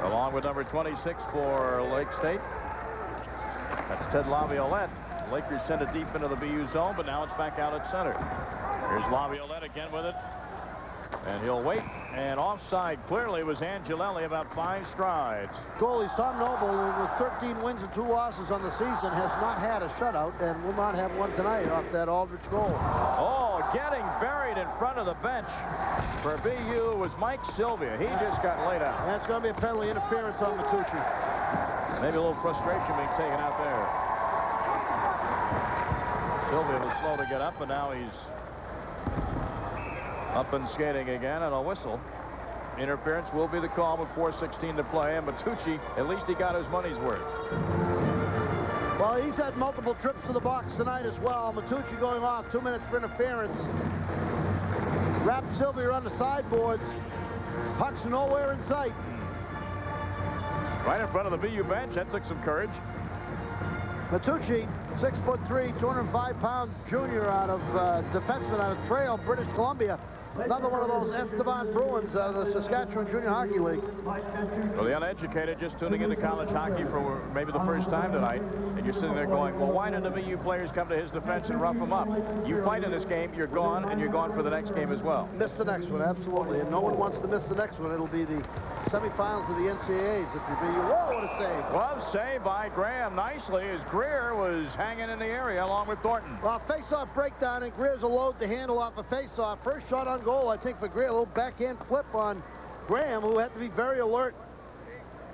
Along with number 26 for Lake State. That's Ted Laviolette. Lakers send it deep into the BU zone, but now it's back out at center. Here's Laviolette again with it. And he'll wait. And offside clearly was Angelelli, about 5 strides. Goalies Tom Noble, with 13 wins and 2 losses on the season, has not had a shutout and will not have one tonight off that Aldridge goal. Oh, getting buried in front of the bench for BU was Mike Sylvia. He just got laid out. That's going to be a penalty, interference on Matucci. Maybe a little frustration being taken out there. Sylvia was slow to get up, and now he's up and skating again, and a whistle. Interference will be the call with 4:16 to play, and Matucci, at least he got his money's worth. Well, he's had multiple trips to the box tonight as well. Matucci going off, 2 minutes for interference. Wrapped Sylvia on the sideboards. Puck's nowhere in sight. Right in front of the BU bench. That took some courage. Matucci, 6'3", 205-pound junior out of defenseman out of Trail, British Columbia. Another one of those Esteban Bruins out of the Saskatchewan Junior Hockey League. Well, the uneducated just tuning into college hockey for maybe the first time tonight, and you're sitting there going, well, why did the BU players come to his defense and rough him up? You fight in this game, you're gone, and you're gone for the next game as well. Miss the next one, absolutely, and no one wants to miss the next one. It'll be the semifinals of the NCAAs if you're BU. Whoa, what a save. Well, saved by Graham nicely as Greer was hanging in the area along with Thornton. Well, face-off breakdown, and Greer's a load to handle off a face-off. First shot on goal, I think, for Greer. A little backhand flip on Graham, who had to be very alert.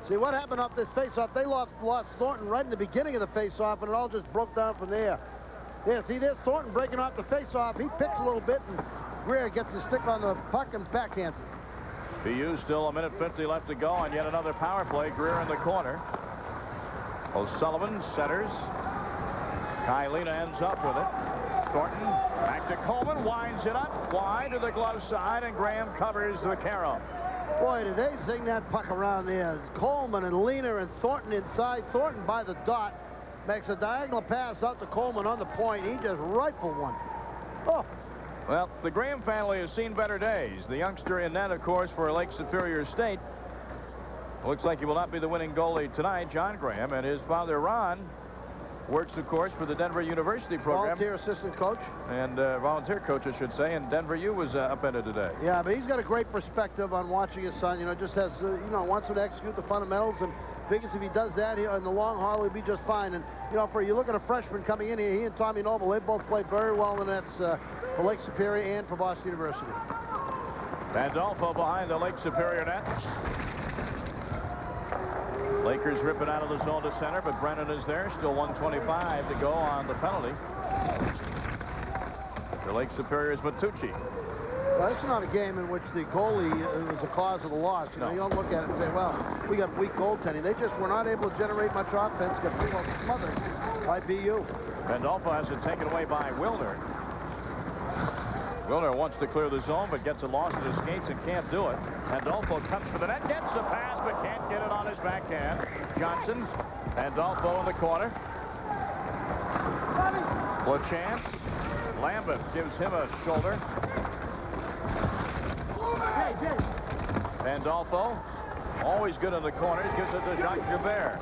See what happened off this face-off. They lost Thornton right in the beginning of the face-off, and it all just broke down from there. Yeah, see, there's Thornton breaking off the face-off. He picks a little bit, and Greer gets his stick on the puck and backhands it. BU still 1:50 left to go, and yet another power play. Greer in the corner. O'Sullivan centers. Kylina ends up with it. Thornton Back to Coleman, winds it up wide to the glove side, and Graham covers the carrow. Boy, did they zing that puck around there. Coleman and Lehner and Thornton inside. Thornton by the dot. Makes a diagonal pass out to Coleman on the point. He just rifled one. Oh. Well, the Graham family has seen better days. The youngster in net, of course, for Lake Superior State. Looks like he will not be the winning goalie tonight, John Graham, and his father, Ron, works, of course, for the Denver University program. Volunteer assistant coach. And volunteer coach, I should say, and Denver U was upended today. Yeah, but he's got a great perspective on watching his son. You know, just has, wants him to execute the fundamentals, and figures if he does that, in the long haul, he'll be just fine. And, you look at a freshman coming in here, he and Tommy Noble, they both played very well in the nets for Lake Superior and for Boston University. Pandolfo behind the Lake Superior net. Lakers rip it out of the zone to center, but Brennan is there. Still 1:25 to go on the penalty. The Lake Superior's Matucci. Well, it's not a game in which the goalie was the cause of the loss. You don't look at it and say, well, we got weak goaltending. They just were not able to generate much offense, got pretty well smothered by BU. Pandolfo has it taken away by Wilner. Wilner wants to clear the zone, but gets a loss at his skates and can't do it. Pandolfo comes for the net, gets the pass, but can't get it on his backhand. Johnson, Pandolfo in the corner. LaChance. Lambert gives him a shoulder. Pandolfo, always good in the corners, gives it to Jacques Joubert.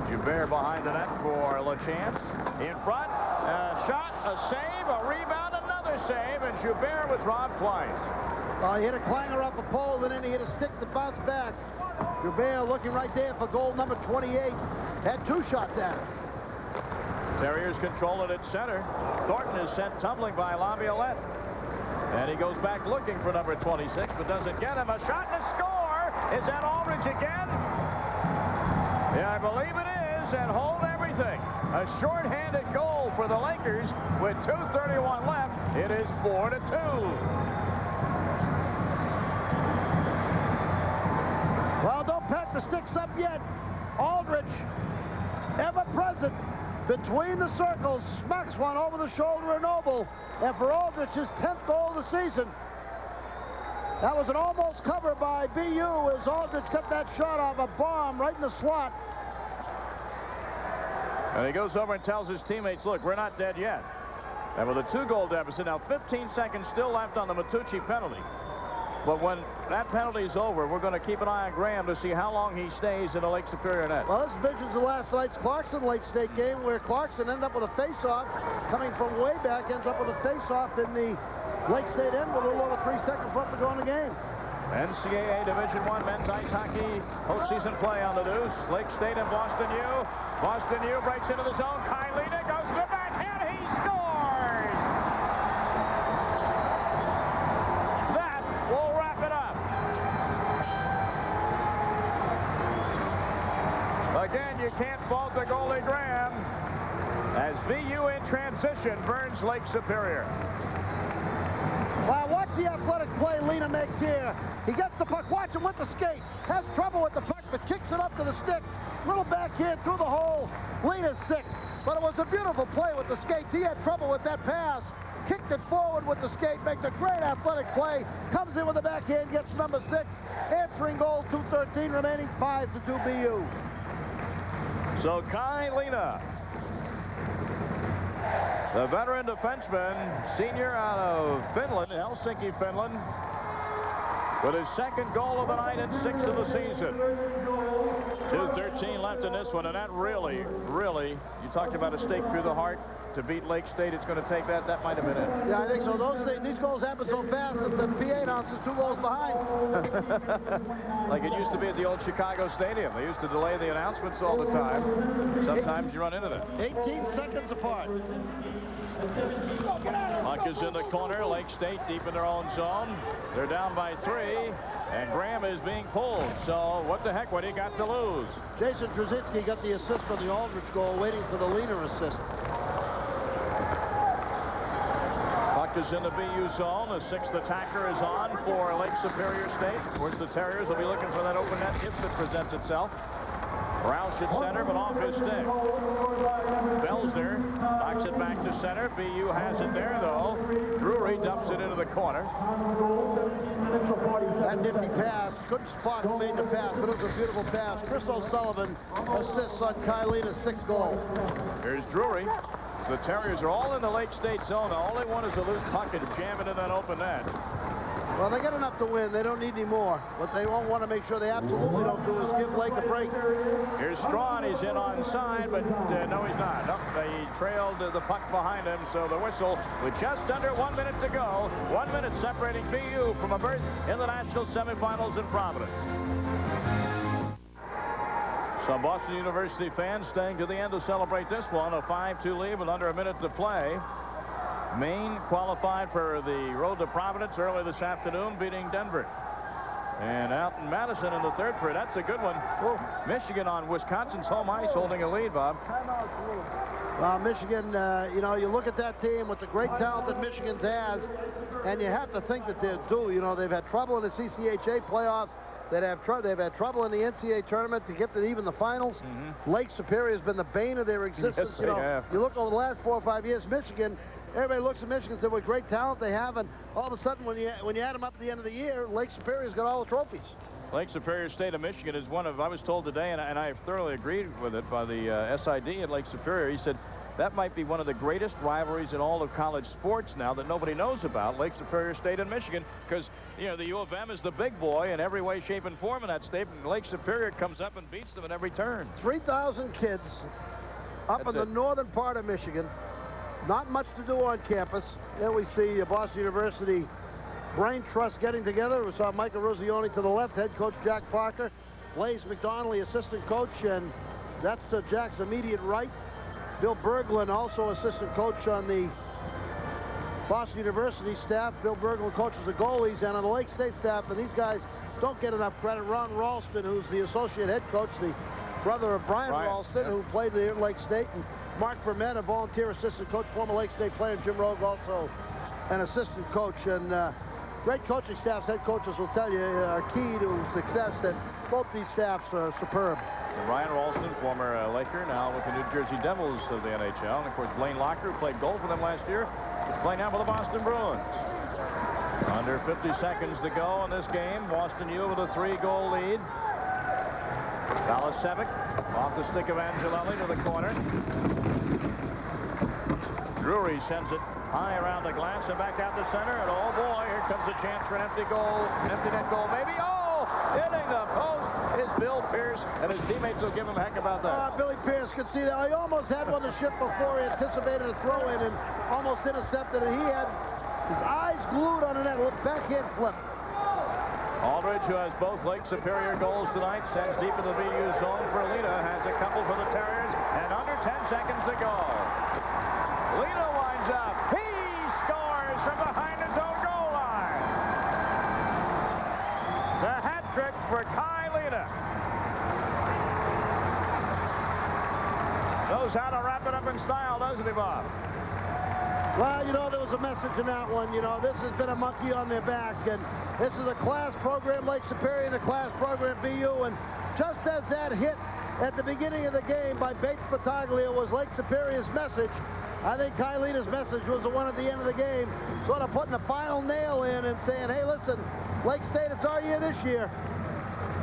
Joubert behind the net for LaChance. In front, a shot, a save, a rebound, another save, and Joubert was robbed twice. He hit a clanger off a pole, and then he hit a stick that bounced back. Joubert looking right there for goal number 28. Had two shots at it. Terriers control it at center. Thornton is sent tumbling by Laviolette. And he goes back looking for number 26, but doesn't get him. A shot and a score. Is that Aldridge again? Yeah, I believe it is, and hold everything. A short-handed goal for the Lakers with 2:31 left. It is 4-2. Well, don't pack the sticks up yet. Aldridge, ever present between the circles, smacks one over the shoulder of Noble. And for Aldridge's 10th goal of the season. That was an almost cover by BU as Aldridge got that shot off a bomb right in the slot. And he goes over and tells his teammates, look, we're not dead yet. And with a 2-goal deficit, now 15 seconds still left on the Matucci penalty. But when that penalty is over, we're going to keep an eye on Graham to see how long he stays in the Lake Superior net. Well, this mentions the last night's Clarkson Lake State game where Clarkson ended up with a face-off. Coming from way back, ends up with a face-off in the Lake State end with a little over 3 seconds left to go in the game. NCAA Division I men's ice hockey postseason play on the deuce. Lake State and Boston U. Boston U breaks into the zone. Kylina goes to the backhand. He scores! That will wrap it up. Again, you can't fault the goalie Graham as VU in transition burns Lake Superior. Wow, watch the athletic play Lehner makes here. He gets the puck. Watch him with the skate. Has trouble with the puck, but kicks it up to the stick. Little backhand through the hole. Lehner sticks. But it was a beautiful play with the skates. He had trouble with that pass. Kicked it forward with the skate. Makes a great athletic play. Comes in with the backhand. Gets number 6. Answering goal, 2:13 remaining. 5-2 BU. So Kylina, the veteran defenseman, senior out of Finland, Helsinki, Finland, with his second goal of the night and 6th of the season. 2:13 left in this one, and that really, you talked about a stake through the heart. To beat Lake State, it's going to take that. That might have been it. Yeah, I think so. These goals happen so fast that the PA announces 2 goals behind. Like it used to be at the old Chicago Stadium. They used to delay the announcements all the time. Sometimes you run into that. 18 seconds apart. Puck is in the corner. Lake State deep in their own zone. They're down by 3, and Graham is being pulled. So what the heck, what do you got to lose? Jason Trzynski got the assist on the Aldridge goal, waiting for the Lehner assist. Puck is in the BU zone. The 6th attacker is on for Lake Superior State. Of course, the Terriers will be looking for that open net if it presents itself. Roush at center, but off his stick. Belsner knocks it back to center. BU has it there, though. Drury dumps it into the corner. That nifty pass. Couldn't spot who made the pass, but it was a beautiful pass. Chris O'Sullivan assists on Kylina's 6th goal. Here's Drury. The Terriers are all in the Lake State zone. All they want is a loose puck and jam it in that open net. Well, they got enough to win. They don't need any more. What they won't want to make sure they absolutely don't do is give Lake a break. Here's Strawn. He's in on side, but no, he's not. Nope, they trailed the puck behind him, so the whistle with just under 1 minute to go. 1 minute separating BU from a berth in the national semifinals in Providence. Some Boston University fans staying to the end to celebrate this one. A 5-2 lead with under a minute to play. Maine qualified for the road to Providence early this afternoon, beating Denver. And out in Madison in the 3rd period. That's a good one. Whoa. Michigan on Wisconsin's home ice holding a lead, Bob. Michigan, you know, you look at that team with the great talent that Michigan has, and you have to think that they're due. You know, they've had trouble in the CCHA playoffs. They've had trouble in the NCAA tournament to get to even the finals. Lake Superior has been the bane of their existence. Yes, you know, have. You look over the last 4 or 5 years, Michigan, everybody looks at Michigan and says what great talent they have, and all of a sudden when you add them up at the end of the year, Lake Superior's got all the trophies. Lake Superior State of Michigan is one of, I was told today, and I thoroughly agreed with it by the SID at Lake Superior. He said that might be one of the greatest rivalries in all of college sports now that nobody knows about, Lake Superior State and Michigan, because, you know, the U of M is the big boy in every way, shape, and form in that state, and Lake Superior comes up and beats them at every turn. 3,000 kids up in the northern part of Michigan. Not much to do on campus. There we see Boston University Brain Trust getting together. We saw Michael Rosioni to the left, head coach Jack Parker, Blaze McDonnell, assistant coach, and that's to Jack's immediate right. Bill Berglund, also assistant coach on the Boston University staff. Bill Berglund coaches the goalies, and on the Lake State staff, and these guys don't get enough credit. Ron Ralston, who's the associate head coach, the brother of Brian Ralston, who played at Lake State, and Mark Vermette, a volunteer assistant coach, former Lake State player. Jim Rogue, also an assistant coach. And great coaching staffs, head coaches will tell you, are key to success, and both these staffs are superb. And Ryan Ralston, former Laker, now with the New Jersey Devils of the NHL. And, of course, Blaine Locker, who played goal for them last year, is playing now for the Boston Bruins. Under 50 seconds to go in this game. Boston U with a 3-goal lead. Kalasevic off the stick of Angelelli to the corner. Drury sends it high around the glass and back out to center. And, oh, boy, here comes a chance for an empty goal. Empty net goal, maybe. Oh, hitting the post is Bill Pierce, and his teammates will give him a heck about that. Billy Pierce could see that. He almost had one to shift before he anticipated a throw-in and almost intercepted it. He had his eyes glued on the net. Backhand flip. Aldridge, who has both Lake Superior goals tonight, sends deep in the BU zone for Lita, has a couple for the Terriers, and under 10 seconds to go. Lita winds up. He scores from behind his own goal line. The hat trick for Kai Lita. Knows how to wrap it up in style, doesn't he, Bob? Well, you know, there was a message in that one. You know, this has been a monkey on their back, and this is a class program, Lake Superior, and a class program, BU, and just as that hit at the beginning of the game by Bates Battaglia was Lake Superior's message, I think Kylina's message was the one at the end of the game, sort of putting a final nail in and saying, hey, listen, Lake State, it's our year this year.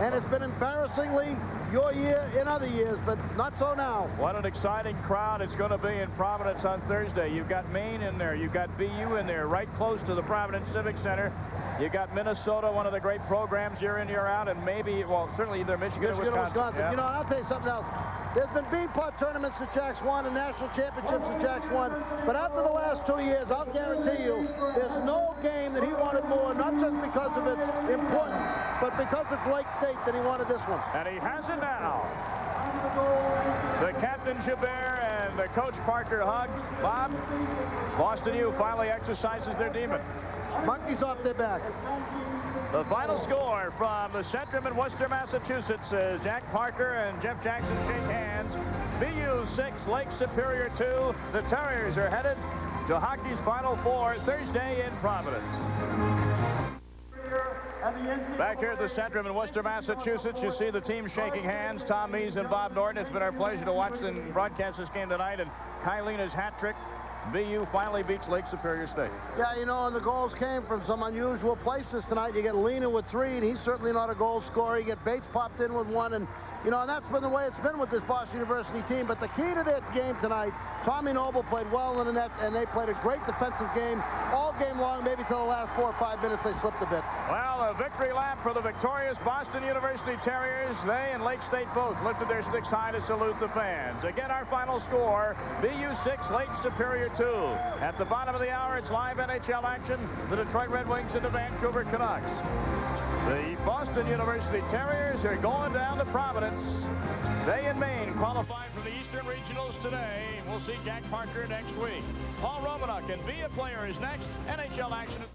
And it's been embarrassingly your year in other years, but not so now. What an exciting crowd it's going to be in Providence on Thursday. You've got Maine in there. You've got BU in there, right close to the Providence Civic Center. You got Minnesota, one of the great programs year in, year out, and maybe, well, certainly either Michigan or Wisconsin. Yeah. You know, I'll tell you something else. There's been beanpot tournaments that Jack's won and national championships that Jack's won, but after the last 2 years, I'll guarantee you, there's no game that he wanted more, not just because of its importance, but because it's Lake State that he wanted this one. And he has it now. The captain Gilbert and the coach Parker hug. Bob, Boston U finally exercises their demon. Monkeys off their back. The final score from the Centrum in Worcester, Massachusetts is Jack Parker and Jeff Jackson shake hands. BU 6, Lake Superior 2. The Terriers are headed to hockey's Final Four Thursday in Providence. and the NCAA. Back here at the Centrum in Worcester, Massachusetts, you see the team shaking hands. Tom Mees and Bob Norton. It's been our pleasure to watch and broadcast this game tonight. And Kylina's hat trick. BU finally beats Lake Superior State. Yeah, you know, and the goals came from some unusual places tonight. You get Lena with 3, and he's certainly not a goal scorer. You get Bates popped in with 1, and, you know, and that's been the way it's been with this Boston University team. But the key to this game tonight, Tommy Noble played well in the net, and they played a great defensive game all game long, maybe till the last 4 or 5 minutes they slipped a bit. Well, a victory lap for the victorious Boston University Terriers. They and Lake State both lifted their sticks high to salute the fans. Again, our final score, BU 6, Lake Superior 2. At the bottom of the hour, it's live NHL action. The Detroit Red Wings and the Vancouver Canucks. The Boston University Terriers are going down to Providence. They in Maine qualified for the Eastern Regionals today. We'll see Jack Parker next week. Paul Romanuk and Be a Player is next. NHL action.